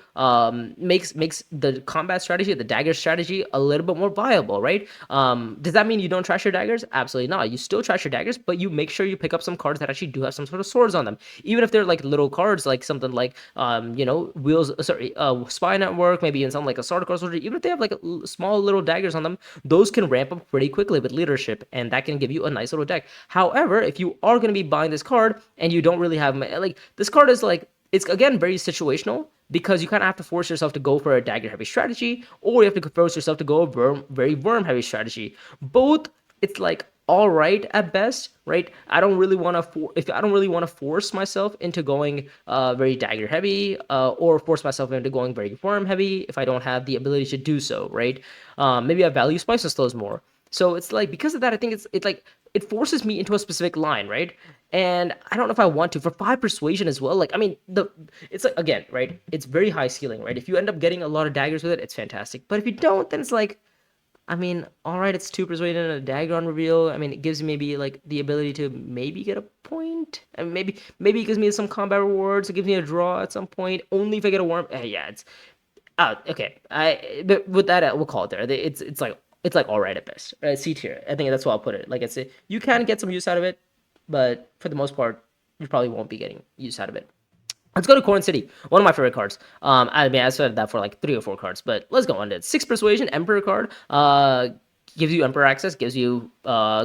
makes the combat strategy, the dagger strategy, a little bit more viable, right? Does that mean you don't trash your daggers? Absolutely not. You still trash your daggers, but you make sure you pick up some cards that actually do have some sort of swords on them, even if they're like little cards, like something like spy network, maybe even something like a sword card soldier. Even if they have like small little daggers on them, those can ramp up pretty quickly with leadership, and that can give you a nice little deck. However, if you are going to be buying this card and you don't really have like this card is like it's again very situational because you kind of have to force yourself to go for a dagger heavy strategy, or you have to force yourself to go very worm heavy strategy. Both it's like all right at best, right? I don't really want to force myself into going very dagger heavy or force myself into going very worm heavy if I don't have the ability to do so, right? Maybe I value spice and slows more. So it's like because of that, I think it's like it forces me into a specific line, right? And I don't know if I want to for 5 persuasion as well. Like I mean, it's like again, right? It's very high ceiling, right? If you end up getting a lot of daggers with it, it's fantastic. But if you don't, then it's like, I mean, all right, it's 2 persuasion and a dagger on reveal. I mean, it gives me maybe like the ability to maybe get a point, and maybe it gives me some combat rewards. It gives me a draw at some point. Only if I get a worm. Yeah, it's okay. But with that, we'll call it there. It's like all right at best. Right? C tier. I think that's what I'll put it. Like I said, you can get some use out of it, but for the most part, you probably won't be getting use out of it. Let's go to Corn City, one of my favorite cards. I mean, I said that for like 3 or 4 cards, but let's go on to it. 6 Persuasion, Emperor card. Gives you Emperor access, gives you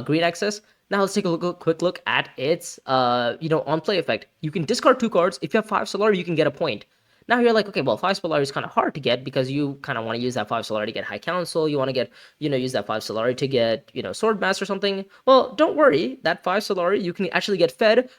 green access. Now let's take a quick look at its on play effect. You can discard 2 cards. If you have 5 Solar, you can get a point. Now you're like, okay, well, 5 Solari is kind of hard to get because you kind of want to use that 5 Solari to get High Council. You want to get, use that 5 Solari to get, Sword Master or something. Well, don't worry. That 5 Solari, you can actually get fed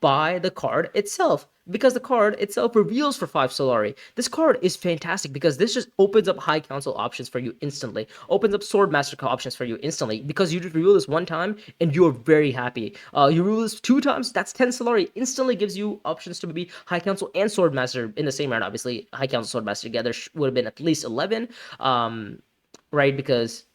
by the card itself, because the card itself reveals for 5 Solari. This card is fantastic because this just opens up High Council options for you instantly. Opens up Sword Master options for you instantly because you just reveal this 1 time and you're very happy. You reveal this 2 times, that's 10 Solari. Instantly gives you options to maybe High Council and Sword Master in the same round. Obviously, High Council Sword Master together would have been at least 11, right? Because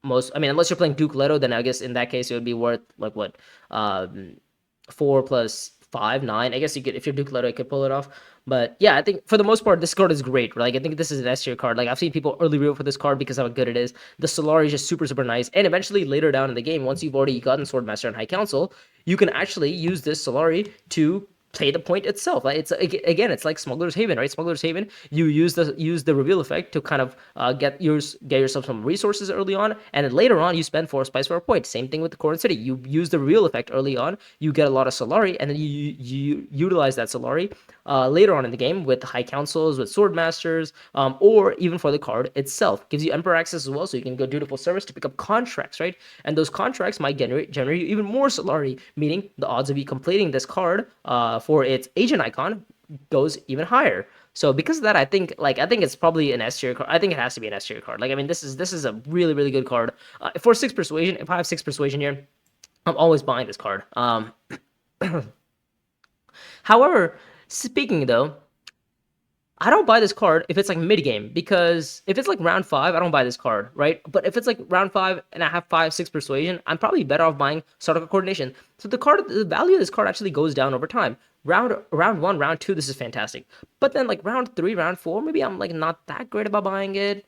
unless you're playing Duke Leto, then I guess in that case it would be worth like what, 4 plus 5, 9. I guess you could, if you're Duke Leto, you could pull it off. But yeah, I think for the most part, this card is great. Like I think this is an S tier card. Like I've seen people early review for this card because of how good it is. The Solari is just super, super nice. And eventually later down in the game, once you've already gotten Swordmaster and High Council, you can actually use this Solari to play the point itself. Like it's like Smuggler's Haven, right? Smuggler's Haven, you use the reveal effect to kind of get yourself some resources early on, and then later on you spend 4 spice for a point. Same thing with the Corn City. You use the reveal effect early on, you get a lot of Solari, and then you utilize that Solari later on in the game with High Councils, with Sword Masters, or even for the card itself. Gives you Emperor access as well, so you can go dutiful service to pick up contracts, right? And those contracts might generate even more Solari, meaning the odds of you completing this card for its agent icon goes even higher. So because of that, I think it's probably an S tier card. I think it has to be an S tier card. Like I mean, this is a really good card. For 6 persuasion, if I have 6 persuasion here, I'm always buying this card. However, speaking though, I don't buy this card if it's like mid game, because if it's like round five, I don't buy this card, right? But if it's like round five and I have 5, 6 persuasion, I'm probably better off buying Sardaukar coordination. So the value of this card actually goes down over time. Round one, round two, this is fantastic. But then like round three, round four, maybe I'm like not that great about buying it.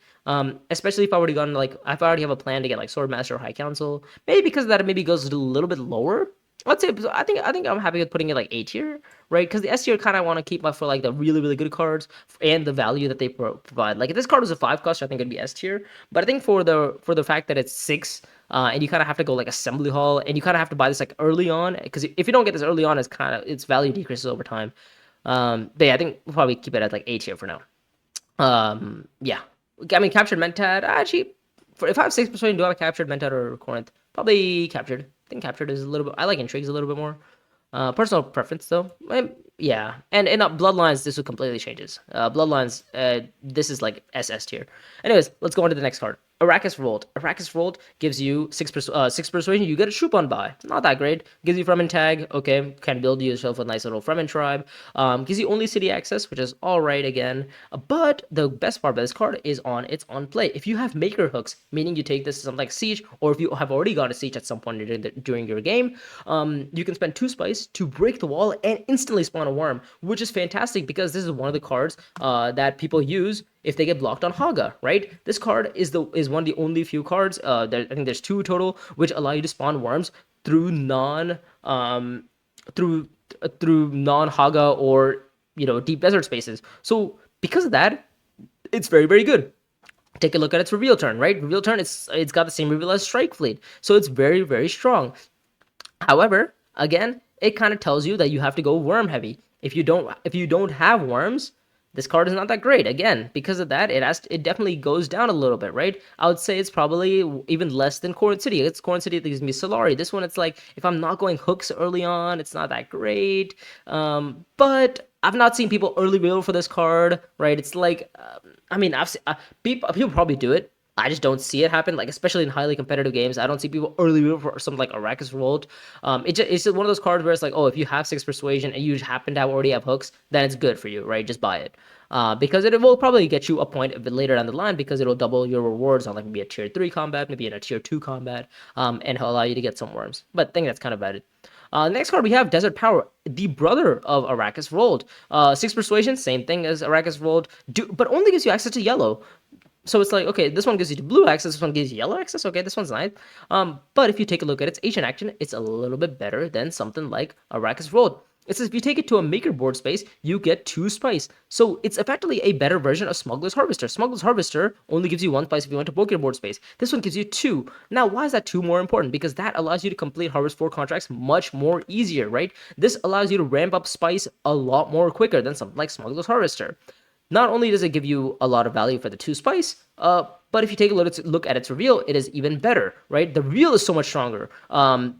Especially if I already gotten like if I already have a plan to get like Swordmaster or High Council. Maybe because of that it maybe goes a little bit lower. Let's say I think I'm happy with putting it like A tier, right? Because the S tier kind of want to keep up for like the really good cards and the value that they provide. Like if this card was a 5 cost, I think it'd be S tier. But I think for the fact that it's 6, and you kind of have to go like Assembly Hall, and you kind of have to buy this like early on, because if you don't get this early on, its value decreases over time. But yeah, I think we'll probably keep it at like A tier for now. Yeah, I mean captured Mentat. Actually, if I have 6 persuasion, do I have captured Mentat or Corinth? Probably captured. I think captured is a little bit. I like intrigues a little bit more. Personal preference though. Yeah, and in bloodlines, this would completely changes. Bloodlines, this is like SS tier. Anyways, let's go on to the next card. Arrakis Revolt. Arrakis Revolt gives you 6 persuasion. You get a troop on buy. Not that great. Gives you Fremen tag. Okay, can build yourself a nice little Fremen tribe. Gives you only city access, which is all right again. But the best part about this card is it's on play. If you have maker hooks, meaning you take this to something like siege, or if you have already got a siege at some point during your game, you can spend 2 spice to break the wall and instantly spawn a worm, which is fantastic because this is one of the cards that people use if they get blocked on Haga, right? This card is one of the only few cards. I think there's 2 total, which allow you to spawn worms through through non Haga or deep desert spaces. So because of that, it's very good. Take a look at its reveal turn, right? Reveal turn, it's got the same reveal as Strike Fleet, so it's very strong. However, again, it kind of tells you that you have to go worm heavy. If you don't have worms, this card is not that great. Again, because of that, it definitely goes down a little bit, right? I would say it's probably even less than Corn City. It's Corn City that gives me Solari. This one, it's like if I'm not going hooks early on, it's not that great. But I've not seen people early reveal for this card, right? It's like, I mean, I've seen, people probably do it. I just don't see it happen, like especially in highly competitive games. I don't see people early reveal for something like Arrakis Revolt. It's just one of those cards where it's like, oh, if you have 6 persuasion and you happen to already have hooks, then it's good for you, right? Just buy it. Because it will probably get you a point a bit later down the line, because it'll double your rewards on like maybe a tier 3 combat, maybe in a tier 2 combat, and it'll allow you to get some worms. But I think that's kind of about it. Next card we have Desert Power, the brother of Arrakis Revolt. 6 persuasion, same thing as Arrakis Revolt, but only gives you access to yellow. So it's like, okay, this one gives you blue access, this one gives you yellow access. Okay, this one's nice. But if you take a look at its ancient action, it's a little bit better than something like Arrakis Revolt. It says if you take it to a maker board space, you get 2 spice. So it's effectively a better version of Smuggler's Harvester. Smuggler's Harvester only gives you 1 spice if you went to poker board space. This one gives you 2. Now, why is that 2 more important? Because that allows you to complete Harvest 4 contracts much more easier, right? This allows you to ramp up spice a lot more quicker than something like Smuggler's Harvester. Not only does it give you a lot of value for the 2 spice, but if you take a look at its reveal, it is even better, right? The reveal is so much stronger,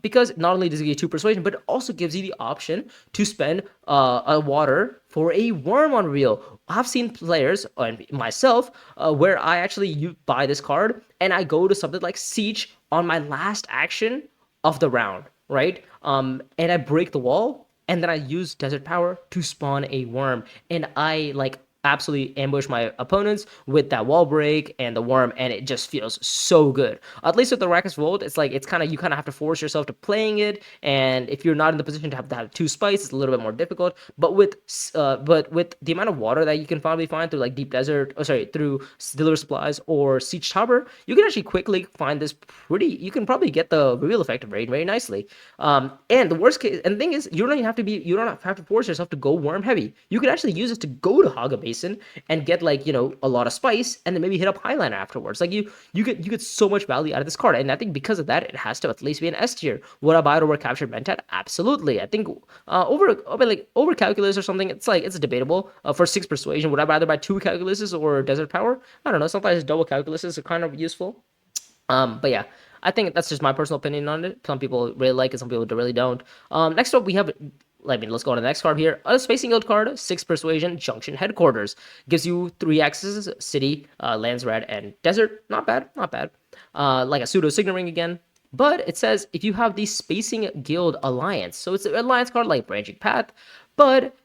because not only does it give you 2 persuasion, but it also gives you the option to spend a water for a worm on reveal. I've seen players, and myself, where I actually buy this card, and I go to something like Siege on my last action of the round, right? And I break the wall, and then I use Desert Power to spawn a worm, and I absolutely ambush my opponents with that wall break and the worm, and it just feels so good. At least with the Arrakis Revolt, it's like you kind of have to force yourself to playing it, and if you're not in the position to have 2 spice, it's a little bit more difficult. But with the amount of water that you can probably find through like deep desert, through deliver supplies or siege tower, you can actually quickly find this you can probably get the reveal effect very nicely. And the worst case, and the thing is, you don't have to force yourself to go worm heavy. You can actually use it to go to Haga Basin and get a lot of spice, and then maybe hit up Highliner afterwards. Like you get so much value out of this card, and I think because of that, it has to at least be an S tier. Would I buy it over Captured Mentat? Absolutely. I think over Calculus or something, it's debatable. For 6 persuasion, would I rather buy 2 Calculuses or Desert Power? I don't know. Sometimes double Calculuses are kind of useful. But yeah, I think that's just my personal opinion on it. Some people really like it, some people really don't. Next up, we have let's go on to the next card here. A Spacing Guild card, 6 Persuasion, Junction Headquarters. Gives you 3 accesses, City, Lands Red, and Desert. Not bad, not bad. Like a pseudo Signet Ring again. But it says if you have the Spacing Guild Alliance, so it's an alliance card like Branching Path, but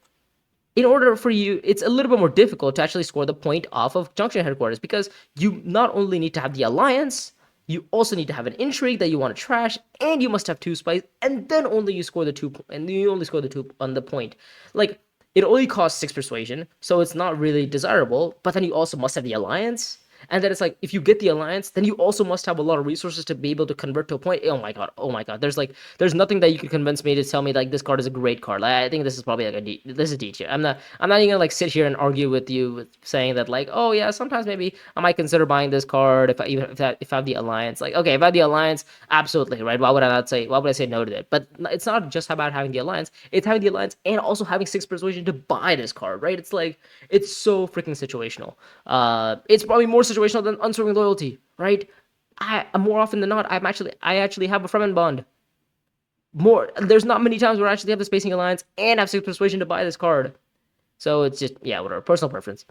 in order for you, it's a little bit more difficult to actually score the point off of Junction Headquarters because you not only need to have the alliance, you also need to have an intrigue that you want to trash, and you must have 2 spies, and then only you score the 2, and you only score the 2 on the point. Like, it only costs 6 persuasion, so it's not really desirable, but then you also must have the alliance. And then it's like, if you get the alliance, then you also must have a lot of resources to be able to convert to a point. Oh my god, oh my god. There's nothing that you can convince me to tell me like this card is a great card. Like, I think this is probably like this is D tier. I'm not even gonna like sit here and argue with you with saying that like, oh yeah, sometimes maybe I might consider buying this card if I have the alliance. Like, okay, if I have the alliance, absolutely, right? Why would I say no to it? But it's not just about having the alliance. It's having the alliance and also having 6 persuasion to buy this card, right? It's like, it's so freaking situational. It's probably more situational than unswerving loyalty, right? I more often than not, I actually have a Fremen bond. There's not many times where I actually have the Spacing Alliance and have 6 persuasion to buy this card. So it's just, yeah, whatever, personal preference.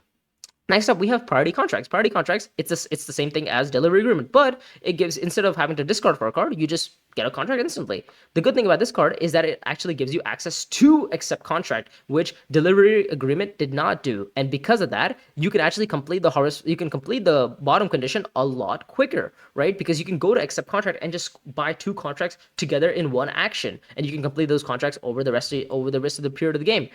Next up, we have priority contracts. Priority contracts, it's the same thing as delivery agreement, but it gives, instead of having to discard for a card, you just get a contract instantly. The good thing about this card is that it actually gives you access to accept contract, which delivery agreement did not do. And because of that, you can actually complete the bottom condition a lot quicker, right? Because you can go to accept contract and just buy 2 contracts together in one action, and you can complete those contracts over the rest of the period of the game.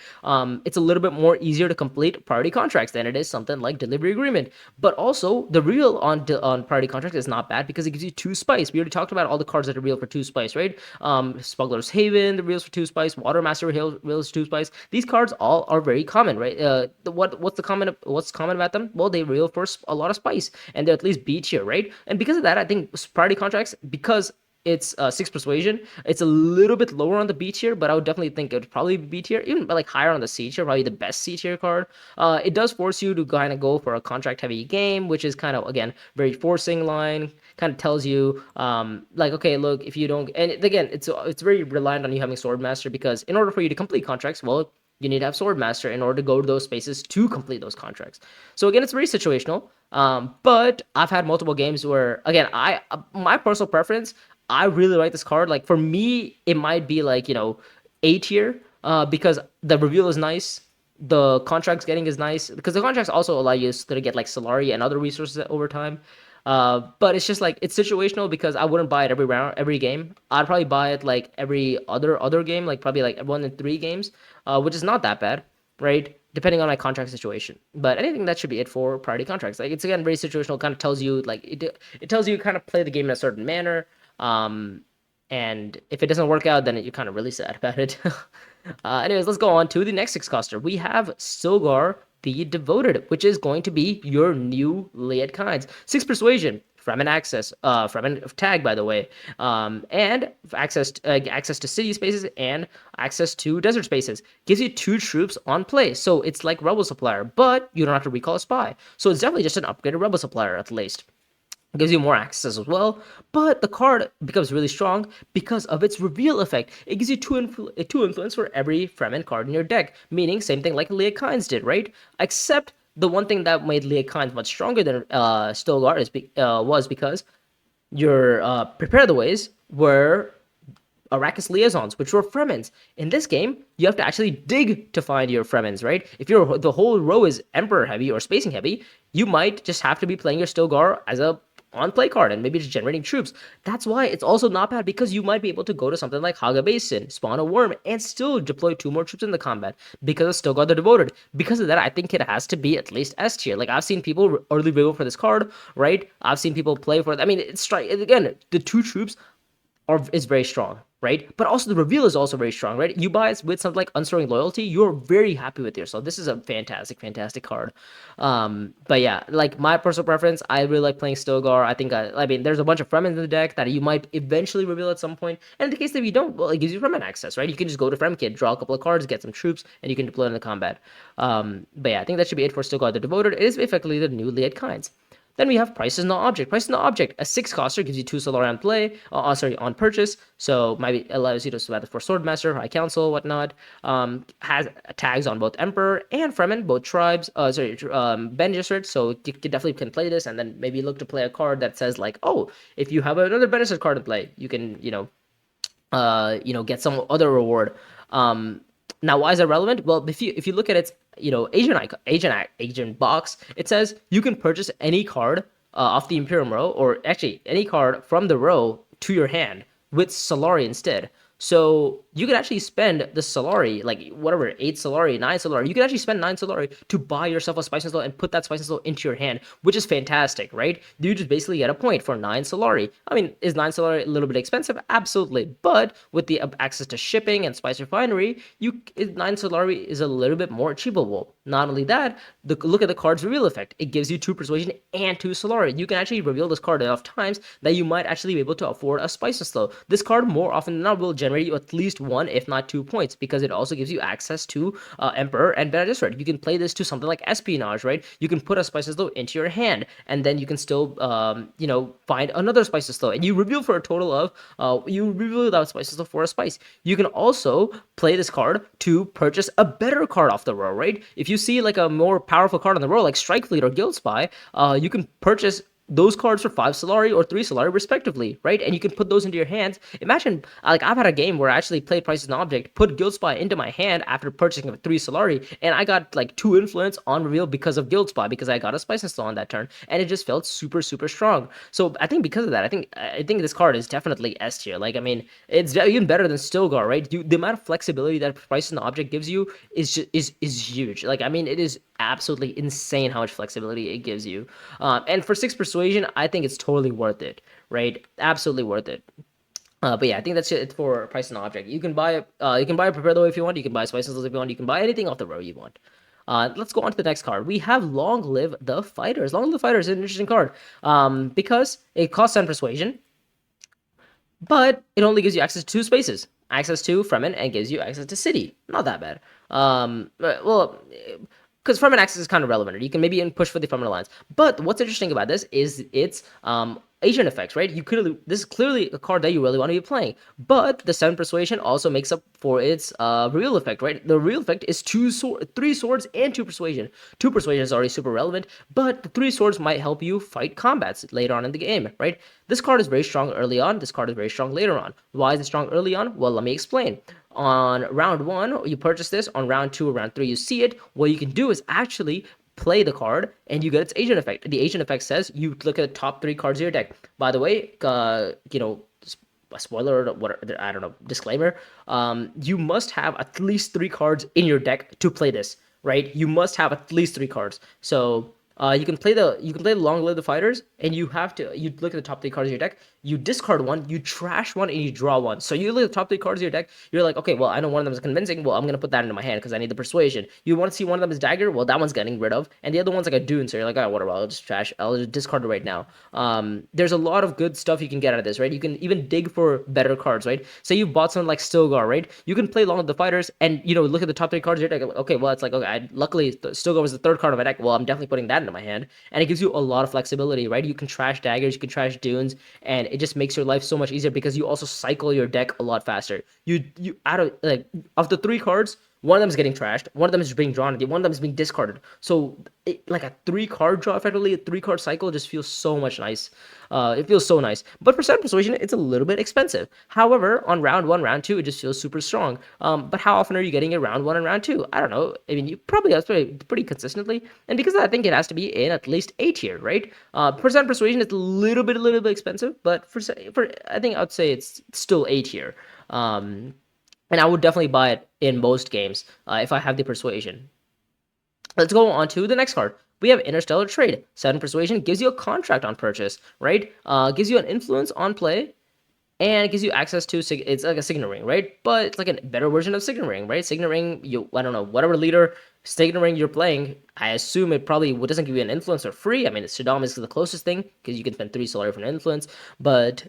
It's a little bit more easier to complete priority contracts than it is something like delivery agreement. But also, the real on priority contract is not bad because it gives you 2 spice. We already talked about all the cards that are real for 2 spice, right? Smuggler's Haven, the reals for 2 spice. Watermaster reals 2 spice. These cards all are very common, right? What's common about them? Well, they reel for a lot of spice, and they're at least B tier, right? And because of that, I think priority contracts, because it's 6 persuasion, it's a little bit lower on the B tier, but I would definitely think it would probably be B tier, even like higher on the C tier, probably the best C tier card. It does force you to kind of go for a contract heavy game, which is kind of, again, very forcing line. Kind of tells you, like, okay, look, if you don't, and again, it's very reliant on you having Swordmaster, because in order for you to complete contracts, well, you need to have Swordmaster in order to go to those spaces to complete those contracts. So again, it's very situational. But I've had multiple games where, again, my personal preference, I really like this card. Like, for me, it might be like, A tier, because the reveal is nice. The contracts getting is nice, because the contracts also allow you to get like Solari and other resources over time. But it's just like, it's situational because I wouldn't buy it every round, every game. I'd probably buy it like every other game, like probably like 1 in 3 games, which is not that bad, right? Depending on my contract situation. But I think that should be it for priority contracts. Like, it's again very situational. Kind of tells you like it tells you kind of play the game in a certain manner. And if it doesn't work out, then you're kind of really sad about it. Anyways, let's go on to the next 6 coster. We have Stilgar the Devoted, which is going to be your new Liet Kinds. 6 persuasion, Fremen access, Fremen tag, by the way, and access to city spaces and access to desert spaces. Gives you 2 troops on play, so it's like Rebel Supplier, but you don't have to recall a spy. So it's definitely just an upgraded Rebel Supplier at least. It gives you more access as well, but the card becomes really strong because of its reveal effect. It gives you 2 influence for every Fremen card in your deck, meaning same thing like Liet Kynes did, right? Except the one thing that made Liet Kynes much stronger than Stilgar was because your Prepare the Ways were Arrakis liaisons, which were Fremens. In this game, you have to actually dig to find your Fremens, right? If the whole row is Emperor heavy or Spacing heavy, you might just have to be playing your Stilgar as a on-play card and maybe just generating troops. That's why it's also not bad, because you might be able to go to something like Haga Basin, spawn a worm, and still deploy 2 more troops in the combat because of Stilgar the Devoted. Because of that, I think it has to be at least S tier. Like, I've seen people early reveal for this card, right? I've seen people play for it. I mean, again, the 2 troops is very strong, right? But also the reveal is also very strong, right? You buy it with something like Unswerving Loyalty, you're very happy with yourself. This is a fantastic card. But yeah, like, my personal preference, I really like playing Stilgar. I mean, there's a bunch of Fremen in the deck that you might eventually reveal at some point. And in the case that you don't, well, it gives you Fremen access, right? You can just go to Fremkit, draw a couple of cards, get some troops, and you can deploy in the combat. But yeah, I think that should be it for Stilgar the Devoted. It is effectively the new Liet Kynes. Then we have Price is Not Object. Price is Not Object. A 6 coster gives you 2 Solari on play, on purchase. So maybe allows you to sweat for Swordmaster, High Council, whatnot. Has tags on both Emperor and Fremen, both tribes. Ben Gesserit. So you definitely can play this, and then maybe look to play a card that says like, oh, if you have another Ben Gesserit card to play, you can get some other reward. Now, why is that relevant? Well, if you look at its agent box, it says you can purchase any card off the Imperium row, or actually any card from the row to your hand with Solari instead. So you could actually spend the Solari, like whatever, 8 Solari, 9 Solari. You could actually spend 9 Solari to buy yourself a Spice and Slow and put that Spice and Slow into your hand, which is fantastic, right? You just basically get a point for 9 Solari. I mean, is 9 Solari a little bit expensive? Absolutely. But with the access to shipping and Spice Refinery, 9 Solari is a little bit more achievable. Not only that, look at the card's reveal effect. It gives you 2 Persuasion and 2 Solari. You can actually reveal this card enough times that you might actually be able to afford a Spice and Slow. This card, more often than not, will generate you at least 1, if not 2 points, because it also gives you access to Emperor and Bene Gesserit. You can play this to something like Espionage, right? You can put a Spice and Slow into your hand, and then you can still, find another Spice and Slow, and you reveal for a total of, you reveal that Spice and Slow for a Spice. You can also play this card to purchase a better card off the row, right? If you see like a more powerful card on the row, like Strike Fleet or Guild Spy, you can purchase those cards for 5 Solari or 3 Solari respectively, right? And you can put those into your hands. Imagine, like, I've had a game where I actually played Price is an Object, put Guild Spy into my hand after purchasing a 3 Solari, and I got like 2 influence on reveal because of Guild Spy, because I got a Spice and Slow on that turn, and it just felt super, super strong. So I think because of that, I think this card is definitely S tier. Like, I mean, it's even better than Stilgar, right? The amount of flexibility that Price is an Object gives you is huge. Like, I mean, it is absolutely insane how much flexibility it gives you. And for 6 Persuasion, I think it's totally worth it, right? Absolutely worth it. But yeah, I think that's it for Price and Object. You can buy a Prepare the Way if you want. You can buy Spices if you want. You can buy anything off the row you want. Let's go on to the next card. We have Long Live the Fighters. Long Live the Fighters is an interesting card because it costs 10 Persuasion, but it only gives you access to 2 spaces. Access to Fremen and gives you access to City. Not that bad. Well, because Fremen access is kind of relevant. You can maybe even push for the Fremen alliance. But what's interesting about this is its agent effects, right? This is clearly a card that you really want to be playing. But the 7 Persuasion also makes up for its real effect, right? The real effect is 3 swords and 2 Persuasion. 2 Persuasion is already super relevant, but the 3 swords might help you fight combats later on in the game, right? This card is very strong early on. This card is very strong later on. Why is it strong early on? Well, let me explain. On round 1, you purchase this. On round 2 or round 3, you see it. What you can do is actually play the card and you get its agent effect. The agent effect says you look at the top 3 cards of your deck. By the way, a spoiler, I don't know, disclaimer, you must have at least 3 cards in your deck to play this, right? You must have at least 3 cards. So you can play the Long Live the Fighters, and you look at the top 3 cards of your deck, you discard 1, you trash 1, and you draw 1. So you look at the top 3 cards of your deck, you're like, okay, well, I know one of them is convincing, well, I'm gonna put that into my hand because I need the Persuasion. You want to see one of them is Dagger, well, that one's getting rid of, and the other one's like a Dune, so you're like, oh, whatever, I'll just discard it right now. There's a lot of good stuff you can get out of this, right? You can even dig for better cards, right? Say you bought something like Stilgar, right? You can play Long Live the Fighters, and look at the top 3 cards of your deck. Okay, well, it's like, okay, luckily Stilgar was the 3rd card of my deck. Well, I'm definitely putting that into my hand, and it gives you a lot of flexibility, right? You can trash daggers, you can trash dunes, and it just makes your life so much easier because you also cycle your deck a lot faster. You out of the 3 cards, one of them is getting trashed, one of them is being drawn, one of them is being discarded. So like a 3 card draw, effectively a 3 card cycle, just feels so much nice. It feels so nice. But for 7 Persuasion, it's a little bit expensive. However, on round 1, round 2, it just feels super strong. But how often are you getting it round 1 and round 2? I don't know. I mean, you probably have to pretty consistently. And because of that, I think it has to be in at least A tier, right? For 7 Persuasion, it's a little bit expensive, but for I think I would say it's still A tier. And I would definitely buy it in most games if I have the Persuasion. Let's go on to the next card. We have Interstellar Trade. 7 Persuasion gives you a contract on purchase, right? Gives you an influence on play, and it gives you access to, it's like a Signet Ring, right? But it's like a better version of Signet Ring, right? Signet Ring, I don't know, whatever leader Signet Ring you're playing, I assume it probably doesn't give you an influence for free. I mean, Saddam is the closest thing, because you can spend 3 Solari for an influence, but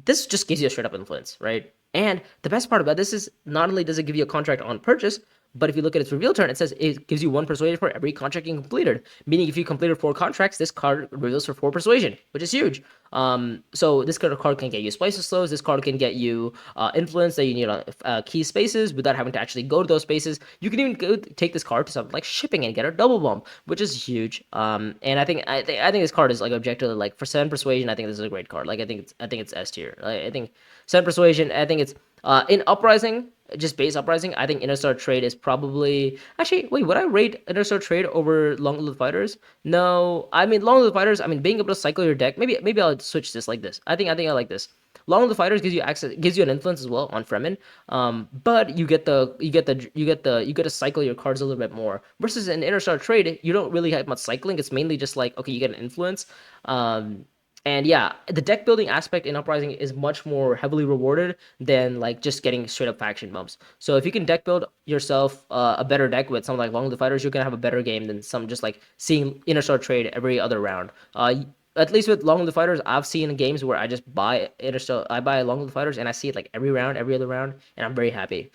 this just gives you a straight up influence, right? And the best part about this is not only does it give you a contract on purchase, But if you look at its reveal turn, it says it gives you 1 persuasion for every contract you completed. Meaning, if you completed 4 contracts, this card reveals for 4 persuasion, which is huge. So this card can get you spices slows. This card can get you influence that you need on key spaces without having to actually go to those spaces. You can even take this card to something like shipping and get a double bump, which is huge. And I think this card is like objectively like for 7 persuasion. I think this is a great card. Like I think it's S tier. I think 7 persuasion. I think it's in uprising. Just base uprising, I think Interstar Trade is probably actually. Wait, would I rate Interstar Trade over Long Live Fighters? No, I mean Long Live Fighters. I mean being able to cycle your deck. Maybe I'll switch this like this. I think I like this. Long Live Fighters gives you access, gives you an influence as well on Fremen. But you get to cycle your cards a little bit more. Versus in Interstar Trade, you don't really have much cycling. It's mainly just like okay, you get an influence. And yeah, the deck building aspect in Uprising is much more heavily rewarded than like just getting straight up faction bumps. So if you can deck build yourself a better deck with something like Long Live Fighters, you're gonna have a better game than some just like seeing Interstar Trade every other round. At least with Long Live Fighters, I've seen games where I just buy Interstar, I buy Long Live Fighters, and I see it like every round, every other round, and I'm very happy.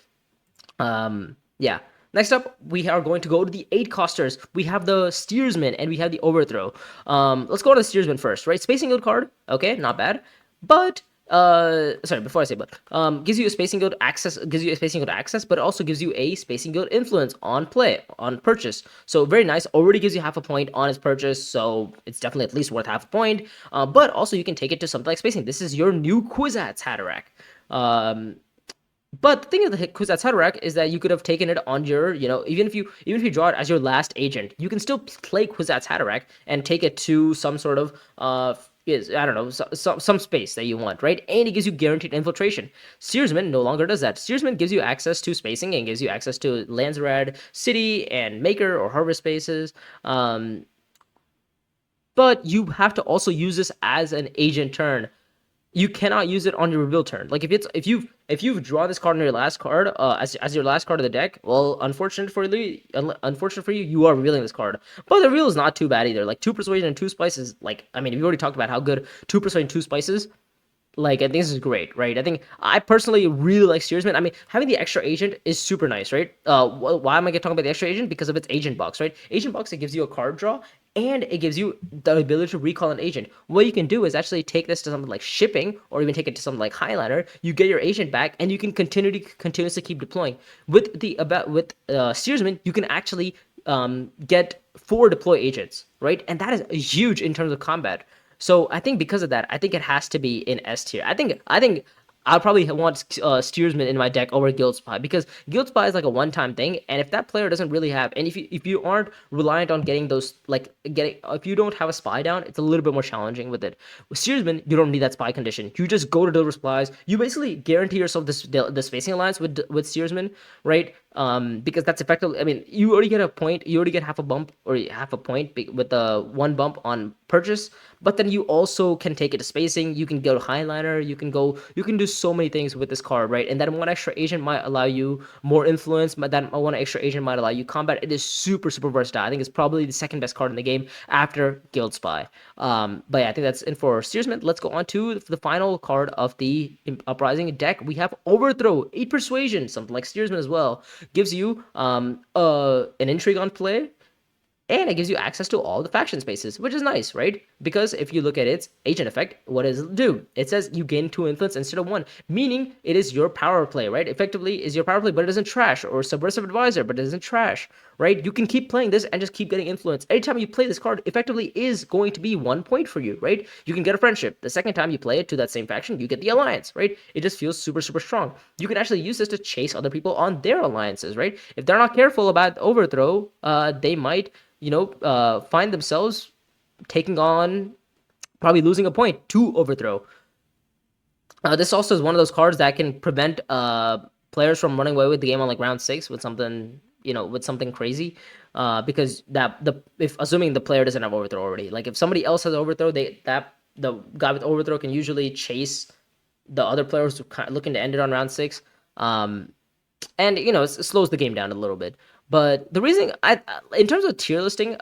Yeah. Next up, we are going to go to the 8 costers. We have the Steersman and we have the Overthrow. Let's go to the Steersman first, right? Spacing Guild card, okay, not bad. But sorry, before I say but, gives you a Spacing Guild access, but it also gives you a Spacing Guild influence on play, on purchase. So very nice. Already gives you half a point on its purchase, so it's definitely at least worth half a point. But also you can take it to something like Spacing. This is your new Kwisatz Haderach. But the thing with the Kwisatz Haderach is that you could have taken it on your, even if you draw it as your last agent, you can still play Kwisatz Haderach and take it to some sort of I don't know, some space that you want, right? And it gives you guaranteed infiltration. Steersman no longer does that. Steersman gives you access to spacing and gives you access to Landsrad City and Maker or Harvest spaces. But you have to also use this as an agent turn. You cannot use it on your reveal turn. Like if you've drawn this card on your last card as your last card of the deck, well, unfortunate for you, you are revealing this card. But the reveal is not too bad either. Like 2 persuasion and 2 spices. Like I mean, we already talked about how good 2 persuasion 2 spices. Like, I think this is great, right? I personally really like Steersman. I mean, having the extra agent is super nice, right? Why am I talking about the extra agent? Because of its agent box, right? Agent box, it gives you a card draw, and it gives you the ability to recall an agent. What you can do is actually take this to something like shipping, or even take it to something like Highliner. You get your agent back, and you can continuously keep deploying. With Steersman, you can actually get 4 deploy agents, right? And that is huge in terms of combat. So I think because of that, I think it has to be in S tier. I think I'll probably want Steersman in my deck over Guild Spy, because Guild Spy is like a one-time thing, and if that player doesn't really have, and if you aren't reliant on getting those, like if you don't have a spy down, it's a little bit more challenging with it. With Steersman, you don't need that spy condition. You just go to deliver supplies. You basically guarantee yourself the spacing alliance with Steersman, right? Because that's effective. I mean, you already get a point. You already get half a bump or half a point with the 1 bump on purchase. But then you also can take it to spacing. You can go to Highliner. You can do so many things with this card, right? And then 1 extra agent might allow you more influence. But then 1 extra agent might allow you combat. It is super, super versatile. I think it's probably the second best card in the game after Guild Spy. But yeah, I think that's in for Steersman. Let's go on to the final card of the Uprising deck. We have Overthrow, 8 Persuasion, something like Steersman as well. Gives you an intrigue on play, and it gives you access to all the faction spaces, which is nice, right? Because if you look at its agent effect, what does it do? It says you gain 2 influence instead of 1, meaning it is your power play, right? Effectively is your power play, but it doesn't trash, or Subversive Advisor, but it doesn't trash, right? You can keep playing this and just keep getting influence. Anytime you play this card, effectively is going to be 1 point for you, right? You can get a friendship. The second time you play it to that same faction, you get the alliance, right? It just feels super, super strong. You can actually use this to chase other people on their alliances, right? If they're not careful about Overthrow, they might find themselves taking on, probably losing a point to Overthrow. This also is one of those cards that can prevent players from running away with the game on like round 6 with something, with something crazy. Because if assuming the player doesn't have Overthrow already, like if somebody else has Overthrow, the guy with Overthrow can usually chase the other players looking to end it on round 6. And it slows the game down a little bit. But the reason in terms of tier listing,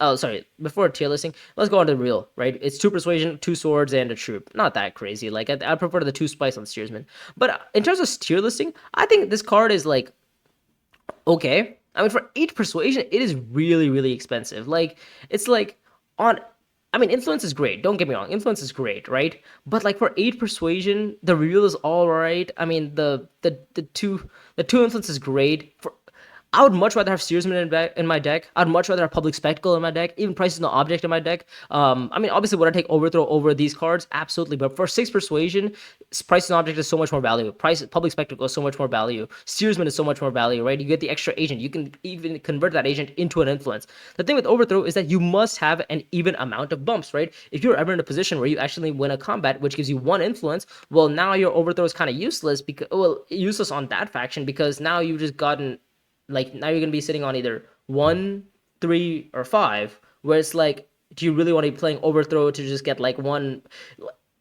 before tier listing, let's go on to the real, right? It's 2 persuasion, 2 swords, and a troop. Not that crazy. Like I prefer the 2 spice on Steersman. But in terms of tier listing, I think this card is like okay. I mean, for 8 persuasion, it is really, really expensive. Like, it's like on. I mean, influence is great. Don't get me wrong. Influence is great, right? But like for 8 persuasion, the reveal is all right. I mean, the two influence is great. For I would much rather have steersman in my deck. I'd much rather have public spectacle in my deck. Even price is no object in my deck. I mean, obviously, would I take overthrow over these cards? Absolutely. But for 6 persuasion, price is no object is so much more value. Price public spectacle is so much more value. Steersman is so much more value, right? You get the extra agent. You can even convert that agent into an influence. The thing with overthrow is that you must have an even amount of bumps, right? If you're ever in a position where you actually win a combat, which gives you 1 influence, well, now your overthrow is kind of useless because useless on that faction because now you've just gotten like now you're gonna be sitting on either 1, 3, or 5. Where it's like, do you really want to be playing overthrow to just get like one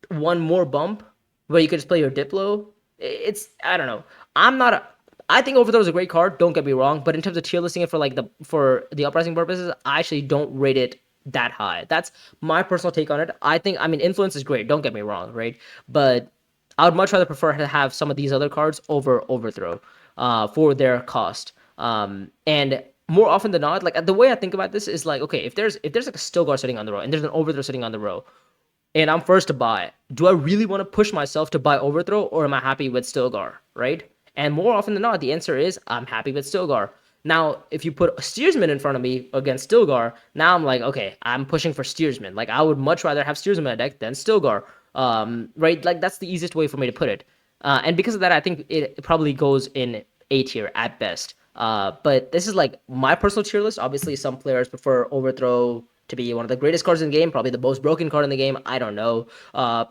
more bump where you could just play your Diplo? It's I don't know. I'm not a. I think overthrow is a great card. Don't get me wrong, but in terms of tier listing it for the uprising purposes, I actually don't rate it that high. That's my personal take on it. I mean influence is great. Don't get me wrong, right? But I would much rather prefer to have some of these other cards over overthrow for their cost. And more often than not, like the way I think about this is like, okay, if there's like a Stilgar sitting on the row and there's an overthrow sitting on the row, and I'm first to buy, do I really want to push myself to buy overthrow, or am I happy with Stilgar, right? And more often than not, the answer is I'm happy with Stilgar. Now, if you put a steersman in front of me against Stilgar, now I'm like, okay, I'm pushing for steersman. Like I would much rather have steersman in my deck than Stilgar. Right? Like that's the easiest way for me to put it. And because of that, I think it probably goes in A tier at best. But this is like my personal tier list. Obviously, some players prefer overthrow to be one of the greatest cards in the game, probably the most broken card in the game. I don't know.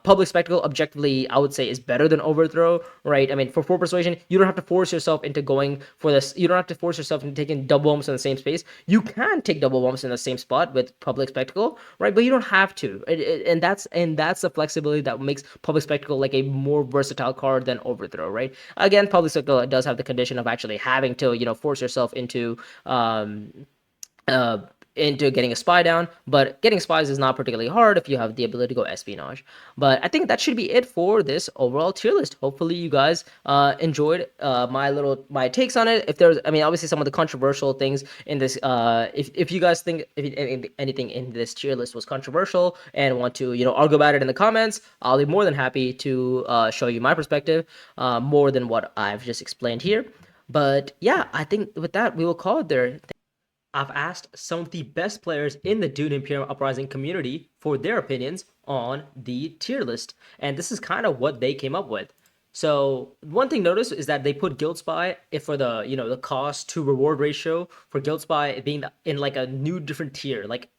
Public spectacle, objectively, I would say is better than overthrow, right? I mean, for 4 persuasion, you don't have to force yourself into going for this. You don't have to force yourself into taking double bumps in the same space. You can take double bumps in the same spot with public spectacle, right? But you don't have to, and that's the flexibility that makes public spectacle like a more versatile card than overthrow, right? Again, public spectacle does have the condition of actually having to force yourself uh, into getting a spy down, but getting spies is not particularly hard if you have the ability to go espionage. But I think that should be it for this overall tier list. Hopefully you guys enjoyed my takes on it. If there's, I mean, obviously some of the controversial things in this, if you guys think if anything in this tier list was controversial and want to argue about it in the comments, I'll be more than happy to show you my perspective more than what I've just explained here. But yeah, I think with that we will call it there. I've asked some of the best players in the DUNE Imperium Uprising community for their opinions on the tier list, and this is kind of what they came up with. So one thing notice is that they put Guild Spy if for the cost to reward ratio for Guild Spy being in like a new different tier. Like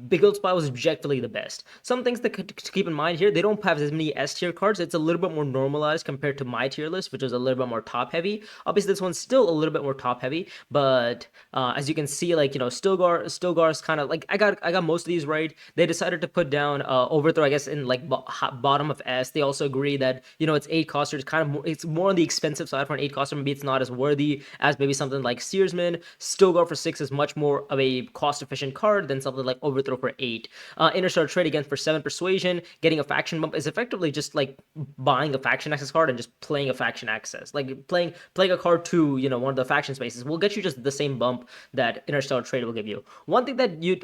Big Gold Spy was objectively the best. Some things to keep in mind here, they don't have as many S tier cards. It's a little bit more normalized compared to my tier list, which was a little bit more top heavy. Obviously, this one's still a little bit more top heavy, but as you can see, like Stilgar's kind of like I got most of these right. They decided to put down Overthrow, I guess, in like bottom of S. They also agree that it's 8 coster. It's more on the expensive side for an 8 coster. Maybe it's not as worthy as maybe something like Steersman. Stilgar for 6 is much more of a cost efficient card than something like Overthrow for 8. Interstellar Trade again for 7 persuasion. Getting a faction bump is effectively just like buying a faction access card and just playing a faction access. Like playing a card to one of the faction spaces will get you just the same bump that Interstellar Trade will give you. One thing that you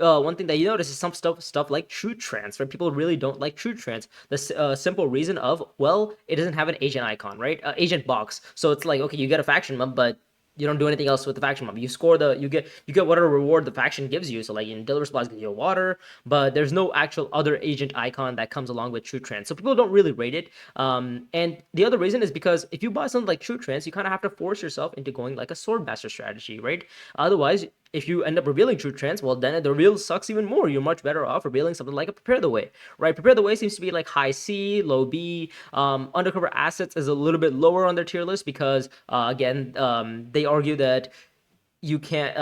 notice is some stuff like True Transfer. People really don't like True Trans. The simple reason of, well, it doesn't have an agent icon, right? Agent box. So it's like, okay, you get a faction bump, but you don't do anything else with the faction mob. You get whatever reward the faction gives you. So like Deliver Supplies gives you a water, but there's no actual other agent icon that comes along with True Trans. So people don't really rate it. And the other reason is because if you buy something like True Trans, you kind of have to force yourself into going like a Swordmaster strategy, right? Otherwise, if you end up revealing True Trans, well, then the reveal sucks even more. You're much better off revealing something like a Prepare the Way, right? Prepare the Way seems to be like high C, low B. Undercover Assets is a little bit lower on their tier list because, again, they argue that you can't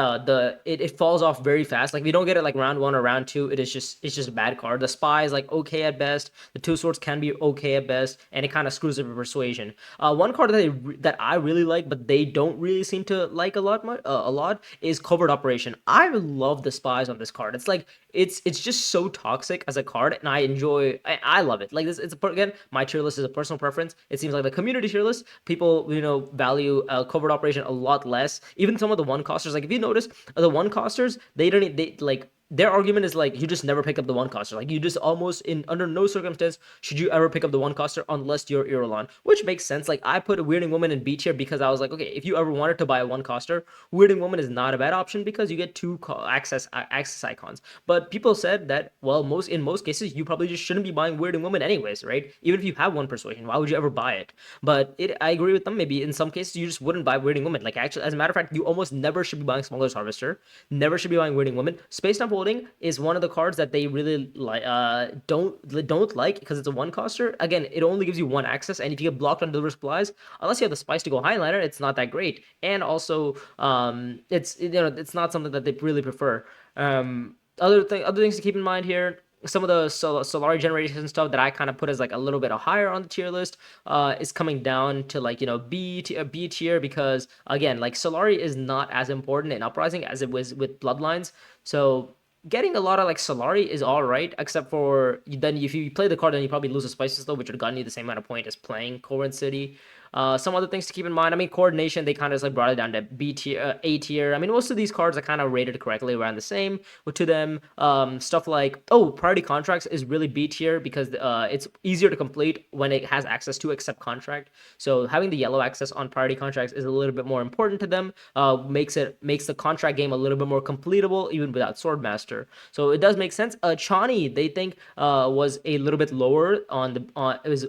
it falls off very fast. Like if you don't get it like round 1 or round 2, it's just a bad card. The Spy is like okay at best. The Two Swords can be okay at best, and it kind of screws up your persuasion. One card that I really like, but they don't really seem to like a lot is Covert Operation. I love the Spies on this card. It's like it's just so toxic as a card, and I love it. Like this, again, my tier list is a personal preference. It seems like the community tier list, people value Covert Operation a lot less. Even some of the one costers. Like if you notice, the one costers, they like their argument is like you just never pick up the one coster. Like you just almost in under no circumstance should you ever pick up the one coster unless you're Irulan, which makes sense. Like I put a Weirding Woman in B tier because I was like, okay, if you ever wanted to buy a one coster, Weirding Woman is not a bad option because you get two access icons. But people said that well, in most cases you probably just shouldn't be buying Weirding Woman anyways, right? Even if you have one persuasion, why would you ever buy it? But I agree with them. Maybe in some cases you just wouldn't buy Weirding Woman. Like actually, as a matter of fact, you almost never should be buying Smuggler's Harvester. Never should be buying Weirding Woman. Space Stamp Holding is one of the cards that they really like don't like because it's a one coster. Again, it only gives you one access, and if you get blocked on deliver supplies, unless you have the spice to go highlighter, it's not that great. And also, it's not something that they really prefer. Other things to keep in mind here. Some of the Solari generation stuff that I kind of put as like a little bit higher on the tier list is coming down to like B tier because again like Solari is not as important in Uprising as it was with Bloodlines. So getting a lot of like Solari is all right, except for then if you play the card, then you probably lose the Spices though, which would have gotten you the same amount of point as playing Corin City. Some other things to keep in mind. I mean, coordination, they kind of just like brought it down to B tier, A tier. I mean, most of these cards are kind of rated correctly around the same. But to them, stuff like priority contracts is really B tier because it's easier to complete when it has access to accept contract. So having the yellow access on priority contracts is a little bit more important to them. Makes the contract game a little bit more completable even without Swordmaster. So it does make sense. Chani, they think was a little bit lower it was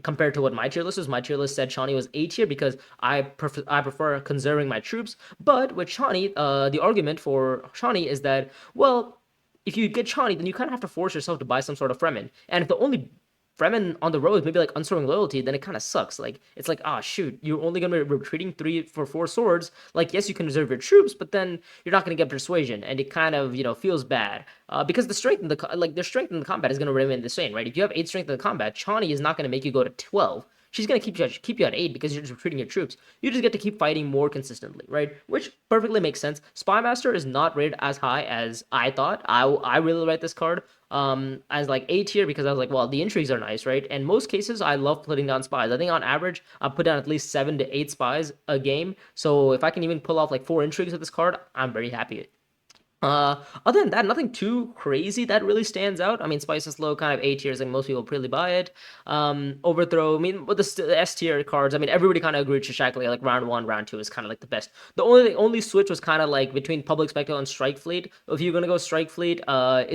compared to what my tier list was. My tier list said Chani was A tier because I prefer conserving my troops. But with Chani, the argument for Chani is that, well, if you get Chani, then you kind of have to force yourself to buy some sort of Fremen. And if the only Fremen on the road is maybe like Unswerving Loyalty, then it kind of sucks. Like, it's like, shoot, you're only going to be retreating 3 for 4 swords. Like, yes, you can reserve your troops, but then you're not going to get Persuasion, and it kind of, feels bad. Because their strength in the combat is going to remain the same, right? If you have 8 strength in the combat, Chani is not going to make you go to 12. She's going to keep you at 8 because you're just retreating your troops. You just get to keep fighting more consistently, right? Which perfectly makes sense. Spymaster is not rated as high as I thought. I really like this card as like A tier because I was like, well, the intrigues are nice, right? And most cases, I love putting down spies. I think on average, I put down at least 7 to 8 spies a game. So if I can even pull off like 4 intrigues with this card, I'm very happy. Other than that, nothing too crazy that really stands out. I mean, Spice is low, kind of A tiers, like most people really buy it. Overthrow, I mean, with the S tier cards, I mean, everybody kind of agreed shakily, like round 1, round 2 is kind of like the best. The only switch was kind of like between Public Spectacle and Strike Fleet. If you're gonna go Strike Fleet,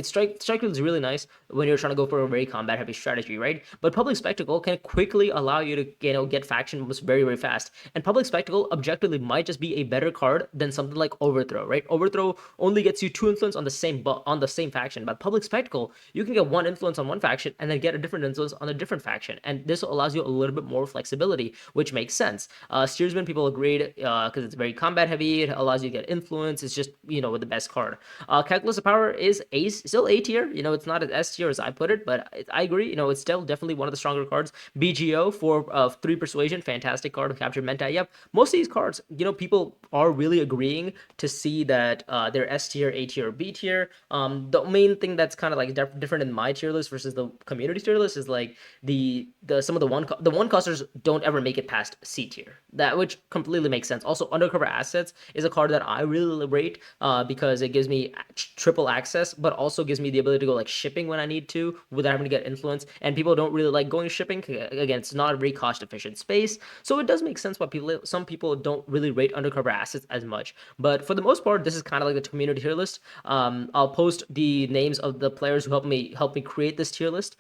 Strike Fleet is really nice when you're trying to go for a very combat heavy strategy, right? But Public Spectacle can quickly allow you to get faction moves very very fast. And Public Spectacle objectively might just be a better card than something like Overthrow, right? Overthrow only gets you 2 influence on the same faction, but Public Spectacle you can get 1 influence on one faction and then get a different influence on a different faction, and this allows you a little bit more flexibility, which makes sense. Steersman, people agreed because it's very combat heavy, it allows you to get influence, it's just with the best card. Calculus of Power is still A tier, it's not as S tier as I put it, but I agree, it's still definitely one of the stronger cards. BGO for 3 persuasion, fantastic card. Capture Menta, yep. Most of these cards, people are really agreeing to see that they're S tier, A tier, or B tier. The main thing that's kind of like different in my tier list versus the community tier list is like the some of the one costers don't ever make it past C tier. That which completely makes sense. Also, Undercover Assets is a card that I really rate because it gives me triple access, but also gives me the ability to go like shipping when I need to without having to get influence. And people don't really like going shipping. Again, it's not a very cost efficient space, so it does make sense why some people don't really rate Undercover Assets as much. But for the most part, this is kind of like the community tier list. I'll post the names of the players who helped me create this tier list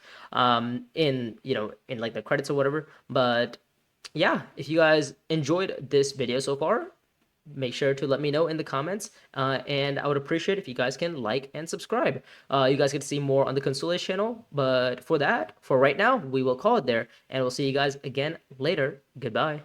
in like the credits or whatever. But yeah, if you guys enjoyed this video so far, make sure to let me know in the comments, and I would appreciate if you guys can like and subscribe. You guys get to see more on the Consoles channel, but for right now, we will call it there, and we'll see you guys again later. Goodbye.